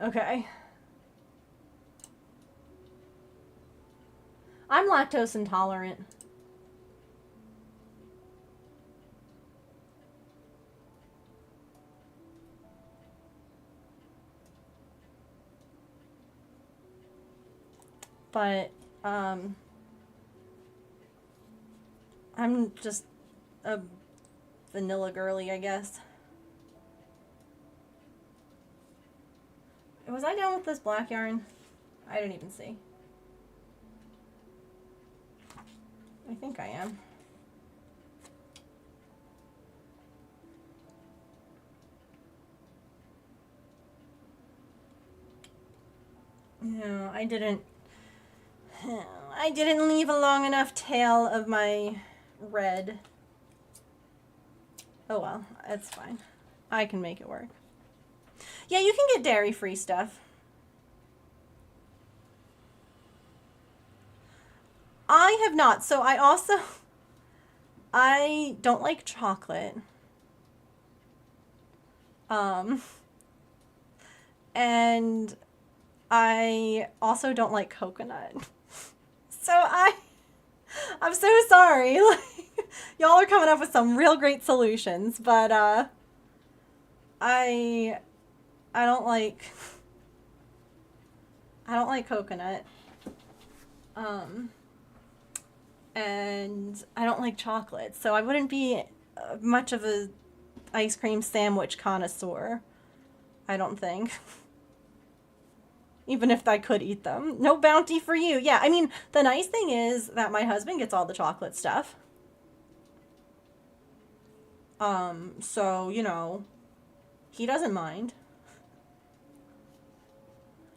Okay. I'm lactose intolerant. But, I'm just a vanilla girly, I guess. Was I done with this black yarn? I didn't even see. I think I am. No, I didn't leave a long enough tail of my red. Oh well, it's fine. I can make it work. Yeah, you can get dairy-free stuff. I have not. So I don't like chocolate. And I also don't like coconut. So I'm so sorry. Like, y'all are coming up with some real great solutions, but I don't like coconut. And I don't like chocolate, so I wouldn't be much of a ice cream sandwich connoisseur, I don't think. Even if I could eat them. No bounty for you. Yeah, I mean, the nice thing is that my husband gets all the chocolate stuff. So, you know, he doesn't mind.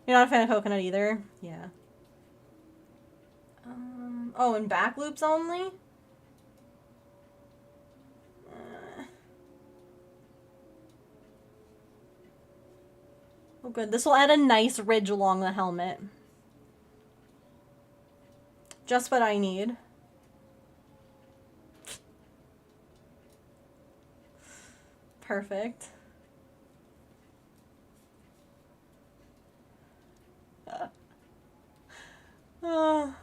You're not a fan of coconut either? Yeah. Oh, and back loops only? Oh, good. This will add a nice ridge along the helmet. Just what I need. Perfect. Oh.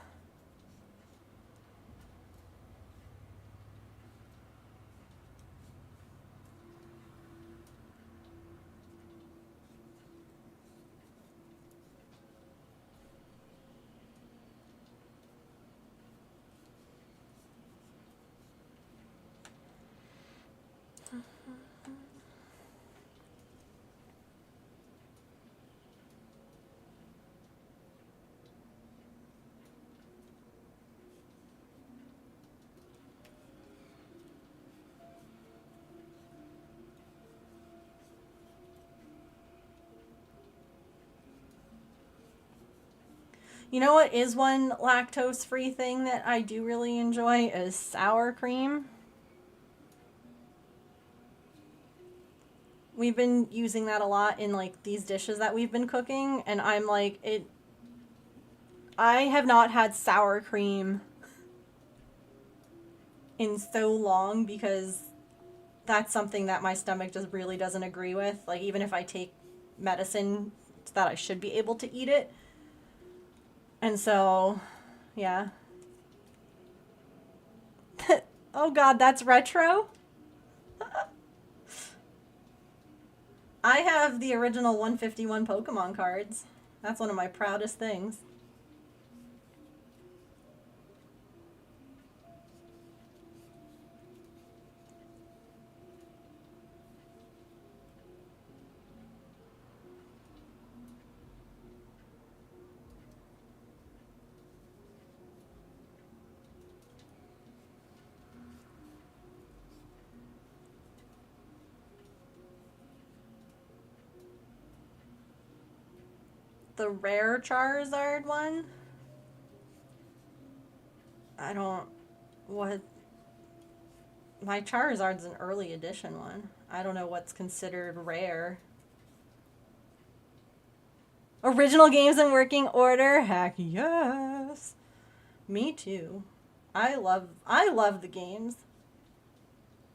You know what is one lactose-free thing that I do really enjoy is sour cream. We've been using that a lot in like these dishes that we've been cooking, and I'm like, I have not had sour cream in so long because that's something that my stomach just really doesn't agree with. Like, even if I take medicine that I should be able to eat it. And so, yeah. Oh god, that's retro? I have the original 151 Pokemon cards. That's one of my proudest things. The rare Charizard one? I don't... What... My Charizard's an early edition one. I don't know what's considered rare. Original games in working order? Heck yes! Me too. I love the games.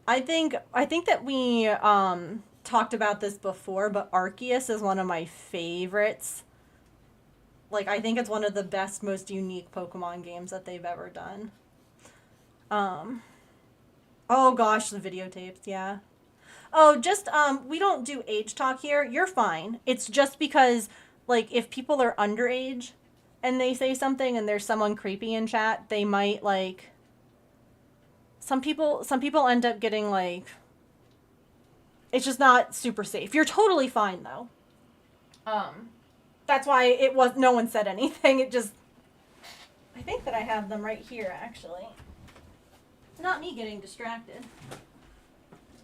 I think that we talked about this before, but Arceus is one of my favorites. Like, I think it's one of the best, most unique Pokemon games that they've ever done. Oh gosh, the videotapes, yeah. Oh, just, we don't do age talk here. You're fine. It's just because, like, if people are underage and they say something and there's someone creepy in chat, they might, like... Some people end up getting, like... It's just not super safe. You're totally fine, though. That's why no one said anything. It just... I think that I have them right here, actually. Not me getting distracted.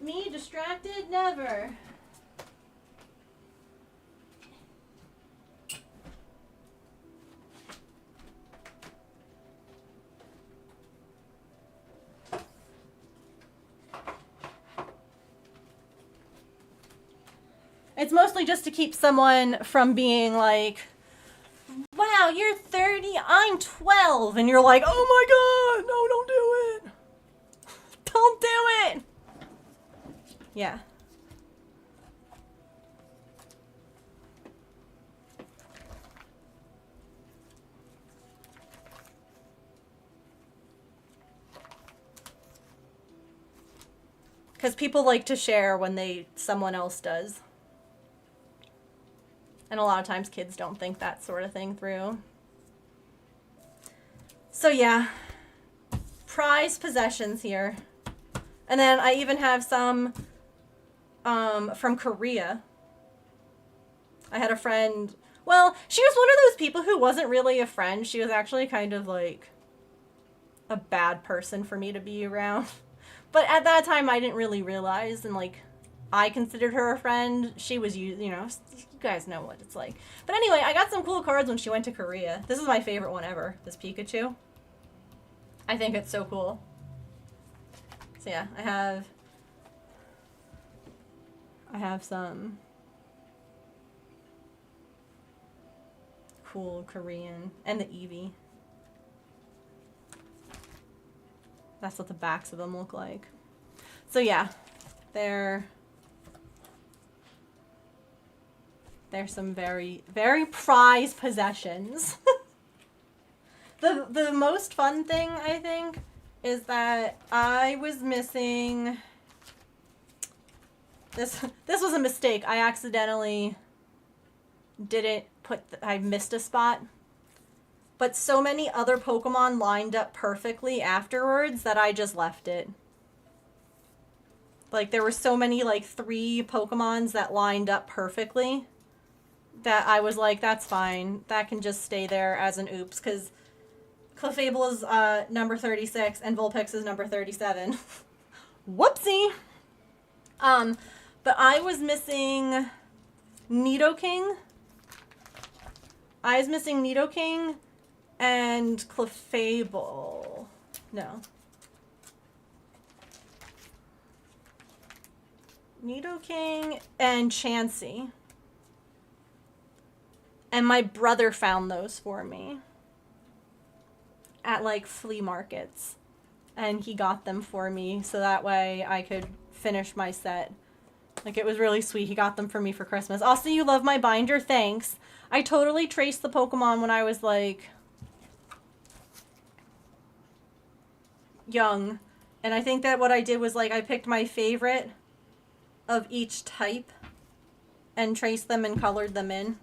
Me distracted? Never. It's mostly just to keep someone from being like, wow, you're 30, I'm 12. And you're like, oh my god, no, don't do it. Don't do it. Yeah. Because people like to share when someone else does. And a lot of times kids don't think that sort of thing through. So yeah, prized possessions here. And then I even have some from Korea. I had a friend, well, she was one of those people who wasn't really a friend. She was actually kind of like a bad person for me to be around. But at that time, I didn't really realize, and like, I considered her a friend. She was, you know, you guys know what it's like. But anyway, I got some cool cards when she went to Korea. This is my favorite one ever, this Pikachu. I think it's so cool. So yeah, I have some cool Korean, and the Eevee. That's what the backs of them look like. So yeah, they're some very, very prized possessions. The most fun thing, I think, is that I was missing this was a mistake. I accidentally didn't put I missed a spot. But so many other Pokemon lined up perfectly afterwards that I just left it. Like, there were so many, like, 3 Pokemons that lined up perfectly that I was like, that's fine. That can just stay there as an oops, because Clefable is number 36 and Vulpix is number 37. Whoopsie! But I was missing Nidoking. I was missing Nidoking and Clefable. No. Nidoking and Chansey. And my brother found those for me at like flea markets. And he got them for me so that way I could finish my set. Like, it was really sweet. He got them for me for Christmas. Also, you love my binder? Thanks. I totally traced the Pokemon when I was like young. And I think that what I did was like I picked my favorite of each type and traced them and colored them in.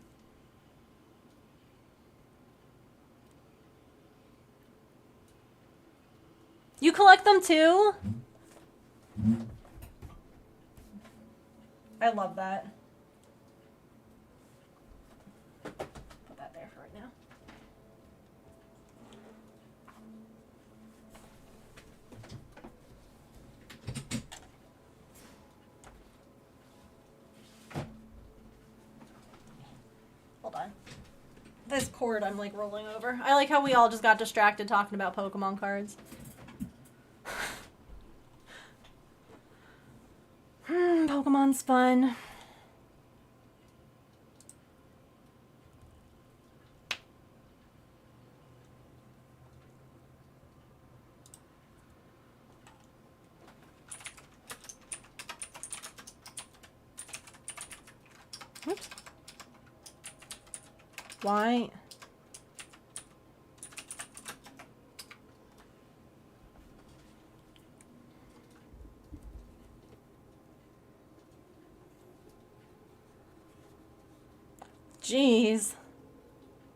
You collect them too? I love that. Put that there for right now. Hold on. This cord I'm like rolling over. I like how we all just got distracted talking about Pokemon cards. Pokemon's fun. Oops. Why? Jeez.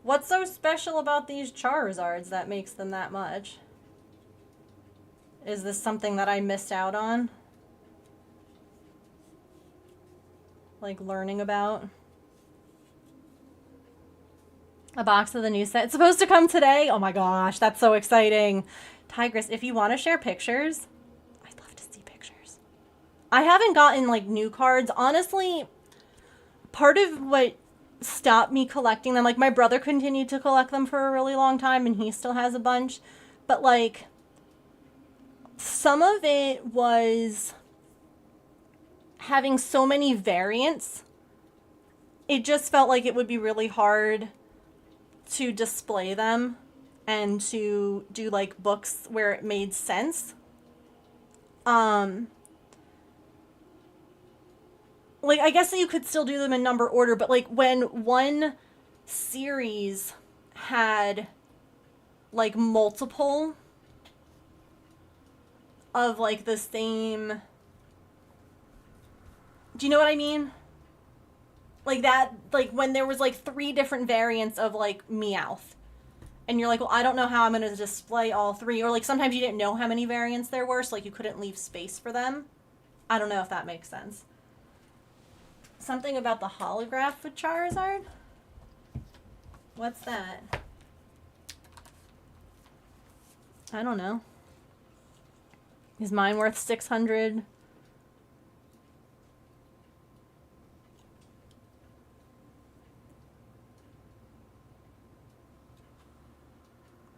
What's so special about these Charizards that makes them that much? Is this something that I missed out on? Like, learning about? A box of the new set. It's supposed to come today? Oh my gosh, that's so exciting. Tigress, if you want to share pictures, I'd love to see pictures. I haven't gotten, like, new cards. Honestly, part of what stopped me collecting them, like, my brother continued to collect them for a really long time and he still has a bunch, but like some of it was having so many variants. It just felt like it would be really hard to display them and to do like books where it made sense. Like, I guess that you could still do them in number order, but, like, when one series had, like, multiple of, like, the same... Do you know what I mean? Like, that, like, when there was, like, 3 different variants of, like, Meowth. And you're like, well, I don't know how I'm going to display all 3. Or, like, sometimes you didn't know how many variants there were, so, like, you couldn't leave space for them. I don't know if that makes sense. Something about the holograph with Charizard? What's that? I don't know. Is mine worth 600?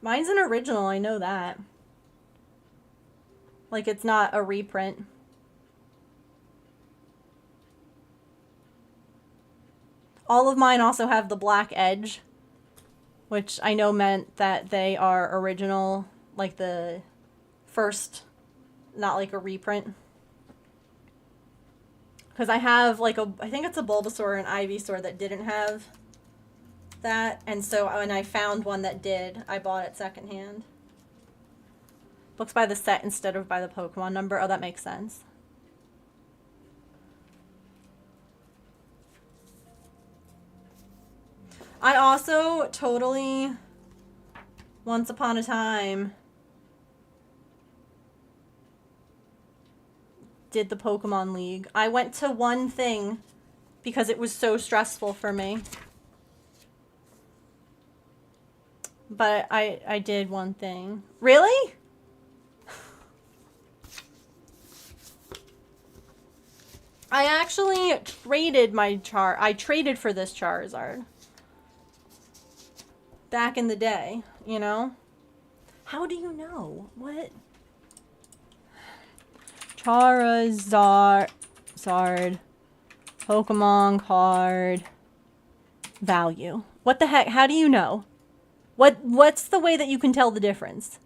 Mine's an original, I know that. Like, it's not a reprint. All of mine also have the black edge, which I know meant that they are original, like the first, not like a reprint. Because I have like I think it's a Bulbasaur and Ivysaur that didn't have that, and so when I found one that did, I bought it secondhand. Books by the set instead of by the Pokemon number. Oh, that makes sense. I also totally, once upon a time, did the Pokemon League. I went to one thing because it was so stressful for me. But I did one thing. Really? I actually traded I traded for this Charizard. Back in the day, you know? How do you know? What? Charizard. Pokemon card. Value. What the heck? How do you know? What's the way that you can tell the difference?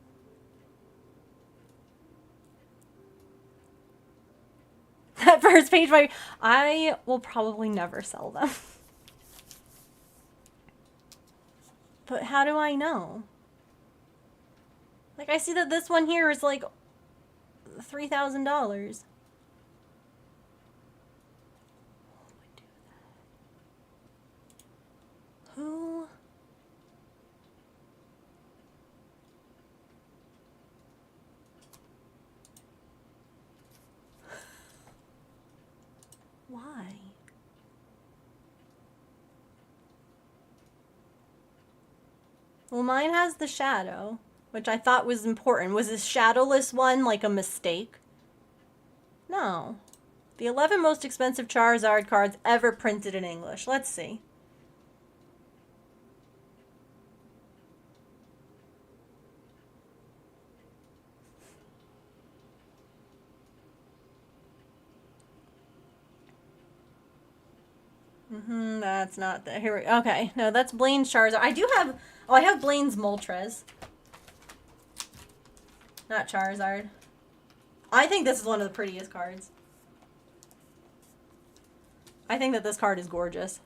That first page, I will probably never sell them. But how do I know? Like, I see that this one here is like $3,000. Who? Why? Well, mine has the shadow, which I thought was important. Was this shadowless one like a mistake? No. The 11 most expensive Charizard cards ever printed in English. Let's see. That's not the, here we, okay, no, that's Blaine's Charizard. I do have, oh, I have Blaine's Moltres. Not Charizard. I think this is one of the prettiest cards. I think that this card is gorgeous.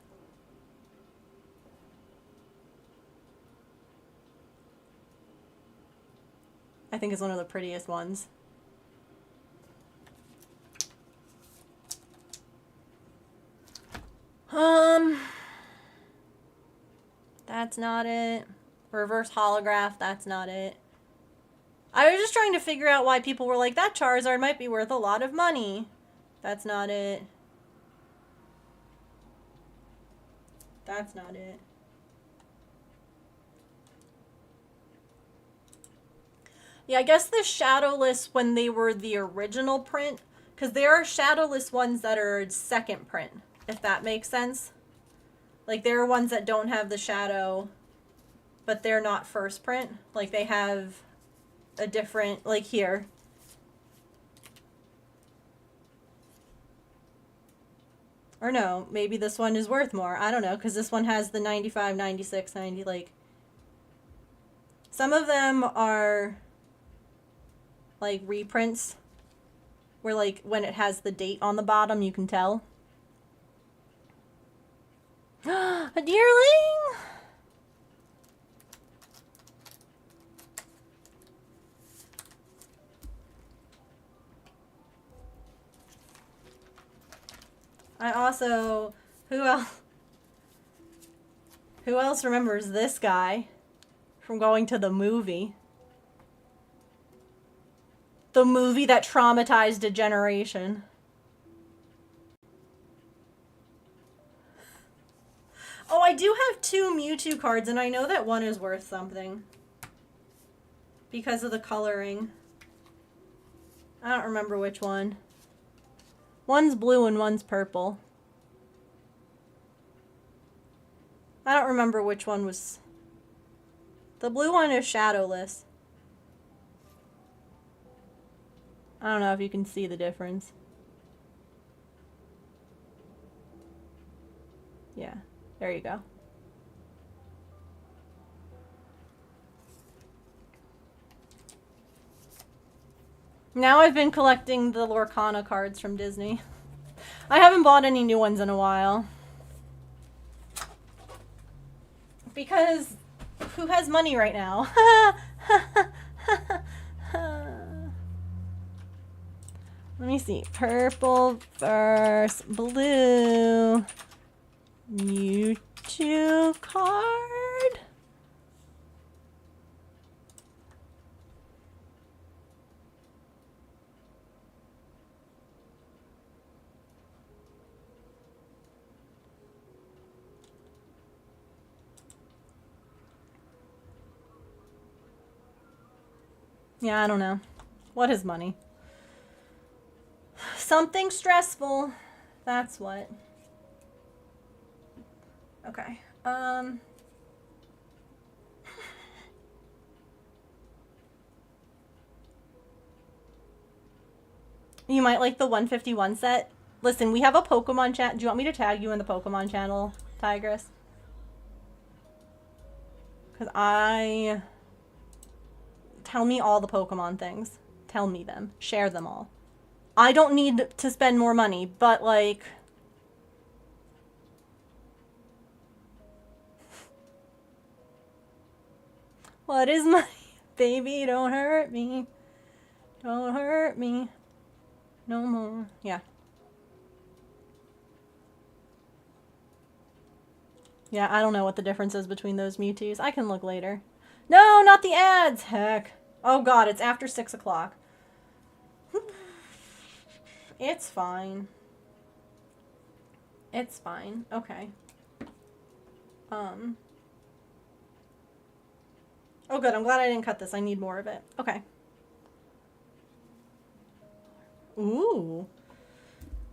I think it's one of the prettiest ones. That's not it. Reverse holograph, that's not it. I was just trying to figure out why people were like, that Charizard might be worth a lot of money. That's not it. That's not it. Yeah, I guess the shadowless when they were the original print, because there are shadowless ones that are second print, if that makes sense. Like, there are ones that don't have the shadow, but they're not first print. Like, they have a different, like here. Or no, maybe this one is worth more. I don't know, because this one has the 95, 96, 90, like. Some of them are, like, reprints, where, like, when it has the date on the bottom, you can tell. A deerling! I also, who else remembers this guy from going to the movie? The movie that traumatized a generation. Oh, I do have 2 Mewtwo cards, and I know that one is worth something. Because of the coloring. I don't remember which one. One's blue and one's purple. I don't remember which one was... The blue one is shadowless. I don't know if you can see the difference. Yeah, there you go. Now I've been collecting the Lorcana cards from Disney. I haven't bought any new ones in a while. Because who has money right now? Let me see. Purple versus blue. Mewtwo card? Yeah, I don't know. What is money? Something stressful. That's what. Okay. You might like the 151 set. Listen, we have a Pokemon chat. Do you want me to tag you in the Pokemon channel, Tigress? Because Tell me all the Pokemon things. Tell me them. Share them all. I don't need to spend more money, but like... What is money? Baby, don't hurt me. Don't hurt me. No more. Yeah. Yeah, I don't know what the difference is between those Mewtwo's. I can look later. No, not the ads! Heck. Oh god, it's after 6 o'clock. It's fine. It's fine. Okay. Oh good, I'm glad I didn't cut this. I need more of it. Okay. Ooh.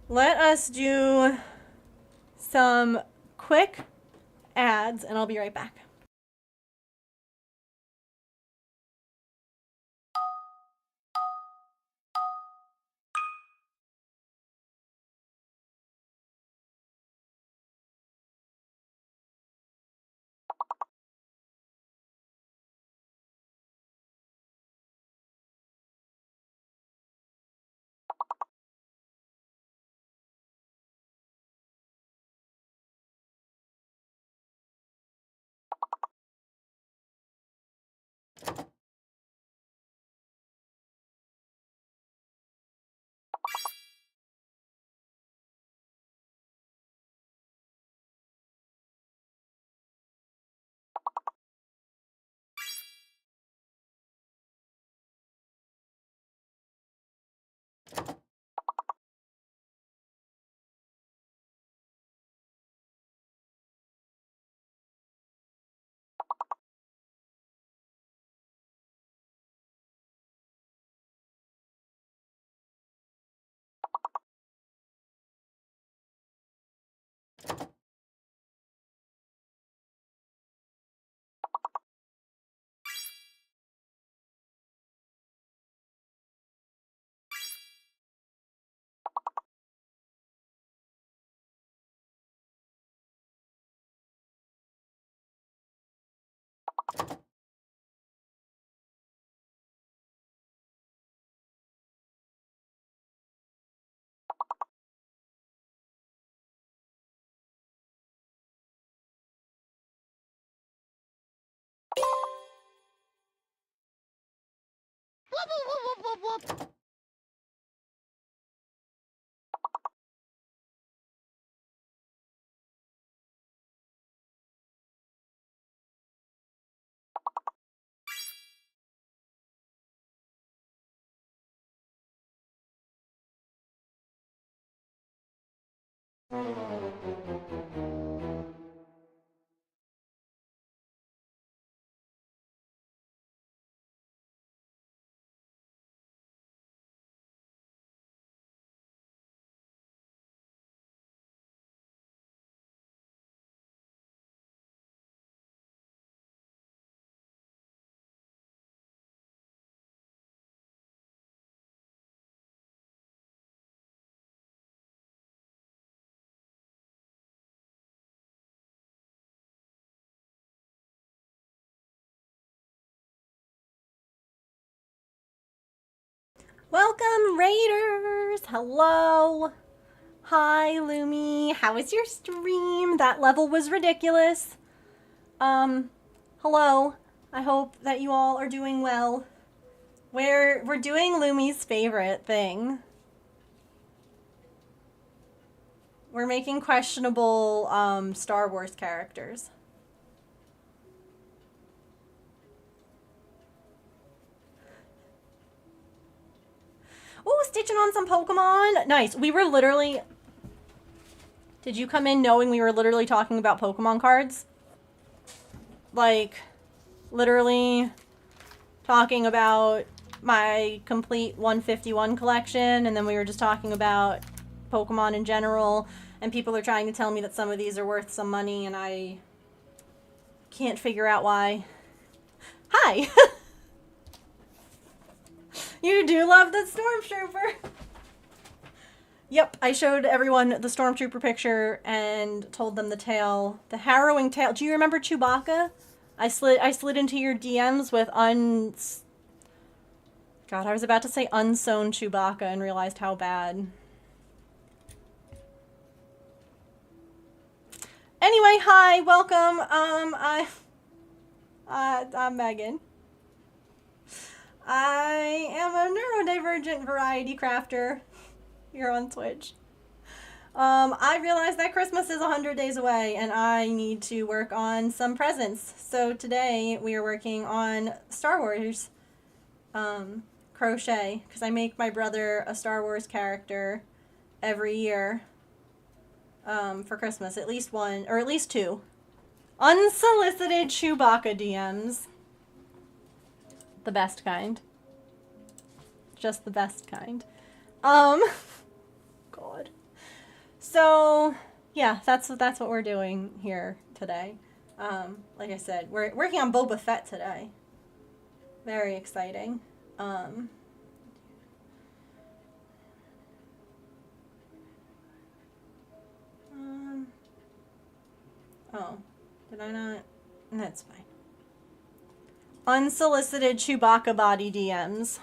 Let us do some quick ads and I'll be right back. Whoop, whoop, whoop, whoop, whoop. Welcome, Raiders! Hello! Hi, Lumi. How was your stream? That level was ridiculous. Hello. I hope that you all are doing well. We're doing Lumi's favorite thing. We're making questionable, Star Wars characters. Ooh, stitching on some Pokemon. Nice. We were literally... Did you come in knowing we were literally talking about Pokemon cards? Like, literally talking about my complete 151 collection, and then we were just talking about Pokemon in general, and people are trying to tell me that some of these are worth some money, and I can't figure out why. Hi! You do love the Stormtrooper! Yep, I showed everyone the Stormtrooper picture and told them the tale. The harrowing tale. Do you remember Chewbacca? I slid into your DMs with God, I was about to say unsewn Chewbacca and realized how bad. Anyway, hi, welcome. I'm Megan. I am a neurodivergent variety crafter here on Twitch. I realized that Christmas is 100 days away and I need to work on some presents. So today we are working on Star Wars crochet, because I make my brother a Star Wars character every year for Christmas. At least one, or at least two. Unsolicited Chewbacca DMs. The best kind. Just the best kind. God. So, yeah, that's what we're doing here today. Like I said, we're working on Boba Fett today. Very exciting. Oh, did I not? That's fine. Unsolicited Chewbacca body DMs.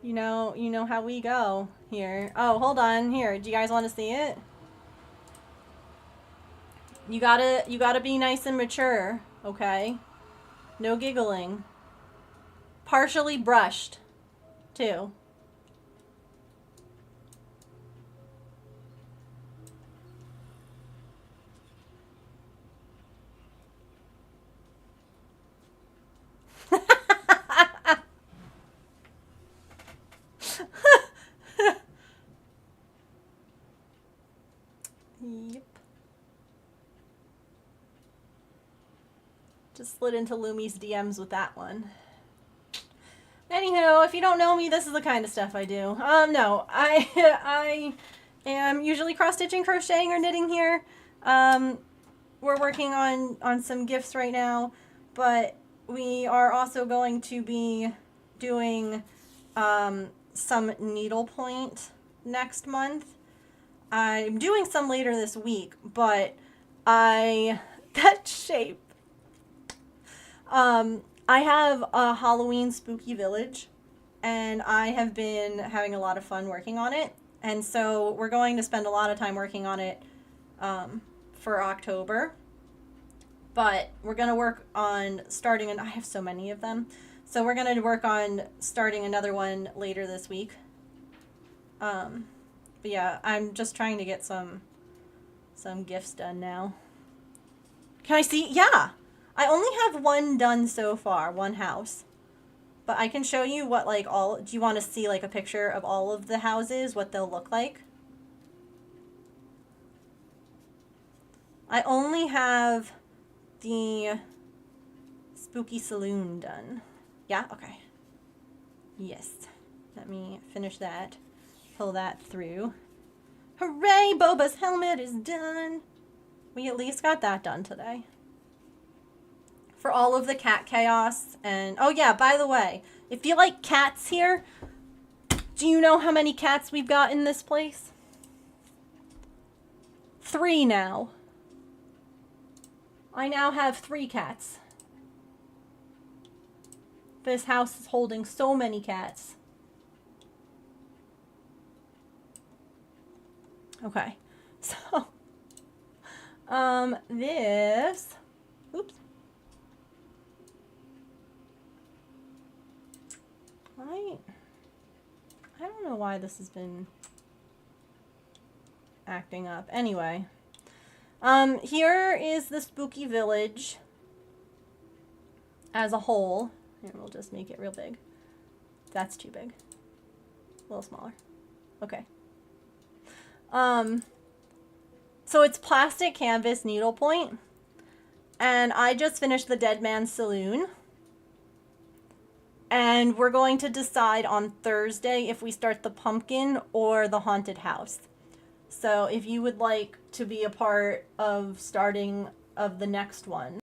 You know how we go here. Oh, hold on. Here, do you guys want to see it? You gotta be nice and mature, okay? No giggling. Partially brushed, too. Yep. Just slid into Lumi's DMs with that one. Anywho, if you don't know me, this is the kind of stuff I do. No, I am usually cross-stitching, crocheting, or knitting here. We're working on some gifts right now, but we are also going to be doing some needlepoint next month. I'm doing some later this week, but that shape. I have a Halloween spooky village, and I have been having a lot of fun working on it. And so we're going to spend a lot of time working on it for October. But we're going to work on starting, and I have so many of them. So we're going to work on starting another one later this week. But yeah, I'm just trying to get some gifts done now. Can I see? Yeah! I only have one done so far, one house. But I can show you what, like, do you want to see, like, a picture of all of the houses, what they'll look like? I only have the spooky saloon done. Yeah? Okay. Yes. Let me finish that. Pull that through. Hooray! Boba's helmet is done! We at least got that done today. For all of the cat chaos. And, oh yeah, by the way, if you like cats here, do you know how many cats we've got in this place? 3 now. I now have 3 cats. This house is holding so many cats. Okay. So, this, oops. I don't know why this has been acting up. Anyway, here is the spooky village as a whole. And we'll just make it real big. That's too big. A little smaller. Okay. So it's plastic canvas needlepoint. And I just finished the Dead Man's Saloon. And we're going to decide on Thursday if we start the pumpkin or the haunted house. So if you would like to be a part of starting of the next one,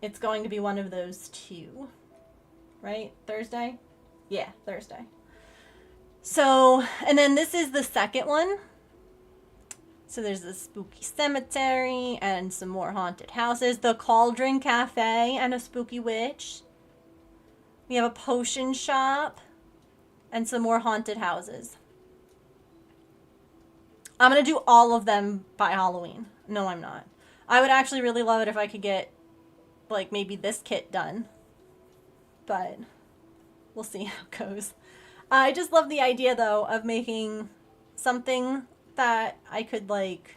it's going to be one of those two, right? Thursday? Yeah, Thursday. So, and then this is the second one. So there's a spooky cemetery and some more haunted houses. The Cauldron Cafe and a spooky witch. We have a potion shop and some more haunted houses. I'm going to do all of them by Halloween. No, I'm not. I would actually really love it if I could get, like, maybe this kit done. But we'll see how it goes. I just love the idea, though, of making something that I could, like...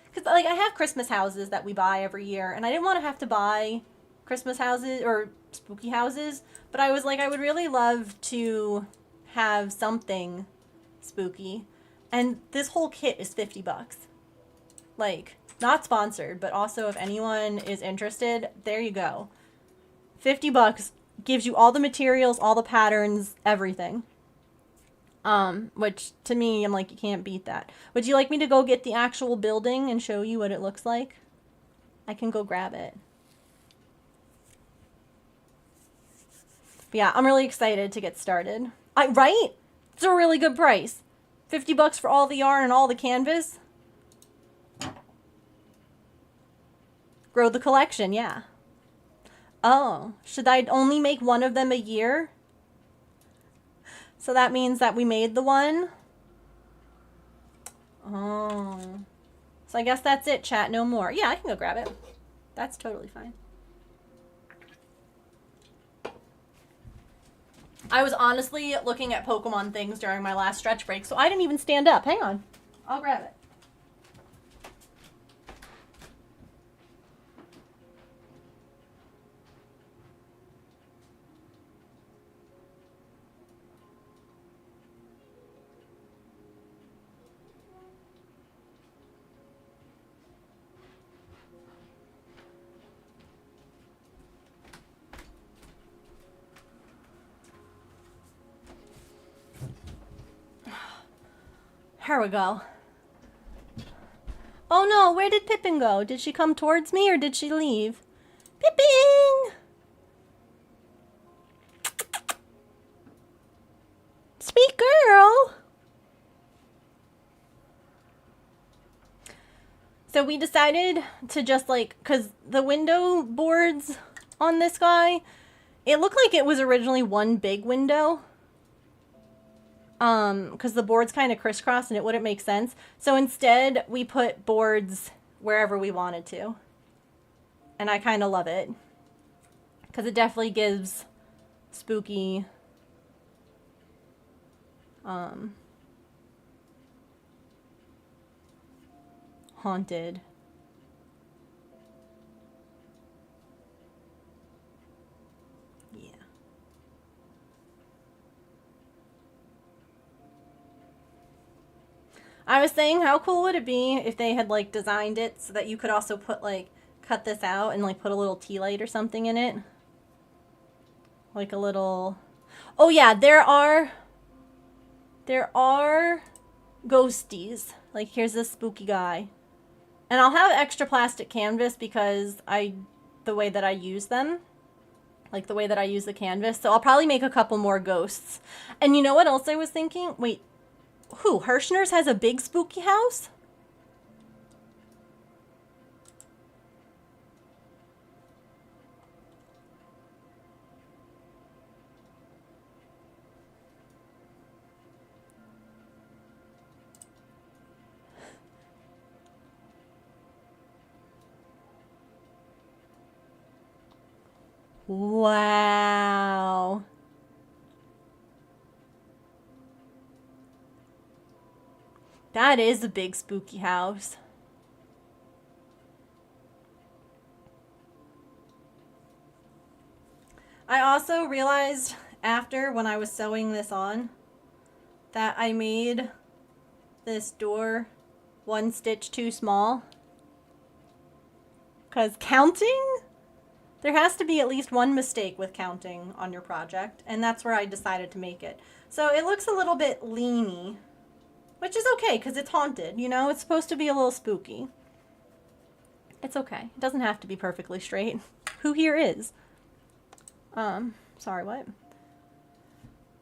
Because, like, I have Christmas houses that we buy every year, and I didn't want to have to buy Christmas houses or spooky houses, but I was like, I would really love to have something spooky. And this whole kit is $50. Like, not sponsored, but also if anyone is interested, there you go. $50 gives you all the materials, all the patterns, everything. Which to me, I'm like, you can't beat that. Would you like me to go get the actual building and show you what it looks like? I can go grab it. But yeah, I'm really excited to get started. Right? It's a really good price. $50 for all the yarn and all the canvas. Grow the collection, yeah. Oh, should I only make one of them a year? So that means that we made the one. Oh. So I guess that's it, chat. No more. Yeah, I can go grab it. That's totally fine. I was honestly looking at Pokemon things during my last stretch break, so I didn't even stand up. Hang on. I'll grab it. Here we go. Oh no, where did Pippin go? Did she come towards me or did she leave? Pippin! Sweet girl! So we decided to just like, cause the window boards on this guy, it looked like it was originally one big window. Because the boards kind of crisscross and it wouldn't make sense. So instead, we put boards wherever we wanted to. And I kind of love it. Because it definitely gives spooky, haunted. Yeah. I was saying, how cool would it be if they had, like, designed it so that you could also put, like, cut this out and, like, put a little tea light or something in it? Like a little... Oh, yeah, there are ghosties. Like, here's this spooky guy. And I'll have extra plastic canvas because the way that I use them. Like, the way that I use the canvas. So I'll probably make a couple more ghosts. And you know what else I was thinking? Wait. Who? Hirschner's has a big spooky house? Wow. That is a big spooky house. I also realized after when I was sewing this on that I made this door one stitch too small. Because counting? There has to be at least one mistake with counting on your project, and that's where I decided to make it. So it looks a little bit leany, which is okay because it's haunted, you know? It's supposed to be a little spooky. It's okay. It doesn't have to be perfectly straight. Who here is? Sorry, what?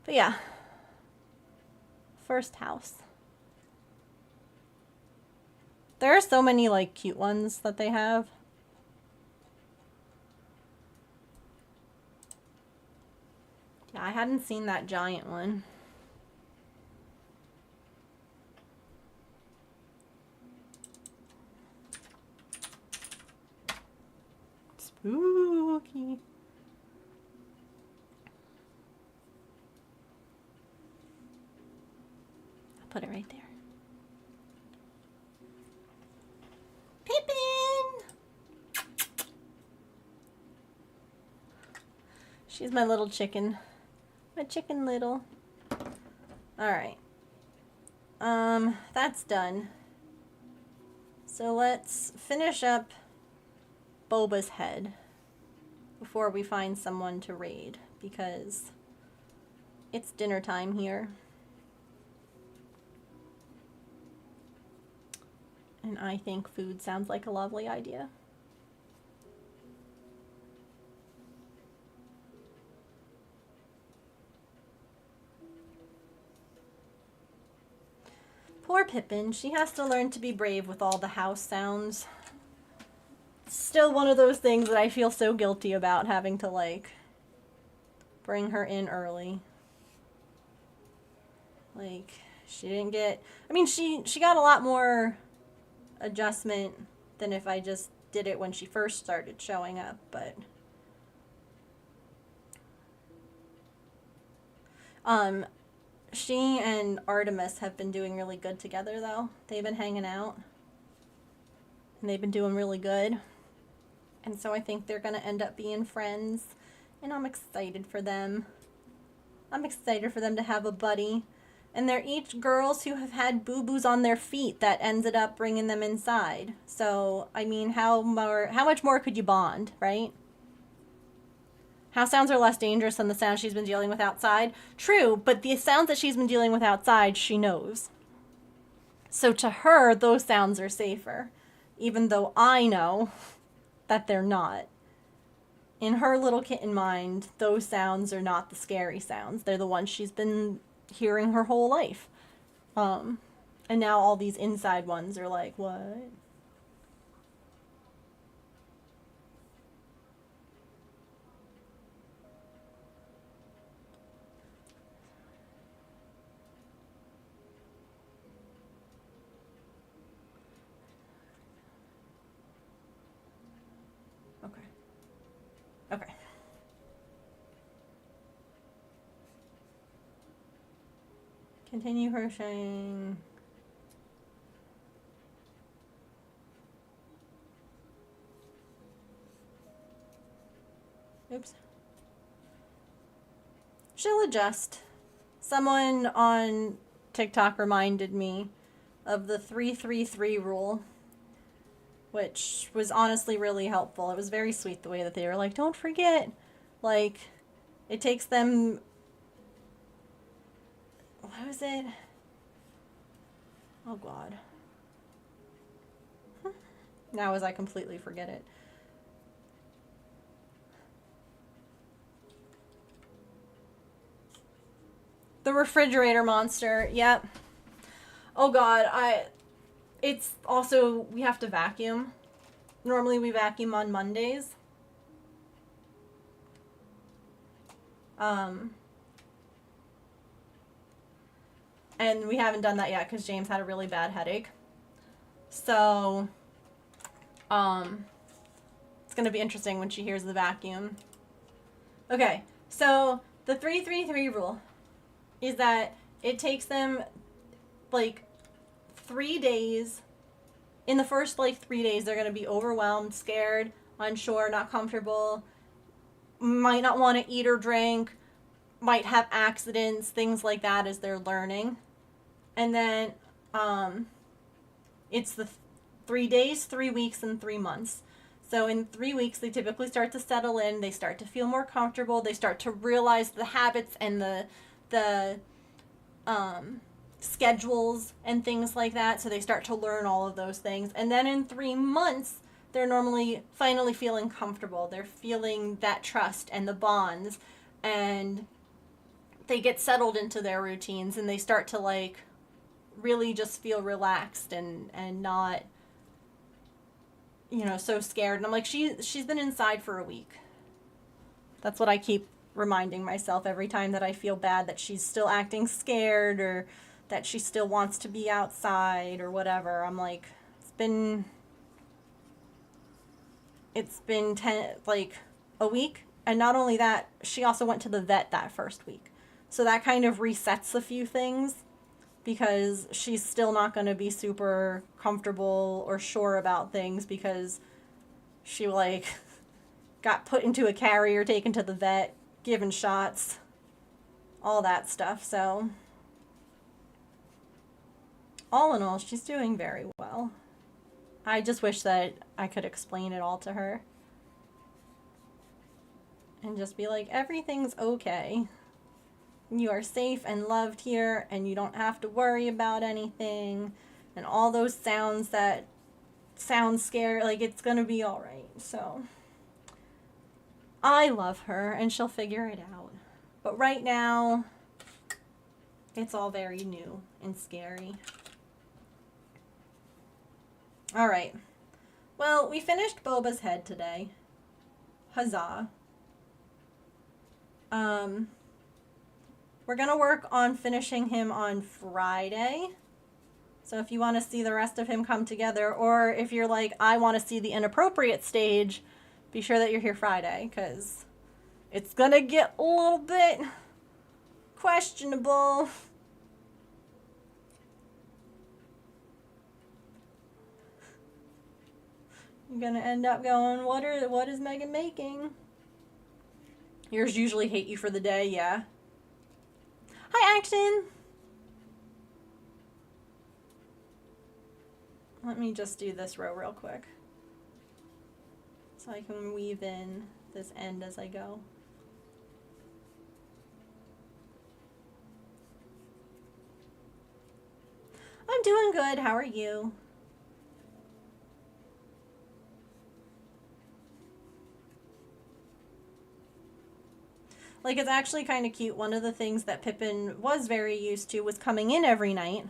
But yeah. First house. There are so many, like, cute ones that they have. Yeah, I hadn't seen that giant one. Spooky. I'll put it right there. Pippin! She's my little chicken. My chicken little. Alright. That's done. So let's finish up Boba's head before we find someone to raid, because it's dinner time here. And I think food sounds like a lovely idea. Poor Pippin, she has to learn to be brave with all the house sounds. Still one of those things that I feel so guilty about, having to, like, bring her in early. Like, she didn't get... I mean, she got a lot more adjustment than if I just did it when she first started showing up, but... She and Artemis have been doing really good together, though. They've been hanging out. And they've been doing really good. And so I think they're going to end up being friends. And I'm excited for them. I'm excited for them to have a buddy. And they're each girls who have had boo-boos on their feet that ended up bringing them inside. So, I mean, how much more could you bond, right? House sounds are less dangerous than the sounds she's been dealing with outside. True, but the sounds that she's been dealing with outside, she knows. So to her, those sounds are safer. Even though I know that they're not. In her little kitten mind, those sounds are not the scary sounds. They're the ones she's been hearing her whole life. And now all these inside ones are like, what? Okay. Continue crocheting. Oops. She'll adjust. Someone on TikTok reminded me of the 3-3-3 rule, which was honestly really helpful. It was very sweet the way that they were like, don't forget. Like, it takes them... What was it? Oh, God. Now as I completely forget it. The refrigerator monster. Yep. Oh, God. It's also, we have to vacuum. Normally we vacuum on Mondays. And we haven't done that yet because James had a really bad headache. So, it's going to be interesting when she hears the vacuum. Okay, so the 3-3-3 rule is that it takes them like 3 days. In the first like 3 days, they're gonna be overwhelmed, scared, unsure, not comfortable, might not want to eat or drink, might have accidents, things like that as they're learning. And then it's the 3 days, 3 weeks, and 3 months. So in 3 weeks, they typically start to settle in. They start to feel more comfortable. They start to realize the habits and the schedules and things like that. So they start to learn all of those things. And then in 3 months, they're normally finally feeling comfortable. They're feeling that trust and the bonds, and they get settled into their routines, and they start to like really just feel relaxed and not, you know, so scared. And I'm like, she's been inside for a week. That's what I keep reminding myself every time that I feel bad that she's still acting scared or that she still wants to be outside or whatever. I'm like, it's been like a week. And not only that, she also went to the vet that first week. So that kind of resets a few things, because she's still not going to be super comfortable or sure about things because she like got put into a carrier, taken to the vet, given shots, all that stuff. So all in all, she's doing very well. I just wish that I could explain it all to her and just be like, everything's okay. You are safe and loved here, and you don't have to worry about anything. And all those sounds that sound scary, like, it's gonna be alright. So I love her, and she'll figure it out. But right now, it's all very new and scary. Alright. Well, we finished Boba's head today. Huzzah. We're going to work on finishing him on Friday. So if you want to see the rest of him come together, or if you're like, I want to see the inappropriate stage, be sure that you're here Friday, because it's going to get a little bit questionable. You're going to end up going, what is Megan making? Yours usually hate you for the day, yeah. Hi, Action! Let me just do this row real quick, so I can weave in this end as I go. I'm doing good. How are you? Like, it's actually kind of cute. One of the things that Pippin was very used to was coming in every night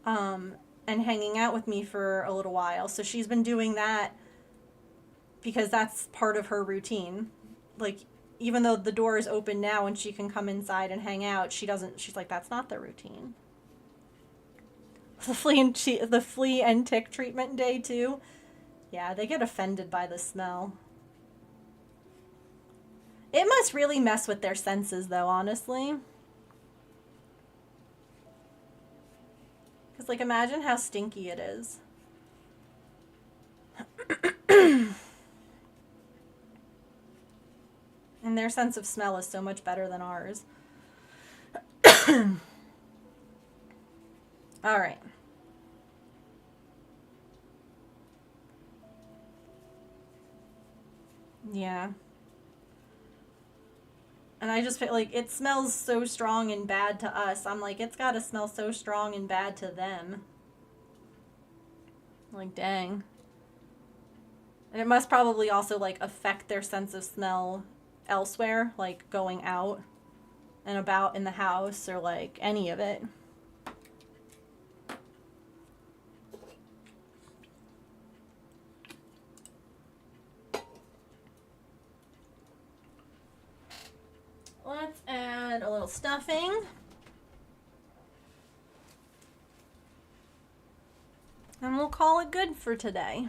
and hanging out with me for a little while. So she's been doing that because that's part of her routine. Like, even though the door is open now and she can come inside and hang out, she's like, that's not the routine. The flea and tick treatment day, too. Yeah, they get offended by the smell. It must really mess with their senses, though, honestly. Because, like, imagine how stinky it is. And their sense of smell is so much better than ours. Alright. Yeah. And I just feel like it smells so strong and bad to us. I'm like, it's gotta smell so strong and bad to them. Like, dang. And it must probably also, like, affect their sense of smell elsewhere, like going out and about in the house or, like, any of it. Let's add a little stuffing. And we'll call it good for today.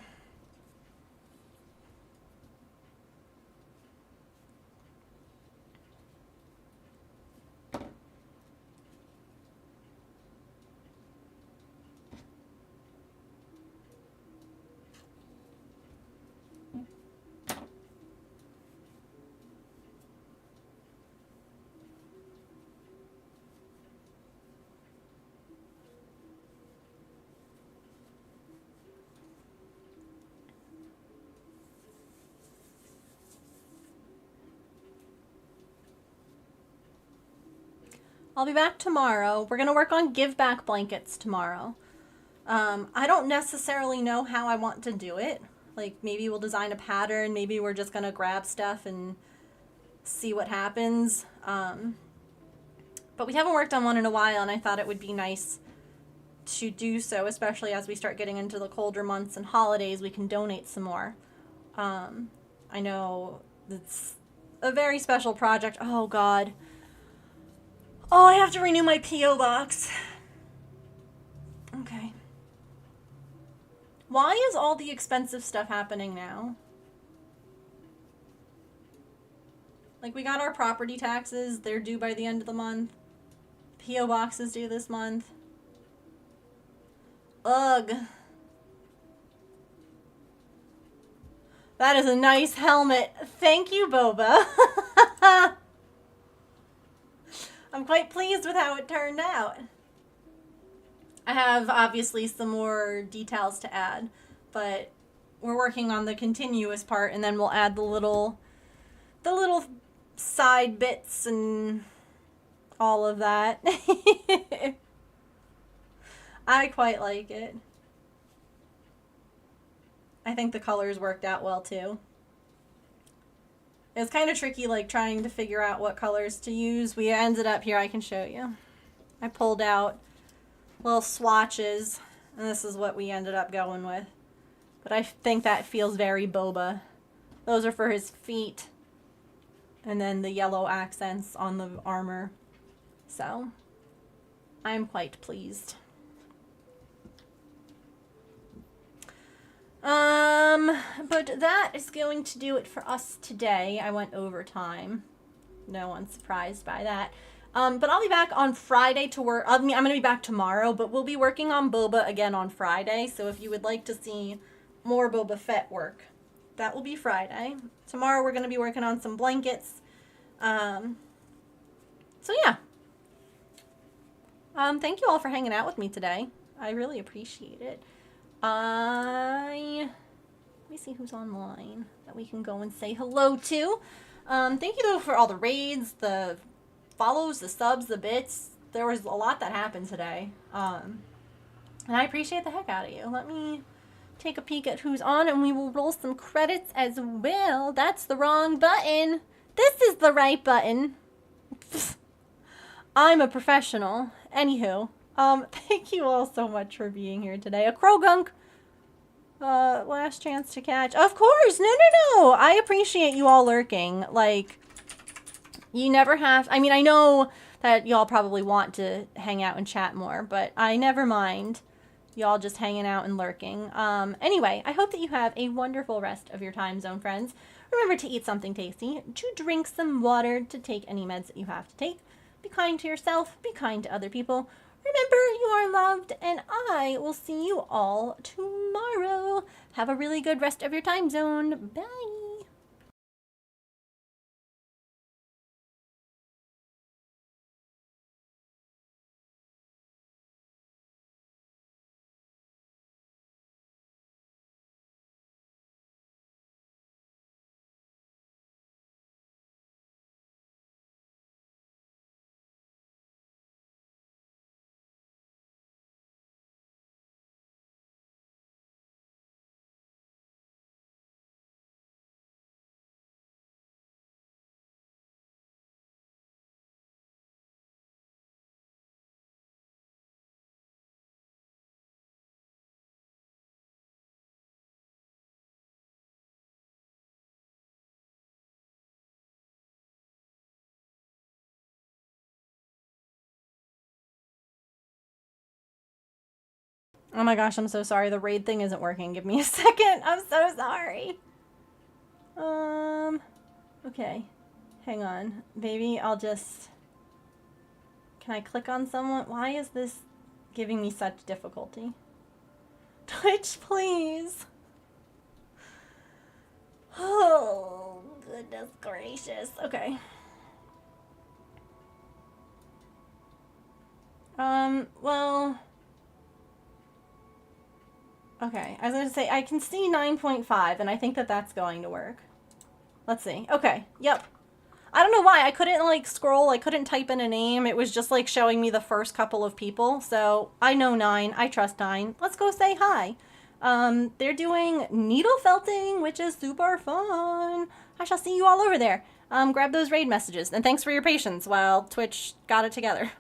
I'll be back tomorrow. We're going to work on give back blankets tomorrow. I don't necessarily know how I want to do it. Like, maybe we'll design a pattern. Maybe we're just going to grab stuff and see what happens. But we haven't worked on one in a while, and I thought it would be nice to do so, especially as we start getting into the colder months and holidays. We can donate some more. I know it's a very special project. Oh, God. Oh, I have to renew my P.O. box. Okay. Why is all the expensive stuff happening now? Like, we got our property taxes. They're due by the end of the month. P.O. box is due this month. Ugh. That is a nice helmet. Thank you, Boba. I'm quite pleased with how it turned out. I have obviously some more details to add, but we're working on the continuous part, and then we'll add the little side bits and all of that. I quite like it. I think the colors worked out well too. It was kind of tricky, like, trying to figure out what colors to use. We ended up here, I can show you. I pulled out little swatches, and this is what we ended up going with. But I think that feels very Boba. Those are for his feet. And then the yellow accents on the armor. So, I'm quite pleased. But that is going to do it for us today. I went overtime. No one's surprised by that. But I'll be back on Friday to work. I mean, I'm going to be back tomorrow, but we'll be working on Boba again on Friday. So if you would like to see more Boba Fett work, that will be Friday. Tomorrow we're going to be working on some blankets. So yeah. Thank you all for hanging out with me today. I really appreciate it. Let me see who's online that we can go and say hello to. Thank you though for all the raids, the follows, the subs, the bits. There was a lot that happened today. And I appreciate the heck out of you. Let me take a peek at who's on, and we will roll some credits as well. That's the wrong button. This is the right button. I'm a professional. Anywho, thank you all so much for being here today. A Krogunk. Last chance to catch. Of course. No. I appreciate you all lurking. Like, you never have. I mean, I know that y'all probably want to hang out and chat more, but I never mind y'all just hanging out and lurking. Anyway, I hope that you have a wonderful rest of your time zone, friends. Remember to eat something tasty, to drink some water, to take any meds that you have to take. Be kind to yourself. Be kind to other people. Remember, you are loved, and I will see you all tomorrow. Have a really good rest of your time zone. Bye. Oh my gosh, I'm so sorry. The raid thing isn't working. Give me a second. I'm so sorry. Okay. Hang on. Maybe I'll just... Can I click on someone? Why is this giving me such difficulty? Twitch, please. Oh, goodness gracious. Okay. Well... Okay, I was going to say, I can see 9.5, and I think that that's going to work. Let's see. Okay, yep. I don't know why. I couldn't, like, scroll. I couldn't type in a name. It was just, like, showing me the first couple of people. So, I know 9. I trust 9. Let's go say hi. They're doing needle felting, which is super fun. I shall see you all over there. Grab those raid messages. And thanks for your patience while Twitch got it together.